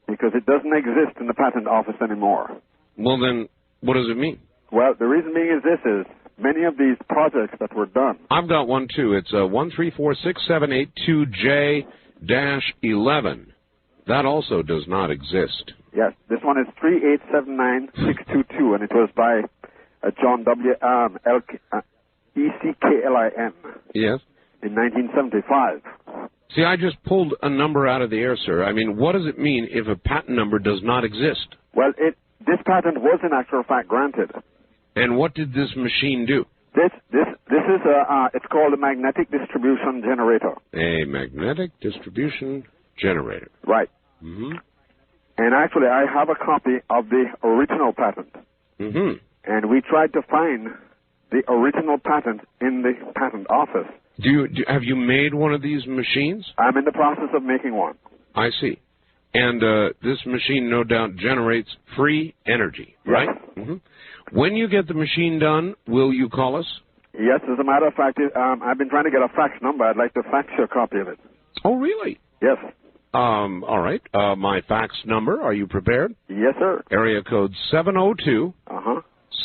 because it doesn't exist in the patent office anymore. Well, then, what does it mean? Well, the reason being is this is many of these projects that were done. I've got one, too. It's 1346782J-11. That also does not exist. Yes, this one is 3879622, and it was by John W. Ecklin. Yes. In 1975. See, I just pulled a number out of the air, sir. I mean, what does it mean if a patent number does not exist? Well, this patent was in actual fact granted. And what did this machine do? This is it's called a magnetic distribution generator. A magnetic distribution generator. Right. Mm-hmm. And actually, I have a copy of the original patent. Mm-hmm. And we tried to find the original patent in the patent office. Have you made one of these machines? I'm in the process of making one. I see. And this machine, no doubt, generates free energy, right? Yes. Mm-hmm. When you get the machine done, will you call us? Yes, as a matter of fact, I've been trying to get a fax number. I'd like to fax you a copy of it. Oh, really? Yes. All right. My fax number, are you prepared? Yes, sir. Area code 702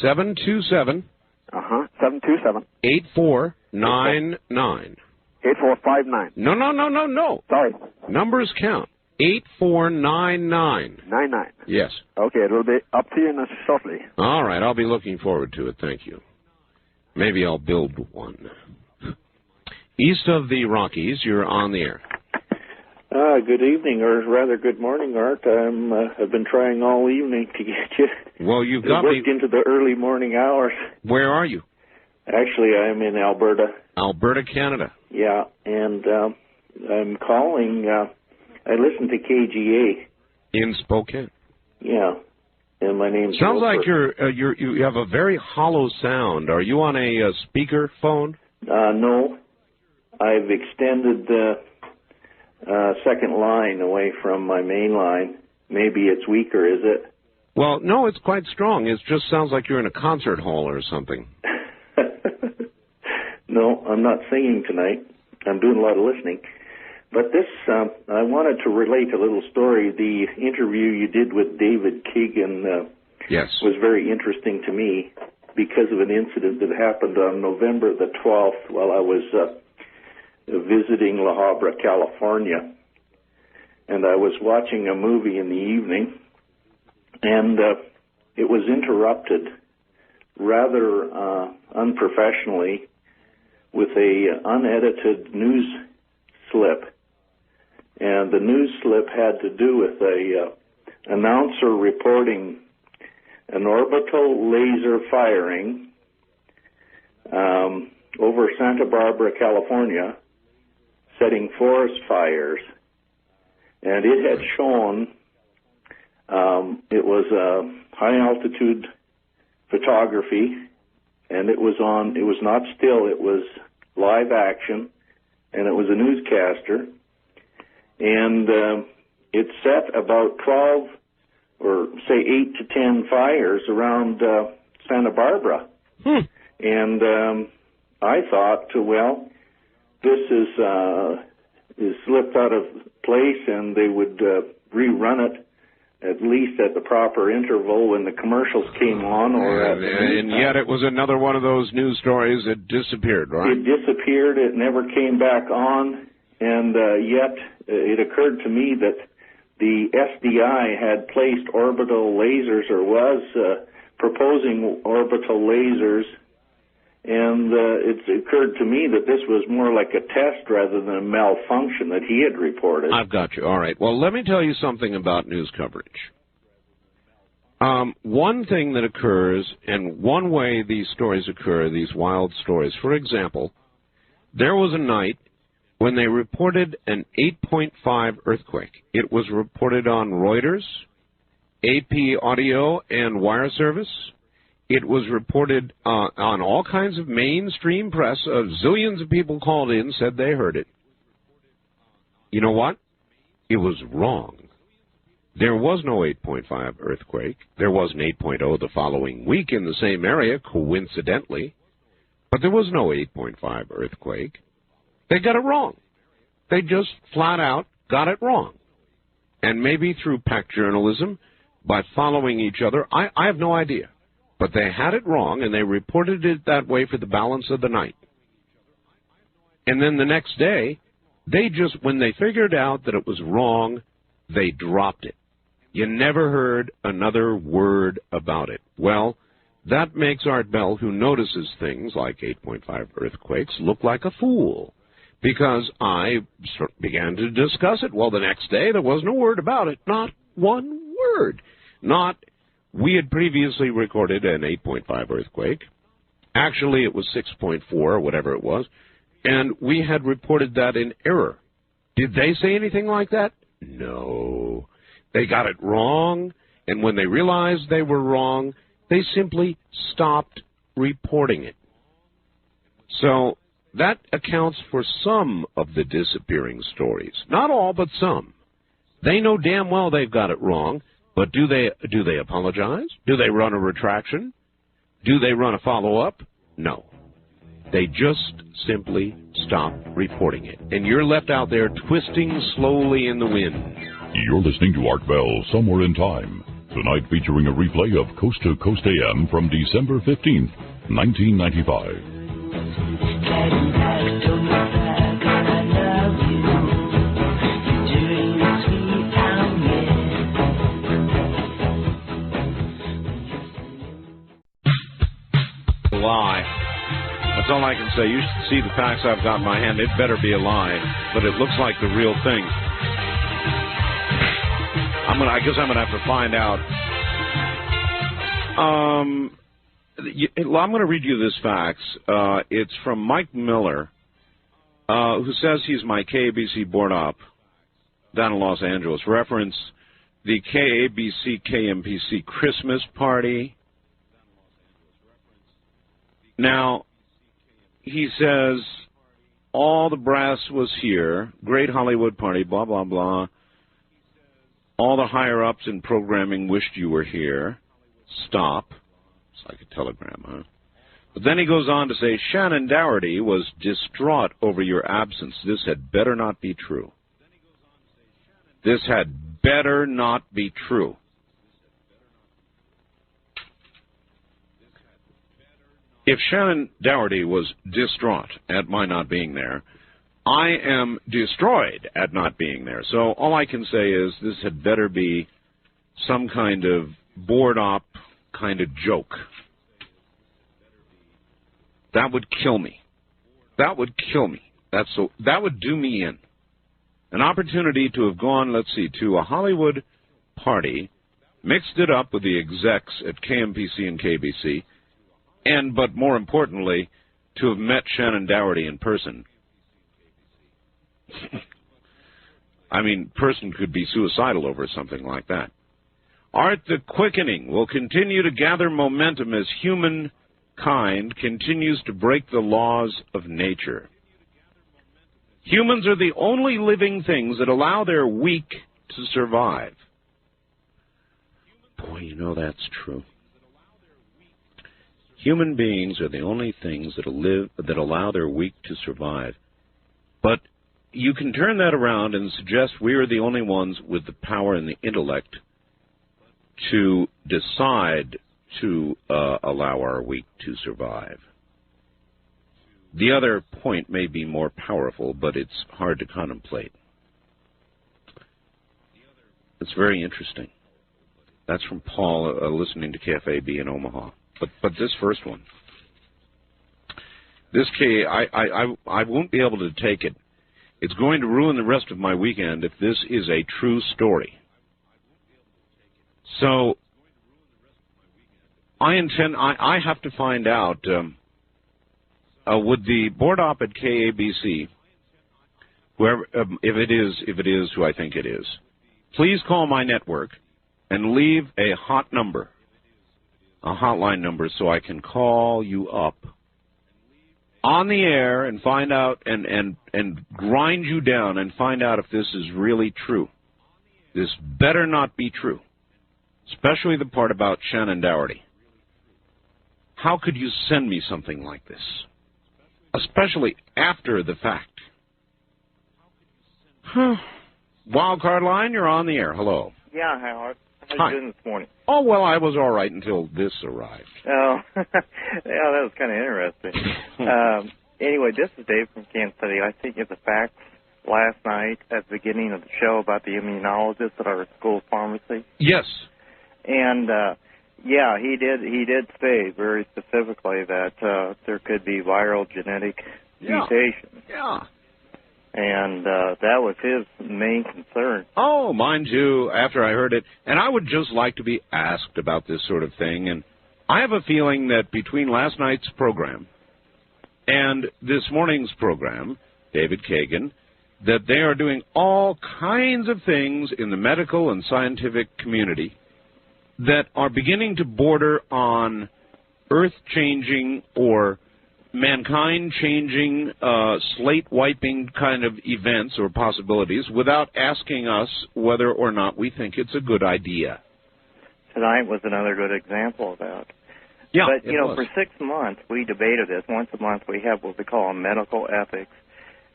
727 727 8499. 8459. No. Sorry. Numbers count. 8499. 99. Yes. Okay, it will be up to you shortly. All right, I'll be looking forward to it. Thank you. Maybe I'll build one. East of the Rockies, you're on the air. Good evening, or rather good morning, Art. I've been trying all evening to get you. Well, you've got me into the early morning hours. Where are you? Actually, I'm in Alberta. Alberta, Canada. Yeah, and I'm calling. I listen to KGA in Spokane. Yeah, and my name's. Sounds Wilford. like you have a very hollow sound. Are you on a speaker phone? No, I've extended the second line away from my main line, maybe it's weaker, is it? Well, no, it's quite strong. It just sounds like you're in a concert hall or something. No, I'm not singing tonight. I'm doing a lot of listening. But this, I wanted to relate a little story. The interview you did with David Kagan yes. was very interesting to me because of an incident that happened on November the 12th while I was visiting La Habra, California. And I was watching a movie in the evening, and it was interrupted rather unprofessionally with a unedited news slip. And the news slip had to do with a announcer reporting an orbital laser firing over Santa Barbara, California, setting forest fires. And it had shown it was high-altitude photography, and it was not still, it was live action, and it was a newscaster. And it set about 12 or say 8 to 10 fires around Santa Barbara. And I thought, well, this is slipped out of place, and they would rerun it at least at the proper interval when the commercials came on. And yet it was another one of those news stories that disappeared, right? It disappeared. It never came back on. And yet it occurred to me that the SDI had placed orbital lasers, or was proposing orbital lasers, and it occurred to me that this was more like a test rather than a malfunction that he had reported. I've got you. All right. Well, let me tell you something about news coverage. One thing that occurs, and one way these stories occur, these wild stories, for example, there was a night when they reported an 8.5 earthquake. It was reported on Reuters, AP Audio and Wire Service. It was reported on all kinds of mainstream press. Zillions of people called in, said they heard it. You know what? It was wrong. There was no 8.5 earthquake. There was an 8.0 the following week in the same area, coincidentally. But there was no 8.5 earthquake. They got it wrong. They just flat out got it wrong. And maybe through pack journalism, by following each other, I have no idea. But they had it wrong, and they reported it that way for the balance of the night. And then the next day, when they figured out that it was wrong, they dropped it. You never heard another word about it. Well, that makes Art Bell, who notices things like 8.5 earthquakes, look like a fool. Because I began to discuss it. Well, the next day, there was no word about it. Not one word. We had previously recorded an 8.5 earthquake. Actually, it was 6.4 or whatever it was. And we had reported that in error. Did they say anything like that? No. They got it wrong. And when they realized they were wrong, they simply stopped reporting it. So that accounts for some of the disappearing stories. Not all, but some. They know damn well they've got it wrong. But do they apologize? Do they run a retraction? Do they run a follow-up? No. They just simply stop reporting it. And you're left out there twisting slowly in the wind. You're listening to Art Bell, Somewhere in Time. Tonight featuring a replay of Coast to Coast AM from December 15th, 1995. Lie. That's all I can say. You should see the facts I've got in my hand. It better be a lie, but it looks like the real thing. I guess I'm gonna have to find out. I'm gonna read you this fax. It's from Mike Miller, who says he's my KABC board op down in Los Angeles. Reference the KABC KMPC Christmas party. Now, he says, all the brass was here, great Hollywood party, blah, blah, blah. All the higher-ups in programming wished you were here. Stop. It's like a telegram, huh? But then he goes on to say, Shannon Dougherty was distraught over your absence. This had better not be true. This had better not be true. If Shannon Dougherty was distraught at my not being there, I am destroyed at not being there. So all I can say is this had better be some kind of board-op kind of joke. That would kill me. That would kill me. That would do me in. An opportunity to have gone, let's see, to a Hollywood party, mixed it up with the execs at KMPC and KBC, but more importantly, to have met Shannon Dougherty in person. I mean, person could be suicidal over something like that. Art the quickening will continue to gather momentum as humankind continues to break the laws of nature. Humans are the only living things that allow their weak to survive. Boy, you know that's true. Human beings are the only things that allow their weak to survive. But you can turn that around and suggest we are the only ones with the power and the intellect to decide to allow our weak to survive. The other point may be more powerful, but it's hard to contemplate. It's very interesting. That's from Paul, listening to KFAB in Omaha. But this first one, this I won't be able to take it. It's going to ruin the rest of my weekend if this is a true story. So I have to find out, would the board op at KABC, whoever, if it is who I think it is, please call my network and leave a hot number, a hotline number, so I can call you up on the air and find out and grind you down and find out if this is really true. This better not be true, especially the part about Shannon Dougherty. How could you send me something like this, especially after the fact? Wildcard line, you're on the air. Hello. Yeah, Howard. How you doing this morning? Oh, well, I was all right until this arrived. Oh, yeah, that was kind of interesting. Anyway, this is Dave from Kansas City. I think it's a fact last night at the beginning of the show about the immunologist at our school pharmacy. Yes. And, yeah, he did say very specifically that there could be viral genetic mutations. Yeah. And that was his main concern. Oh, mine too, after I heard it. And I would just like to be asked about this sort of thing. And I have a feeling that between last night's program and this morning's program, David Kagan, that they are doing all kinds of things in the medical and scientific community that are beginning to border on earth-changing or mankind-changing, slate-wiping kind of events or possibilities without asking us whether or not we think it's a good idea. Tonight was another good example of that. Yeah, but, you know, for 6 months we debated this. Once a month we have what we call a medical ethics,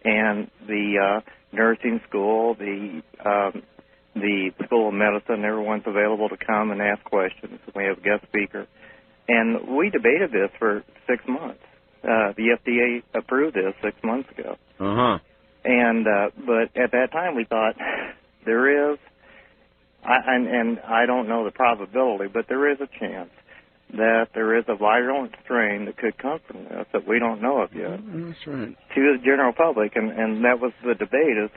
and the nursing school, the School of Medicine, everyone's available to come and ask questions. We have a guest speaker. And we debated this for 6 months. The FDA approved this 6 months ago. Uh-huh. And but at that time we thought there is, and I don't know the probability, but there is a chance that there is a virulent strain that could come from this that we don't know of yet. That's right. To the general public, and that was the debate, is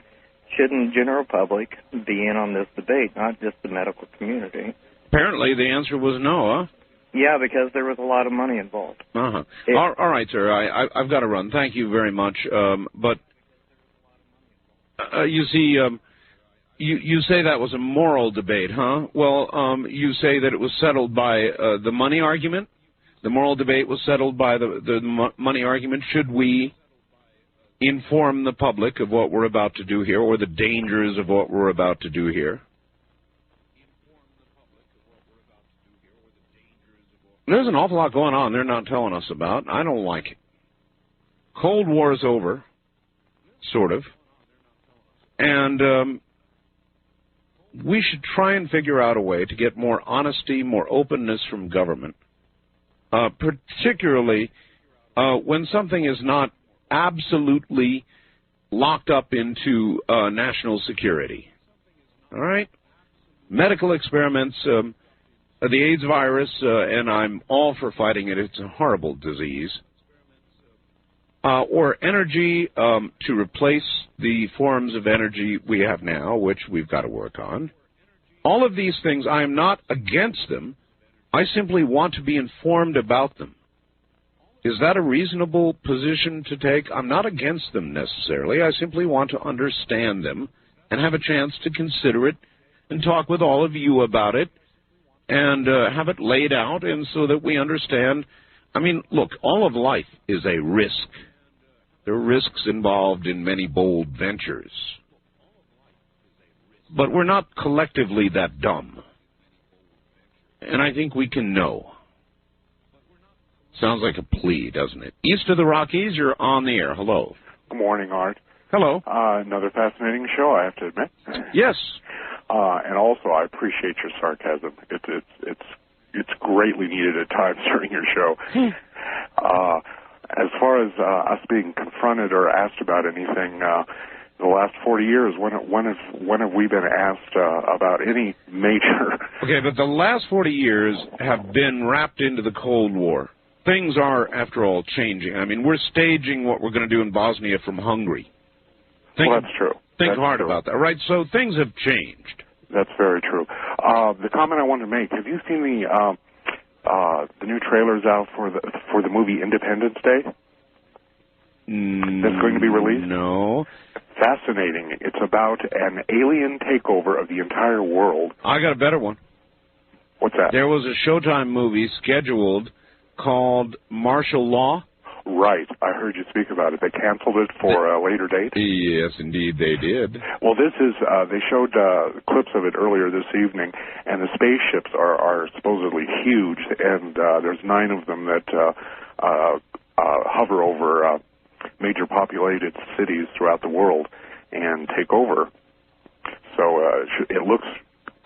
shouldn't general public be in on this debate, not just the medical community? Apparently the answer was no, huh? Yeah, because there was a lot of money involved. Uh-huh. All right, sir. I've got to run. Thank you very much. But you see, you say that was a moral debate, huh? Well, you say that it was settled by the money argument? The moral debate was settled by the money argument. Should we inform the public of what we're about to do here or the dangers of what we're about to do here? There's an awful lot going on they're not telling us about. I don't like it. Cold War is over, sort of. And we should try and figure out a way to get more honesty, more openness from government, particularly when something is not absolutely locked up into national security. All right? Medical experiments, the AIDS virus, and I'm all for fighting it. It's a horrible disease. Or energy to replace the forms of energy we have now, which we've got to work on. All of these things, I am not against them. I simply want to be informed about them. Is that a reasonable position to take? I'm not against them necessarily. I simply want to understand them and have a chance to consider it and talk with all of you about it and have it laid out and so that we understand. I mean, look, all of life is a risk. There are risks involved in many bold ventures. But we're not collectively that dumb. And I think we can know. Sounds like a plea, doesn't it? East of the Rockies, you're on the air. Hello. Good morning, Art. Hello. Another fascinating show, I have to admit. Yes. And also, I appreciate your sarcasm. It's greatly needed at times during your show. As far as us being confronted or asked about anything, the last 40 years, when have we been asked about any major? Okay, but the last 40 years have been wrapped into the Cold War. Things are, after all, changing. I mean, we're staging what we're going to do in Bosnia from Hungary. Well, that's true. Think hard about that, right? So things have changed. That's very true. The comment I wanted to make: have you seen the new trailers out for the movie Independence Day? That's going to be released? No. Fascinating. It's about an alien takeover of the entire world. I got a better one. What's that? There was a Showtime movie scheduled called Martial Law. Right. I heard you speak about it. They canceled it for a later date? Yes, indeed they did. Well, this is, they showed clips of it earlier this evening, and the spaceships are supposedly huge, and there's 9 of them that hover over major populated cities throughout the world and take over. So it looks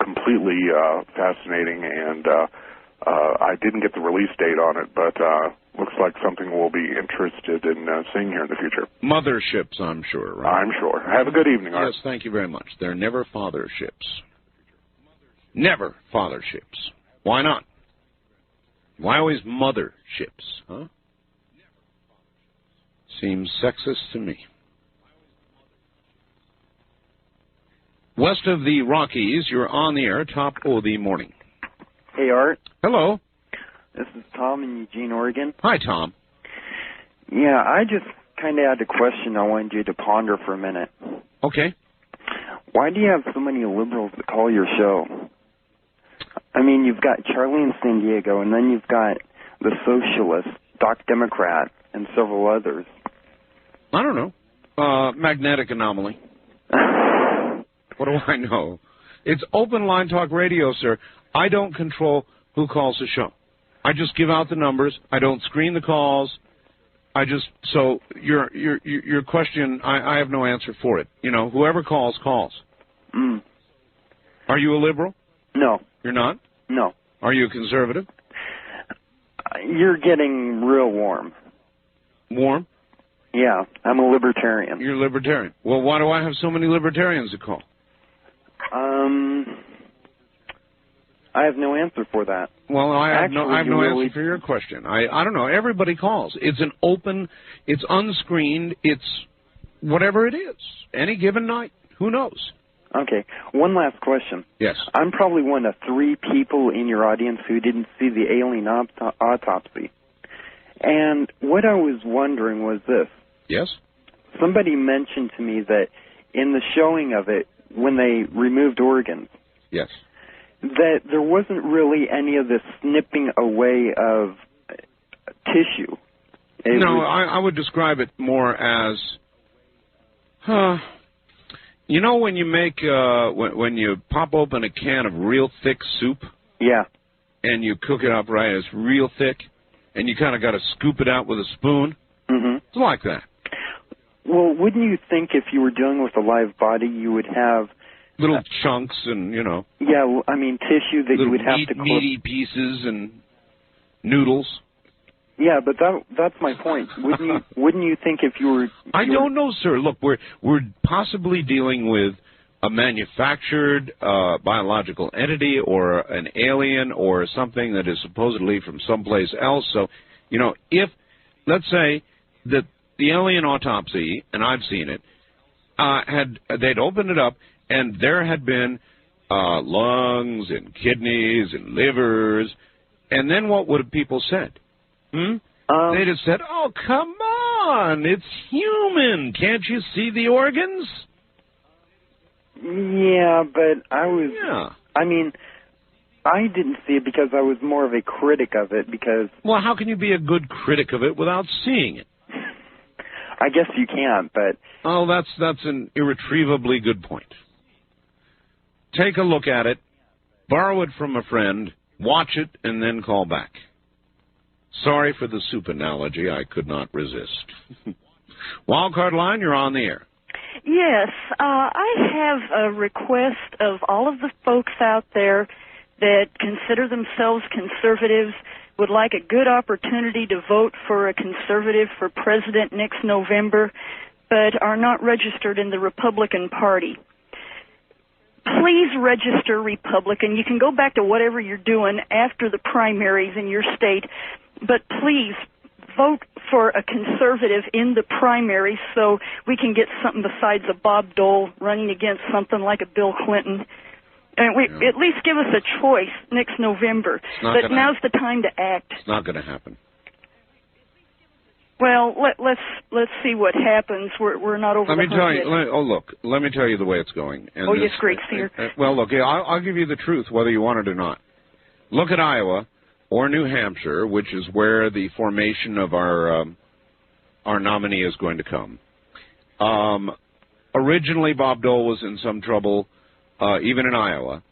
completely fascinating, and I didn't get the release date on it, but looks like something we'll be interested in seeing here in the future. Motherships, I'm sure, right? I'm sure. Have a good evening, Art. Yes, thank you very much. They're never fatherships. Never fatherships. Why not? Why always motherships, huh? Seems sexist to me. West of the Rockies, you're on the air, top of the morning. Hey, Art. Hello. This is Tom in Eugene, Oregon. Hi, Tom. Yeah, I just kind of had a question I wanted you to ponder for a minute. Okay. Why do you have so many liberals that call your show? I mean, you've got Charlie in San Diego, and then you've got the Socialist, Doc Democrat, and several others. I don't know. Magnetic anomaly. What do I know? It's open line talk radio, sir. I don't control who calls the show. I just give out the numbers. I don't screen the calls. So your question, I have no answer for it. You know, whoever calls, calls. Mm. Are you a liberal? No. You're not? No. Are you a conservative? You're getting real warm. Warm? Yeah, I'm a libertarian. You're a libertarian. Well, why do I have so many libertarians to call? I have no answer for that. Well, I have no really... answer for your question. I don't know. Everybody calls. It's an open, it's unscreened, it's whatever it is. Any given night. Who knows? Okay. One last question. Yes. I'm probably one of 3 people in your audience who didn't see the alien autopsy. And what I was wondering was this. Yes? Somebody mentioned to me that in the showing of it, when they removed organs, yes, that there wasn't really any of this snipping away of tissue. I would describe it more as, you know, when you make when you pop open a can of real thick soup. Yeah. and you cook it up right. It's real thick, and you kind of got to scoop it out with a spoon. Mm-hmm. It's like that. Well, wouldn't you think if you were dealing with a live body, you would have little chunks and, you know. Yeah, I mean, tissue that you would have to cook. Meaty pieces and noodles. Yeah, but that's my point. Wouldn't you think if you were... I don't know, sir. Look, we're possibly dealing with a manufactured biological entity or an alien or something that is supposedly from someplace else. So, you know, if, let's say, that the alien autopsy, and I've seen it, they'd opened it up, and there had been lungs and kidneys and livers, and then what would have people said? They'd have said, "Oh, come on, it's human. Can't you see the organs?" Yeah, but I was... Yeah. I mean, I didn't see it because I was more of a critic of it because... Well, how can you be a good critic of it without seeing it? I guess you can't, but... Oh, that's an irretrievably good point. Take a look at it, borrow it from a friend, watch it, and then call back. Sorry for the soup analogy. I could not resist. Wildcard line, you're on the air. Yes, I have a request of all of the folks out there that consider themselves conservatives, would like a good opportunity to vote for a conservative for president next November, but are not registered in the Republican Party. Please register Republican. You can go back to whatever you're doing after the primaries in your state, but please vote for a conservative in the primary so we can get something besides a Bob Dole running against something like a Bill Clinton. And at least give us a choice next November. But now's the time to act. It's not going to happen. Well, let's see what happens. We're not over. Let me tell you. Let me tell you the way it's going. And yes, great, Seer. Well, look, I'll give you the truth, whether you want it or not. Look at Iowa or New Hampshire, which is where the formation of our nominee is going to come. Originally, Bob Dole was in some trouble, even in Iowa.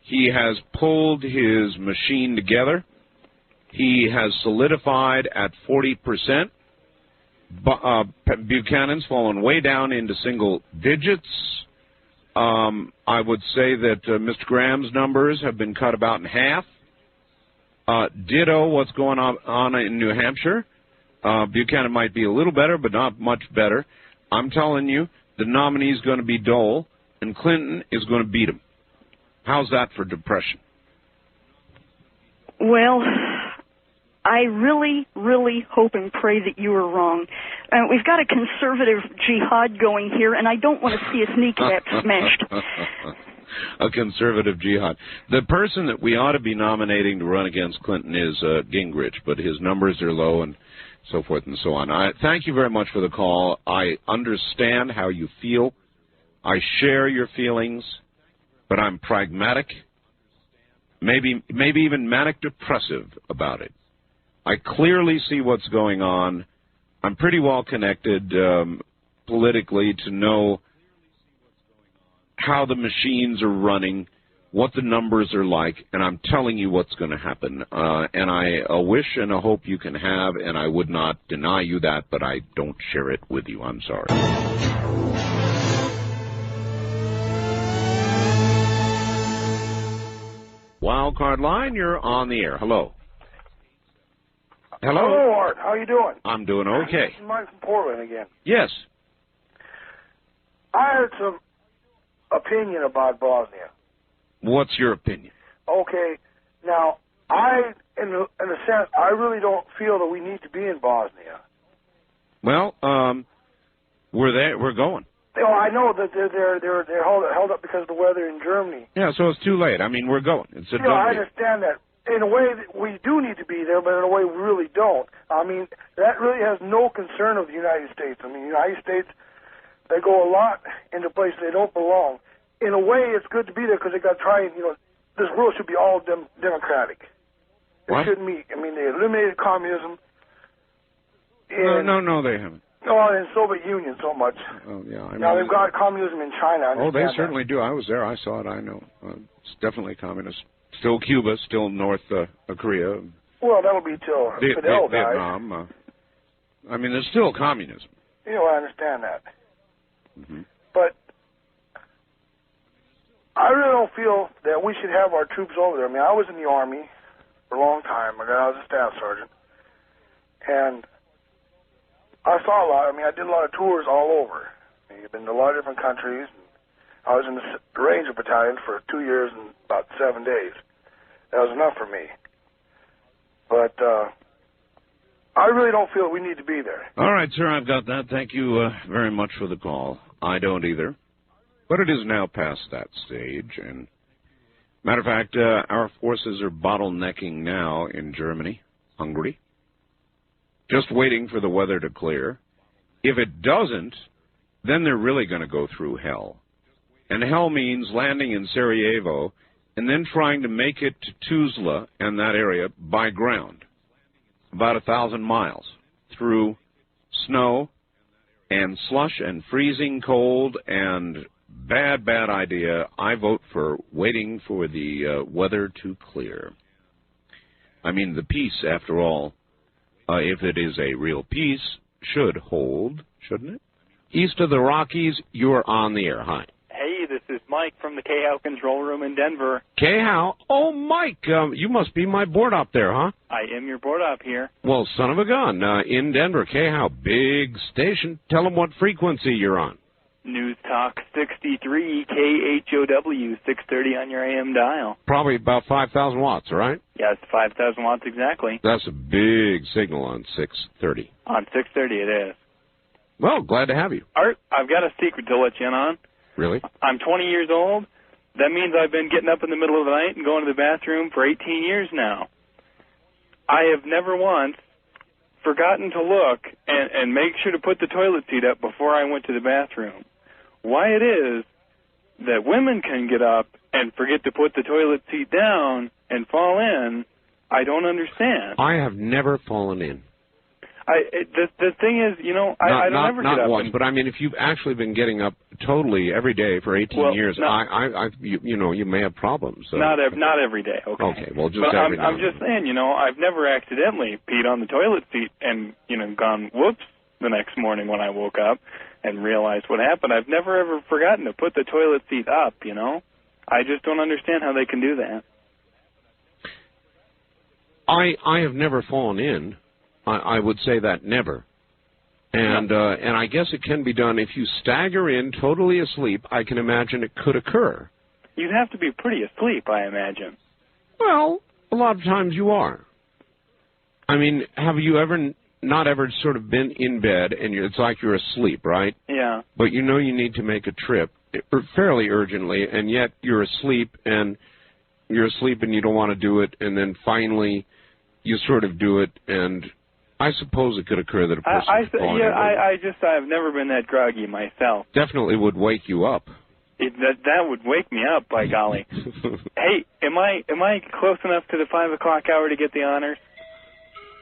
He has pulled his machine together. He has solidified at 40%. Buchanan's fallen way down into single digits. I would say that Mr. Graham's numbers have been cut about in half. Ditto what's going on in New Hampshire. Buchanan might be a little better, but not much better. I'm telling you, the nominee is going to be Dole, and Clinton is going to beat him. How's that for depression? Well, I really, really hope and pray that you are wrong. We've got a conservative jihad going here, and I don't want to see his kneecap smashed. A conservative jihad. The person that we ought to be nominating to run against Clinton is Gingrich, but his numbers are low and so forth and so on. Thank you very much for the call. I understand how you feel. I share your feelings, but I'm pragmatic, maybe even manic-depressive about it. I clearly see what's going on. I'm pretty well connected politically to know how the machines are running, what the numbers are like, and I'm telling you what's going to happen. And I wish and a hope you can have, and I would not deny you that, but I don't share it with you. I'm sorry. Wildcard line, you're on the air. Hello. Hello. Hello, Art. How you doing? I'm doing okay. This is Mike from Portland again. Yes. I heard some opinion about Bosnia. What's your opinion? Okay. Now, in a sense, I really don't feel that we need to be in Bosnia. Well, we're there. We're going. You know, I know that they're held up because of the weather in Germany. Yeah, so it's too late. I mean, we're going. It's a I understand that. In a way, we do need to be there, but in a way, we really don't. I mean, that really has no concern of the United States. I mean, the United States, they go a lot into places they don't belong. In a way, it's good to be there because they got to try and, this world should be all democratic. It shouldn't meet. I mean, they eliminated communism. No, they haven't. Oh, in the Soviet Union so much. Oh, yeah. Now they've got communism in China. Oh, they certainly do. I was there. I saw it. I know. It's definitely communist. Still Cuba, still North Korea. Well, that'll be till Fidel dies. Vietnam. I mean, there's still communism. You know, I understand that. Mm-hmm. But I really don't feel that we should have our troops over there. I mean, I was in the Army for a long time. I was a staff sergeant. And I saw a lot. I mean, I did a lot of tours all over. I mean, I've been to a lot of different countries. I was in the Ranger Battalion for 2 years and about 7 days. That was enough for me. But I really don't feel we need to be there. All right, sir, I've got that. Thank you very much for the call. I don't either. But it is now past that stage. And matter of fact, our forces are bottlenecking now in Germany, Hungary, just waiting for the weather to clear. If it doesn't, then they're really going to go through hell. And hell means landing in Sarajevo and then trying to make it to Tuzla and that area by ground, about 1,000 miles, through snow and slush and freezing cold and bad idea. I vote for waiting for the weather to clear. I mean, the peace, after all, if it is a real peace, should hold, shouldn't it? East of the Rockies, you're on the air. Hi. Hey, this is Mike from the K-How control room in Denver. K-How? Oh, Mike, you must be my board op there, huh? I am your board op here. Well, son of a gun, in Denver, K-How, big station. Tell them what frequency you're on. News Talk 63, KHOW, 630 on your AM dial. Probably about 5,000 watts, right? Yeah, it's 5,000 watts exactly. That's a big signal on 630. On 630 it is. Well, glad to have you. Art, I've got a secret to let you in on. Really? I'm 20 years old. That means I've been getting up in the middle of the night and going to the bathroom for 18 years now. I have never once forgotten to look and make sure to put the toilet seat up before I went to the bathroom. Why it is that women can get up and forget to put the toilet seat down and fall in, I don't understand. I have never fallen in. The thing is, you know, I don't ever get up. Not once, but I mean, if you've actually been getting up totally every day for 18 years, you may have problems. So. Not every day. Okay. Okay. Well, just but every now I'm just saying, you know, I've never accidentally peed on the toilet seat and gone whoops the next morning when I woke up and realized what happened. I've never ever forgotten to put the toilet seat up. You know, I just don't understand how they can do that. I have never fallen in. I would say that never. And I guess it can be done if you stagger in totally asleep. I can imagine it could occur. You'd have to be pretty asleep, I imagine. Well, a lot of times you are. I mean, have you not ever sort of been in bed and it's like you're asleep, right? Yeah. But you know you need to make a trip fairly urgently, and yet you're asleep and you don't want to do it, and then finally you sort of do it, and I suppose it could occur that a person I've never been that groggy myself. Definitely would wake you up. That would wake me up, by golly. Hey, am I close enough to the 5 o'clock hour to get the honors?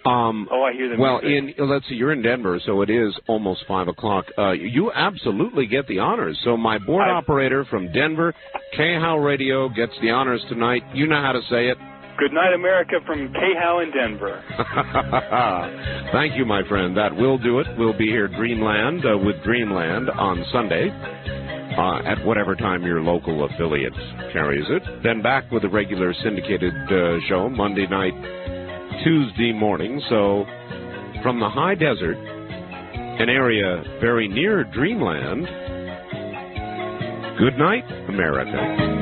I hear them. Well, let's see, you're in Denver, so it is almost 5 o'clock. You absolutely get the honors. So my board operator from Denver, K-How Radio, gets the honors tonight. You know how to say it. Good night, America, from K-How in Denver. Thank you, my friend. That will do it. We'll be here Dreamland with Dreamland on Sunday at whatever time your local affiliate carries it. Then back with a regular syndicated show Monday night, Tuesday morning. So from the high desert, an area very near Dreamland, good night, America.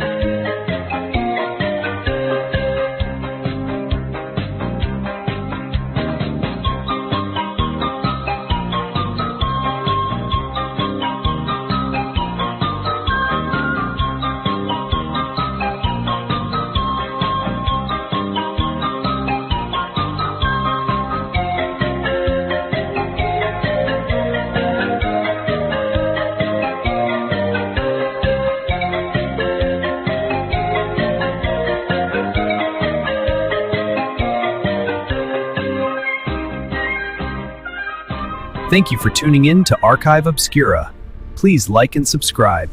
Thank you for tuning in to Archive Obscura. Please like and subscribe.